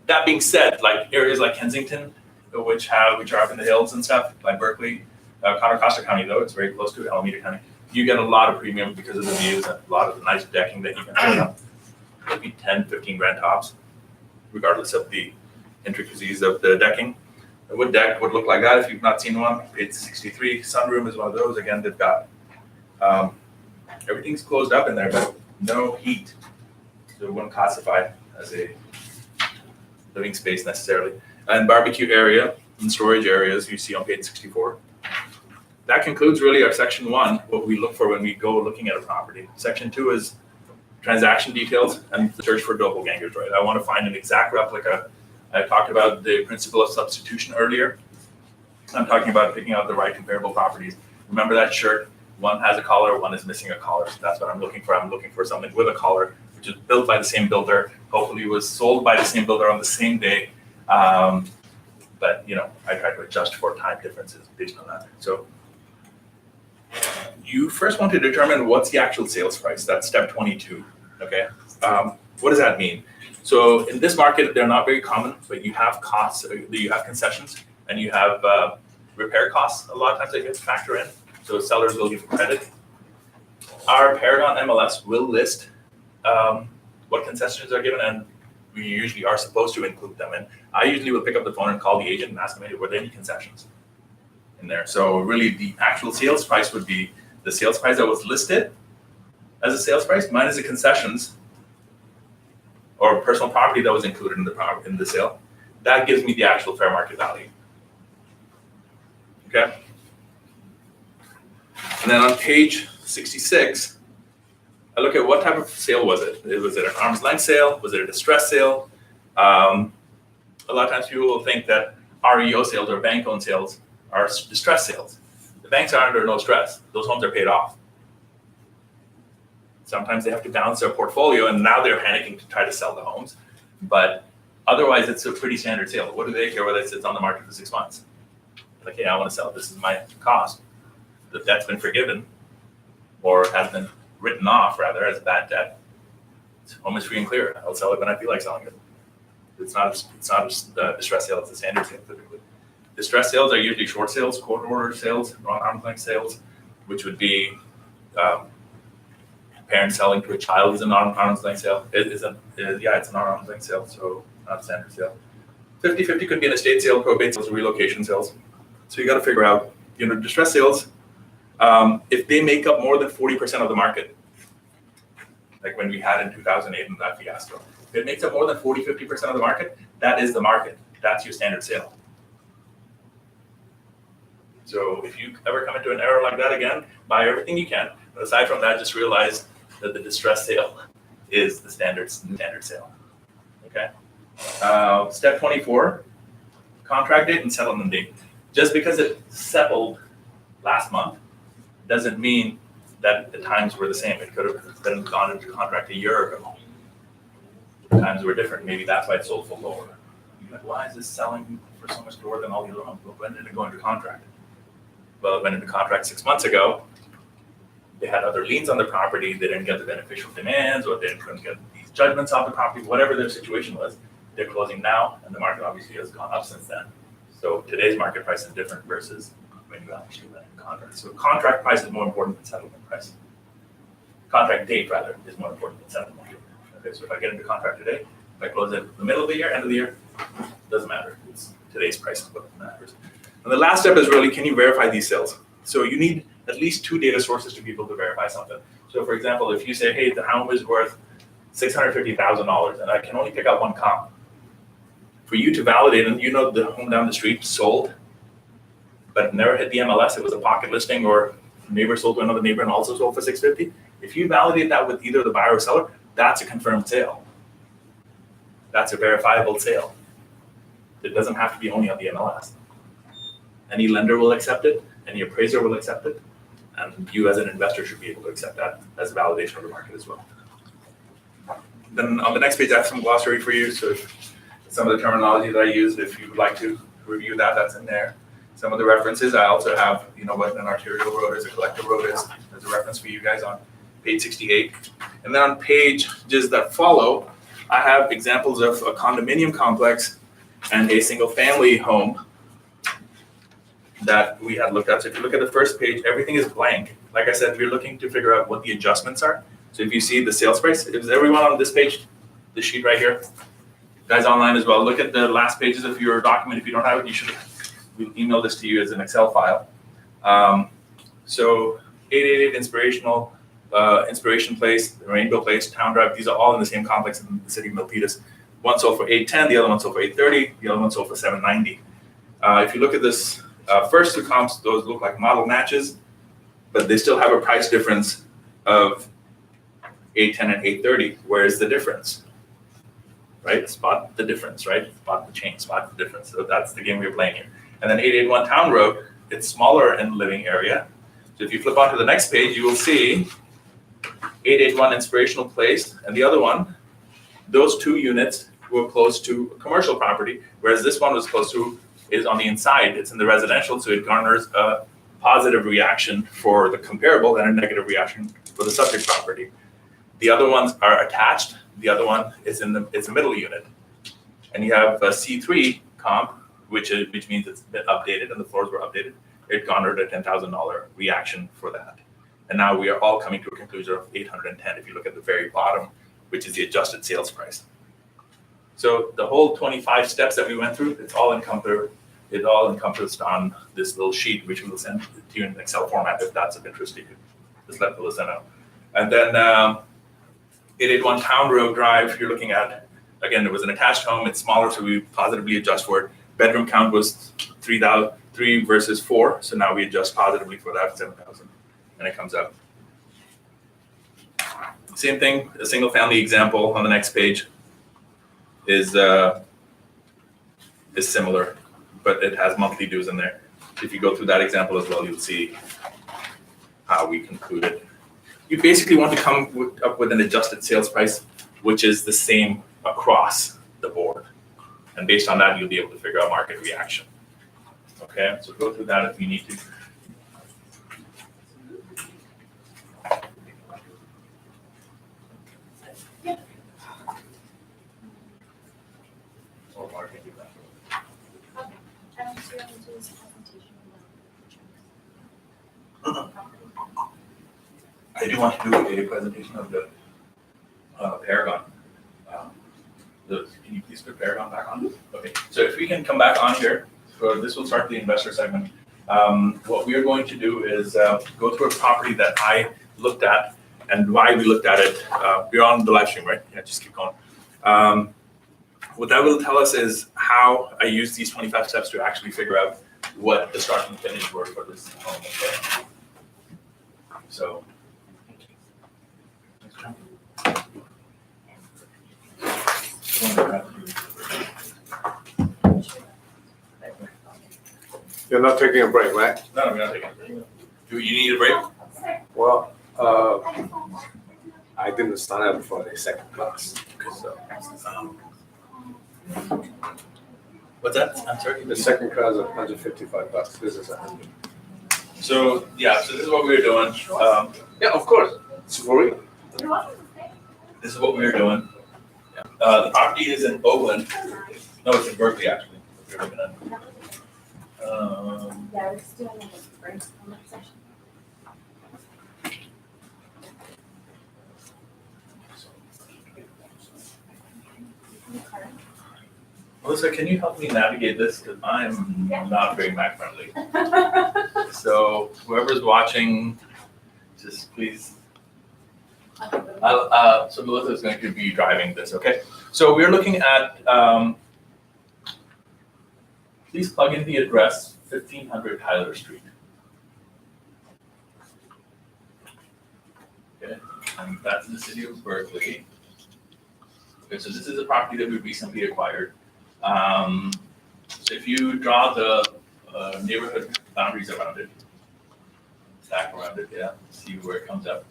That being said, like areas like Kensington, which are up in the hills and stuff, like Berkeley, Contra Costa County though, it's very close to Alameda County. You get a lot of premium because of the views and a lot of the nice decking that you can put up. Maybe 10, 15 grand tops, regardless of the intricacies of the decking. A wood deck would look like that if you've not seen one. It's 63. Sunroom is one of those. Again, they've got everything's closed up in there, but no heat. So it wouldn't classify as a living space necessarily. And barbecue area and storage areas you see on page 64. That concludes really our section 1, what we look for when we go looking at a property. Section 2 is transaction details and the search for doppelgangers, right? I want to find an exact replica. I talked about the principle of substitution earlier. I'm talking about picking out the right comparable properties. Remember that shirt? One has a collar, one is missing a collar. So that's what I'm looking for. I'm looking for something with a collar, which is built by the same builder, hopefully was sold by the same builder on the same day. But I try to adjust for time differences based on that. So you first want to determine what's the actual sales price. That's step 22, okay? What does that mean? So in this market, they're not very common, but you have costs, you have concessions, and you have repair costs a lot of times that you have to factor in. So sellers will give credit. Our Paragon MLS will list what concessions are given, and we usually are supposed to include them in. I usually will pick up the phone and call the agent and ask them, hey, were there any concessions in there? So really the actual sales price would be the sales price that was listed as a sales price minus the concessions or personal property that was included in the sale. That gives me the actual fair market value. Okay. And then on page 66, I look at what type of sale was it? Was it an arm's length sale? Was it a distress sale? A lot of times people will think that REO sales or bank-owned sales are distress sales. The banks are under no stress. Those homes are paid off. Sometimes they have to balance their portfolio, and now they're panicking to try to sell the homes. But otherwise, it's a pretty standard sale. What do they care whether it sits on the market for 6 months? Like, hey, I want to sell it. This is my cost. The debt's been forgiven or has been written off, rather, as bad debt. It's home is free and clear. I'll sell it when I feel like selling it. It's not a distress sale. It's a standard sale, typically. Distress sales are usually short sales, court order sales, arm's length sales, which would be parents selling to a child is an arm's length sale. It's an arm's length sale, so not a standard sale. 50-50 could be an estate sale, probate sales, or relocation sales. So you got to figure out, distress sales, if they make up more than 40% of the market, like when we had in 2008 in that fiasco, if it makes up more than 40-50% of the market, that is the market. That's your standard sale. So if you ever come into an error like that again, buy everything you can. But aside from that, just realize that the distress sale is the standard sale. Okay. Step 24, contract date and settlement date. Just because it settled last month doesn't mean that the times were the same. It could have been gone into contract a year ago. The times were different. Maybe that's why it sold for lower. You're like, why is this selling for so much lower than all the other ones? Well, when did it go into contract? Well, it went into contract 6 months ago. They had other liens on the property. They didn't get the beneficial demands, or they couldn't get these judgments off the property. Whatever their situation was, they're closing now, and the market obviously has gone up since then. So today's market price is different versus when you actually went into contract. So contract price is more important than settlement price. Contract date, rather, is more important than settlement date. Okay, so if I get into contract today, if I close it the middle of the year, end of the year, doesn't matter. It's today's price is what matters. And the last step is really, can you verify these sales? So you need at least 2 data sources to be able to verify something. So for example, if you say, hey, the home is worth $650,000 and I can only pick out one comp, for you to validate, and you know the home down the street sold, but it never hit the MLS, it was a pocket listing, or neighbor sold to another neighbor and also sold for $650. If you validate that with either the buyer or seller, that's a confirmed sale. That's a verifiable sale. It doesn't have to be only on the MLS. Any lender will accept it, any appraiser will accept it, and you as an investor should be able to accept that as validation of the market as well. Then on the next page, I have some glossary for you. So some of the terminology that I used, if you would like to review that, that's in there. Some of the references, I also have, what an arterial road is, a collector road is, as a reference for you guys on page 68. And then on pages that follow, I have examples of a condominium complex and a single family home that we had looked at. So if you look at the first page, everything is blank. Like I said, we're looking to figure out what the adjustments are. So if you see the sales price, is everyone on this page, this sheet right here? Guys online as well, look at the last pages of your document. If you don't have it, we'll email this to you as an Excel file. So 888 Inspiration Place, Rainbow Place, Town Drive, these are all in the same complex in the city of Milpitas. One sold for $810, the other one sold for $830, the other one sold for $790. If you look at this first two comps, those look like model matches, but they still have a price difference of $810 and $830. Where's the difference? Right? Spot the difference, right? Spot the change, spot the difference. So that's the game we're playing here. And then 881 Town Road, it's smaller in the living area. So if you flip onto the next page, you will see 881 Inspirational Place and the other one, those two units were close to a commercial property, whereas this one was close to, is on the inside, it's in the residential, so it garners a positive reaction for the comparable and a negative reaction for the subject property. The other ones are attached. The other one is it's a middle unit. And you have a C3 comp, which means it's been updated and the floors were updated. It garnered a $10,000 reaction for that. And now we are all coming to a conclusion of 810 if you look at the very bottom, which is the adjusted sales price. So the whole 25 steps that we went through, it's all encompassed on this little sheet, which we will send to you in Excel format if that's of interest to you. Just let Melissa know. And then 881 Town Road Drive, you're looking at, again, it was an attached home, it's smaller, so we positively adjust for it. Bedroom count was 3 versus 4, so now we adjust positively for that, 7,000, and it comes up. Same thing, a single family example on the next page is similar, but it has monthly dues in there. If you go through that example as well, you'll see how we concluded. You basically want to come up with an adjusted sales price, which is the same across the board. And based on that, you'll be able to figure out market reaction. Okay, so go through that if you need to. I do want to do a presentation of the Paragon. Can you please put Paragon back on? Okay, so if we can come back on here, so this will start the investor segment. What we are going to do is go through a property that I looked at and why we looked at it. We're on the live stream, right? Yeah, just keep going. What that will tell us is how I use these 25 steps to actually figure out what the start and finish were for this home. Okay? So. You're not taking a break, right? No, we're not taking a break. Do you need a break? Well, I didn't sign up for the second class. So What's that? I'm sorry. the second class is $155. This is $100. So yeah, so this is what we were doing. Yeah, of course. It's free. This is what we were doing. The property is in Oakland. No, it's in Berkeley actually. We're looking at. Yeah, we're still on the break on that session. Melissa, can you help me navigate this? Because I'm not very Mac friendly. So whoever's watching, just please So Melissa is going to be driving this, okay? So we're looking at, please plug in the address 1500 Tyler Street. Okay, and that's in the city of Berkeley. Okay, so this is a property that we recently acquired. So if you draw the neighborhood boundaries around it, stack around it, yeah, see where it comes up.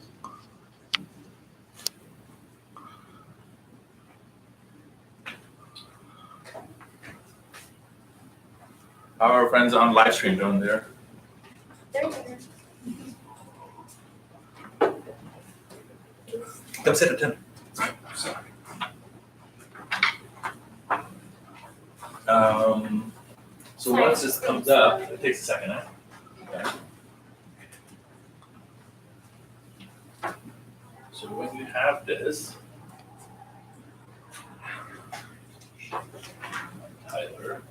How are our friends on Livestream doing there? Come sit at 10. So once this comes up, it takes a second, huh? Okay. So when you have this, Tyler.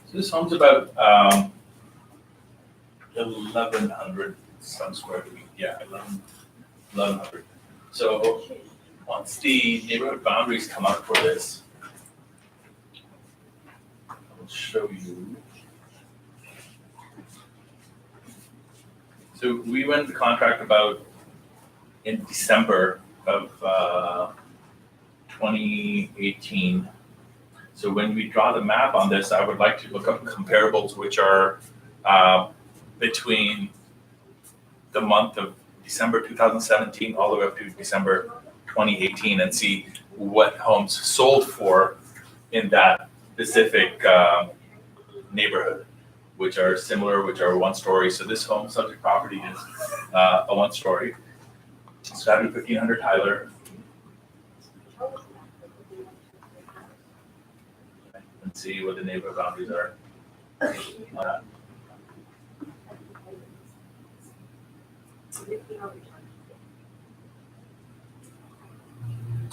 So this home's about 1,100 some square feet. Yeah, 1,100. So once the neighborhood boundaries come up for this, I will show you. So we went to contract about in December of 2018. So when we draw the map on this, I would like to look up comparables which are between the month of December 2017 all the way up to December 2018 and see what homes sold for in that specific neighborhood, which are similar, which are one story. So this home subject property is a one story. It's 1500 Tyler. And see what the neighborhood boundaries are.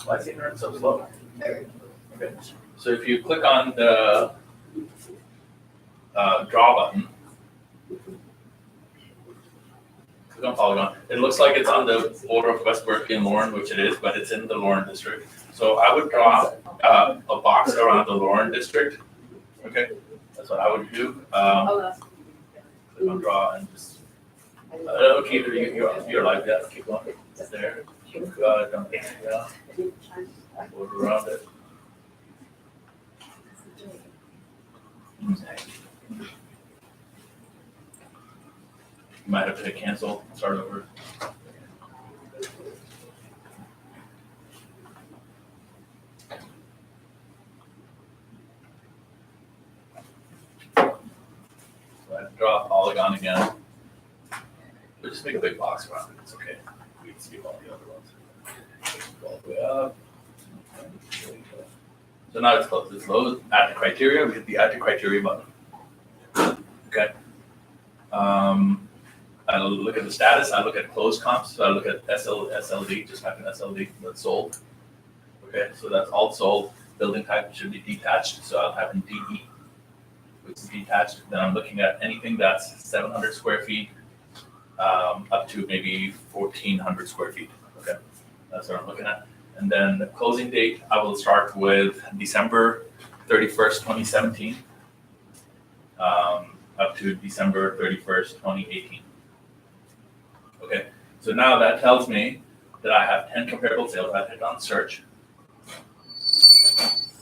Why is the internet so slow? Okay. So if you click on the draw button, click on Polygon. It looks like it's on the border of West Berkeley and Lorne, which it is, but it's in the Lorne district. So I would draw a box around the Lorne district. Okay, that's what I would do. Click on draw and just. Okay, you're like that. Keep going. There. Don't border around it. You might have to hit cancel. Start over. Draw a polygon again. We'll just make a big box around it. It's okay. We can see all the other ones. All the way up. So now it's closed. It's loaded. Add to criteria. We hit the add to criteria button. Okay. I look at the status. I look at closed comps. So I look at SLD. Just type in SLD. That's sold. Okay. So that's all sold. Building type should be detached. So I'll type in DE. It's detached, then I'm looking at anything that's 700 square feet up to maybe 1,400 square feet. Okay, that's what I'm looking at. And then the closing date, I will start with December 31st, 2017 up to December 31st, 2018. Okay, so now that tells me that I have 10 comparable sales. I hit on search.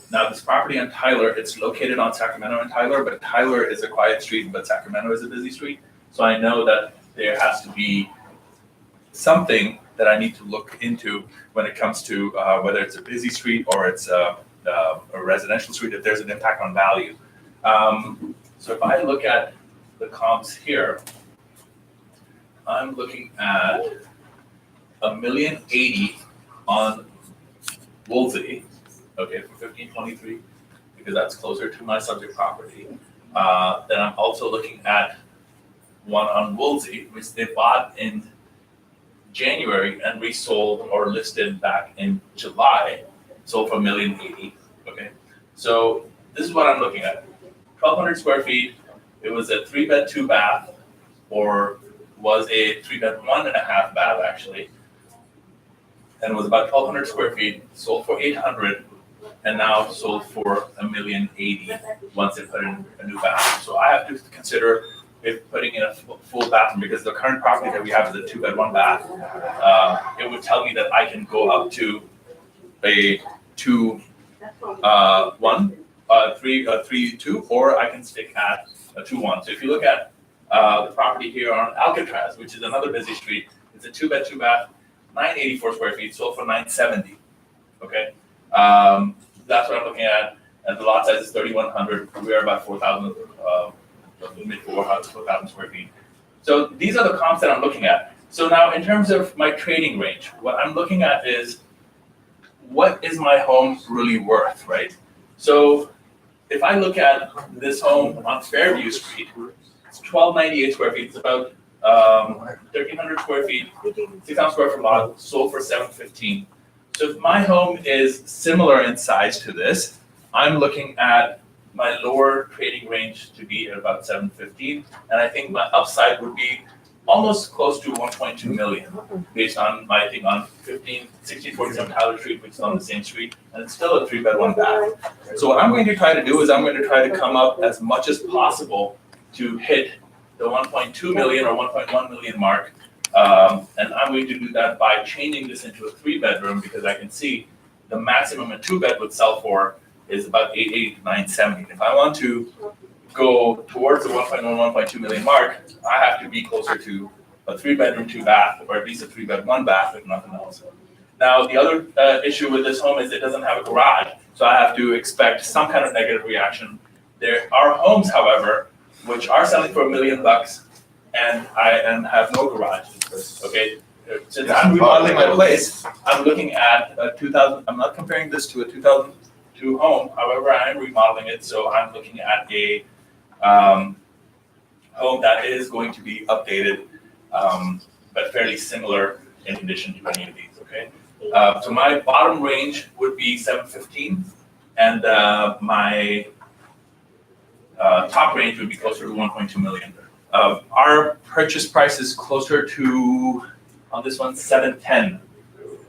Now this property on Tyler, it's located on Sacramento and Tyler, but Tyler is a quiet street, but Sacramento is a busy street. So I know that there has to be something that I need to look into when it comes to whether it's a busy street or it's a residential street, if there's an impact on value. So if I look at the comps here, I'm looking at $1,080,000 on Woolsey. Okay, for 1523, because that's closer to my subject property. Then I'm also looking at one on Woolsey, which they bought in January and resold or listed back in July, sold for $1,080,000. Okay, so this is what I'm looking at. 1,200 square feet. It was a 3-bed, 2-bath, or was a 3-bed, 1.5 bath actually, and it was about 1,200 square feet. Sold for $800,000, and now sold for $1,080,000 once they put in a new bathroom. So I have to consider if putting in a full bathroom, because the current property that we have is a 2-bed, 1-bath. It would tell me that I can go up to a 2, 1, 3, 2, or I can stick at a 2, 1. So if you look at the property here on Alcatraz, which is another busy street, it's a 2-bed, 2-bath, 984 square feet, sold for $970,000. Okay, that's what I'm looking at. And the lot size is 3,100. We are about 4,000, mid 4,000 square feet. So these are the comps that I'm looking at. So now in terms of my trading range, what I'm looking at is what is my home really worth, right? So if I look at this home on Fairview Street, it's 1,298 square feet. It's about 1,300 square feet, 6,000 square foot lot, sold for $715,000. So if my home is similar in size to this, I'm looking at my lower trading range to be at about $715,000, and I think my upside would be almost close to $1.2 million, based on my thing on 1647 Tyler Street, which is on the same street, and it's still a 3-bed, 1-bath. So what I'm going to try to do is I'm going to try to come up as much as possible to hit the 1.2 million or 1.1 million mark, and I'm going to do that by changing this into a 3-bedroom, because I can see the maximum a 2-bed would sell for is about $880,000 to $970,000. If I want to go towards the 1.1, 1.2 million mark, I have to be closer to a 3-bedroom, 2-bath, or at least a 3-bed, 1-bath, if nothing else. Now, the other issue with this home is it doesn't have a garage, so I have to expect some kind of negative reaction. There are homes, however, which are selling for $1 million, and have no garage. Okay, since I'm remodeling my place, I'm looking at a 2000. I'm not comparing this to a 2002 home. However, I am remodeling it, so I'm looking at a home that is going to be updated, but fairly similar in condition to any of these. Okay, so my bottom range would be $715,000, and my top range would be closer to $1.2 million. Our purchase price is closer to, on this one, $710,000.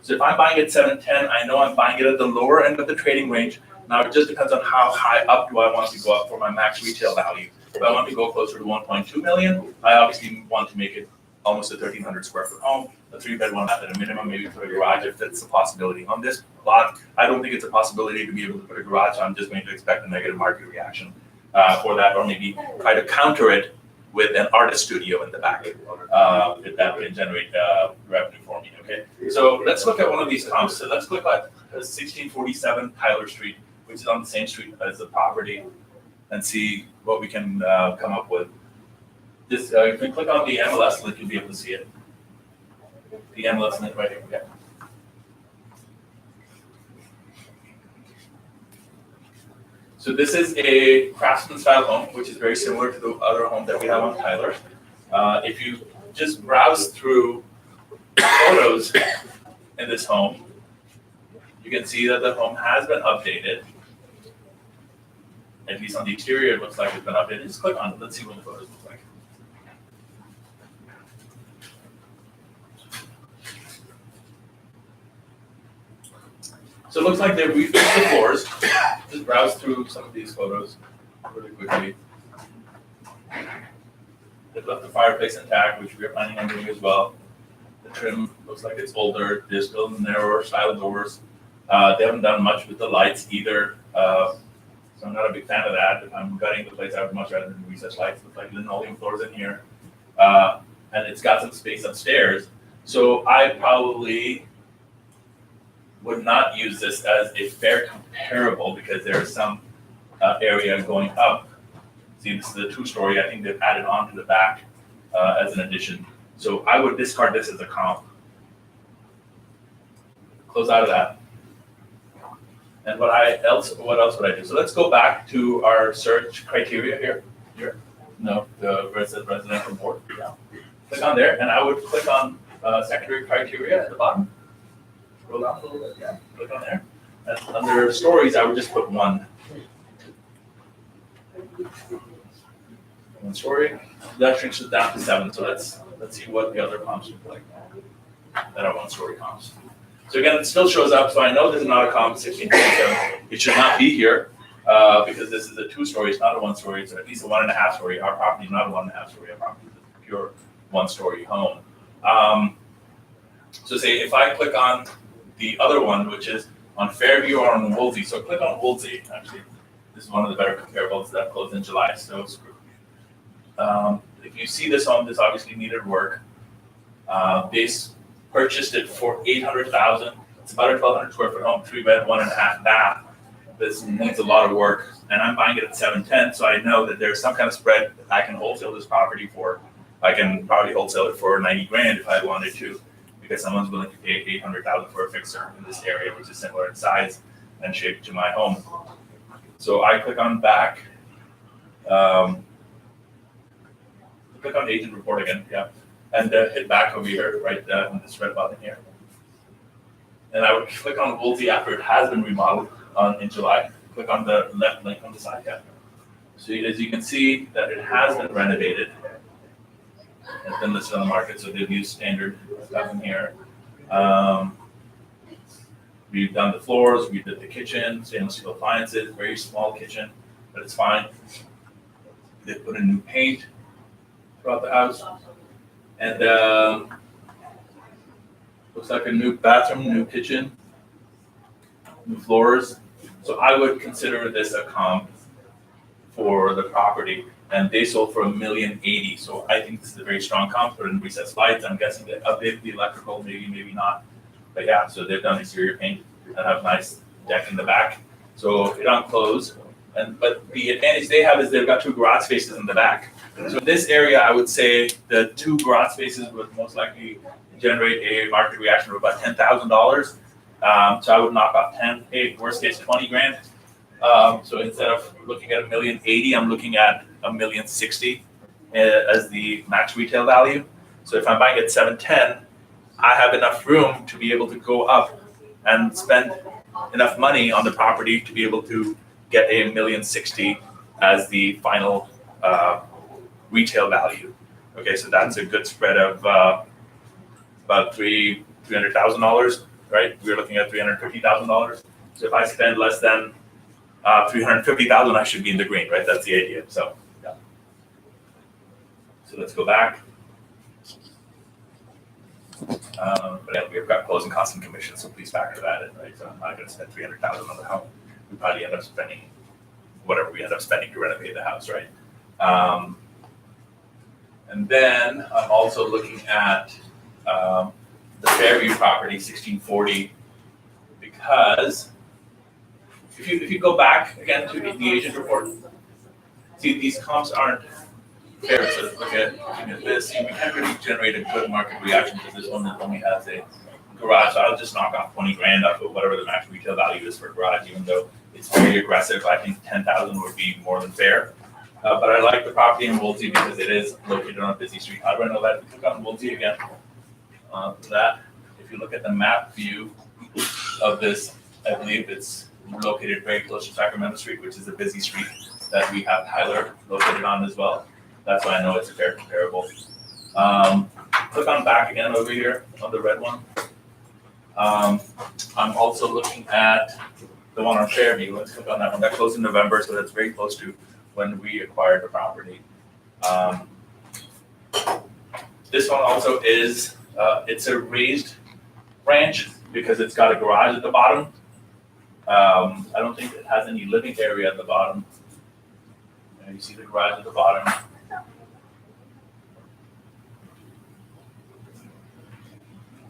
So if I'm buying at $710,000, I know I'm buying it at the lower end of the trading range. Now it just depends on how high up do I want to go up for my max retail value. If I want to go closer to $1.2 million, I obviously want to make it almost a 1,300 square foot home, a 3-bed, 1-bath at a minimum, maybe put a garage if that's a possibility. On this lot, I don't think it's a possibility to be able to put a garage. I'm just going to expect a negative market reaction for that, or maybe try to counter it with an artist studio in the back, if that can generate revenue for me. Okay, so let's look at one of these comps. So let's click at 1647 Tyler Street, which is on the same street as the property, and see what we can come up with. This, if you click on the MLS link, you'll be able to see it. The MLS link right here. Okay. So this is a craftsman style home, which is very similar to the other home that we have on Tyler. If you just browse through photos in this home, you can see that the home has been updated. At least on the exterior, it looks like it's been updated. Just click on it. Let's see what the photos look like. So it looks like they've refinished the floors. Just browse through some of these photos really quickly. They've left the fireplace intact, which we are planning on doing as well. The trim looks like it's older. There's still narrower style doors. They haven't done much with the lights either. So I'm not a big fan of that. If I'm gutting the place, I would much rather than recessed lights. Looks like linoleum floors in here. And it's got some space upstairs. So I probably would not use this as a fair comparable, because there's some area going up. See, this is a 2-story. I think they've added on to the back as an addition. So I would discard this as a comp. Close out of that. And what else would I do? So let's go back to our search criteria here. No, where it says residential board. Yeah. Click on there, and I would click on secondary criteria at the bottom. Scroll down a little bit, yeah, click on there. And under stories, I would just put one. One story. That shrinks it down to 7. So let's see what the other comps look like that are 1-story comps. So again, it still shows up. So I know this is not a comp 16.7. It should not be here because this is a 2-story. It's not a 1-story. It's at least a 1.5-story. Our property is not a 1.5-story. Our property is a pure 1-story home. So say if I click on the other one, which is on Fairview or on Woolsey. So click on Woolsey. Actually, this is one of the better comparables that closed in July. So if you see this home, this obviously needed work. They purchased it for $800,000. It's about a 1,200 square foot home, 3-bed, 1.5 bath. This needs a lot of work, and I'm buying it at 710. So I know that there's some kind of spread that I can wholesale this property for. I can probably wholesale it for 90 grand if I wanted to, because someone's willing to pay 800,000 for a fixer in this area, which is similar in size and shape to my home. So I click on back. Click on agent report again, yeah, and hit back over here, right in this red button here. And I would click on Woolsey after it has been remodeled in July. Click on the left link on the side, yeah. So as you can see that it has been renovated. It's been listed on the market, so they've used standard stuff in here. We've done the floors, we did the kitchen, stainless steel appliances, very small kitchen, but it's fine. They put in new paint throughout the house. And looks like a new bathroom, new kitchen, new floors. So I would consider this a comp for the property. And they sold for $1,080,000. So I think this is a very strong comp. Put in recessed lights. I'm guessing they updated the electrical, maybe not. But yeah, so they've done exterior paint and have nice deck in the back. So it don't close. But the advantage they have is they've got 2 garage spaces in the back. So in this area, I would say the 2 garage spaces would most likely generate a market reaction of about $10,000. So I would knock off 10, worst case 20 grand. So instead of looking at $1,080,000, I'm looking at $1,060,000 as the max retail value. So if I'm buying at 710, I have enough room to be able to go up and spend enough money on the property to be able to get a $1,060,000 as the final retail value. Okay, so that's a good spread of about $300,000, right? We're looking at $350,000. So if I spend less than $350,000, I should be in the green, right? That's the idea. So, yeah. So let's go back. But yeah, we've got closing costs and commissions, so please factor that in, right? So I'm not going to spend $300,000 on the home. We probably end up spending whatever we end up spending to renovate the house, right? And then I'm also looking at the Fairview property, 1640, because if you go back again to the agent report, see these comps aren't fair. So look at this. We can't really generate a good market reaction because this one only has a garage. So I'll just knock off 20 grand off of whatever the max retail value is for a garage, even though it's very aggressive. I think 10,000 would be more than fair. But I like the property in Woolsey because it is located on a busy street. How do I know that? Click on Woolsey again. That, if you look at the map view of this, I believe it's located very close to Sacramento Street, which is a busy street that we have Tyler located on as well. That's why I know it's a fair comparable. Click on back again over here on the red one. I'm also looking at the one on Fairview. Let's click on that one. That closed in November, so that's very close to when we acquired the property. This one also is, it's a raised ranch because it's got a garage at the bottom. I don't think it has any living area at the bottom. You see the garage at the bottom.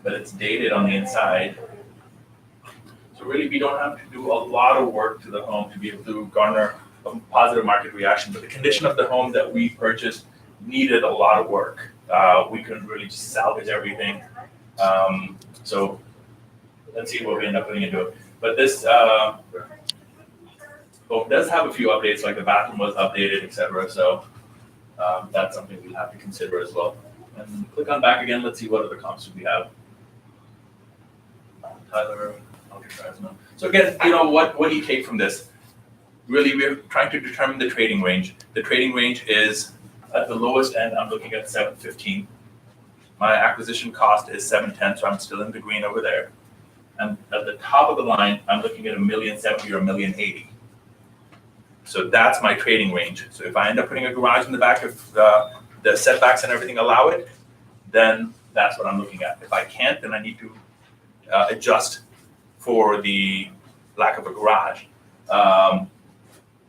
But it's dated on the inside. So really, we don't have to do a lot of work to the home to be able to garner a positive market reaction. But the condition of the home that we purchased needed a lot of work. We couldn't really just salvage everything. So let's see what we end up putting into it. But this home does have a few updates, like the bathroom was updated, etc. So that's something we'll have to consider as well. And click on back again. Let's see what other comps we have. Tyler, Alcatraz, no. So again, what do you take from this? Really, we're trying to determine the trading range. The trading range is at the lowest end, I'm looking at 715. My acquisition cost is 710, so I'm still in the green over there. And at the top of the line, I'm looking at $1,070,000 or $1,080,000. So that's my trading range. So if I end up putting a garage in the back, if the setbacks and everything allow it, then that's what I'm looking at. If I can't, then I need to adjust for the lack of a garage.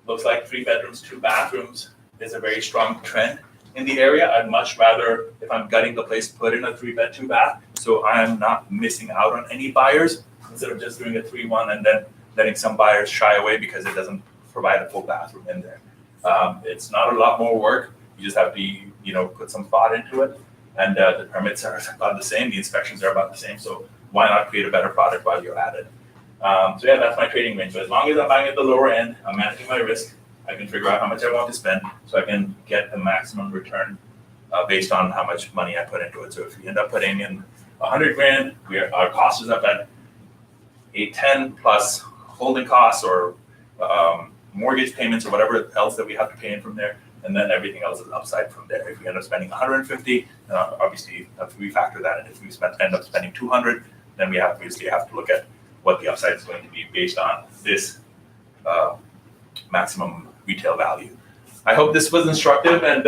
Looks like 3 bedrooms, 2 bathrooms is a very strong trend in the area. I'd much rather, if I'm gutting the place, put in a 3-bed, 2-bath, so I'm not missing out on any buyers, instead of just doing a 3-1 and then letting some buyers shy away because it doesn't provide a full bathroom in there. It's not a lot more work. You just have to, put some thought into it. And the permits are about the same, the inspections are about the same, so why not create a better product while you're at it? So yeah, that's my trading range. So as long as I'm buying at the lower end, I'm managing my risk, I can figure out how much I want to spend so I can get the maximum return based on how much money I put into it. So if you end up putting in $100,000, our cost is up at 810 plus holding costs or mortgage payments or whatever else that we have to pay in from there, and then everything else is upside from there. If we end up spending 150, obviously we factor that in. If we end up spending 200, then we obviously have to look at what the upside is going to be based on this maximum retail value. I hope this was instructive, and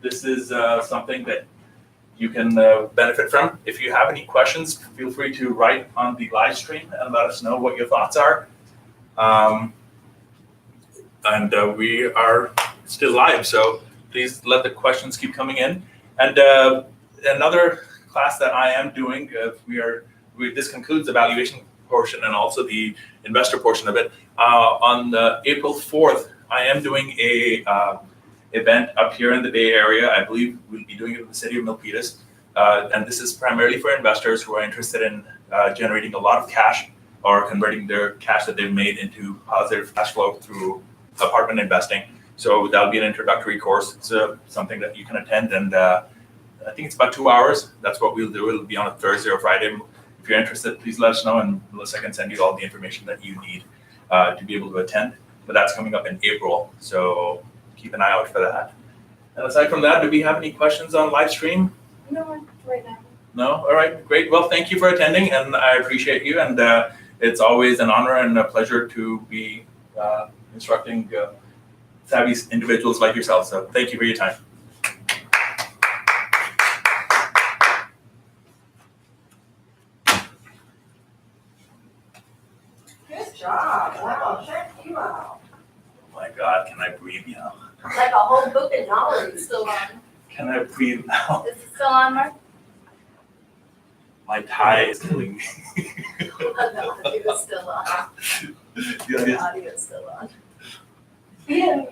this is something that you can benefit from. If you have any questions, feel free to write on the live stream and let us know what your thoughts are. And we are still live, so please let the questions keep coming in. And another class that I am doing, this concludes the valuation portion and also the investor portion of it. On April 4th, I am doing a event up here in the Bay Area. I believe we'll be doing it in the city of Milpitas. And this is primarily for investors who are interested in generating a lot of cash or converting their cash that they've made into positive cash flow through apartment investing. So that'll be an introductory course. It's something that you can attend, and I think it's about 2 hours. That's what we'll do. It'll be on a Thursday or Friday. If you're interested, please let us know, and Melissa can send you all the information that you need to be able to attend. But that's coming up in April, so keep an eye out for that. And aside from that, do we have any questions on live stream? No, right now. No? All right, great. Well, thank you for attending, and I appreciate you. And it's always an honor and a pleasure to be instructing savvy individuals like yourself. So thank you for your time. Good job. Wow, check you out. Oh my God, can I breathe now? Like a whole book of knowledge. Still on. Can I breathe now? Is it still on, Mark? My tie is killing me. The audio is still on. Yeah, The audio is still on. Yeah.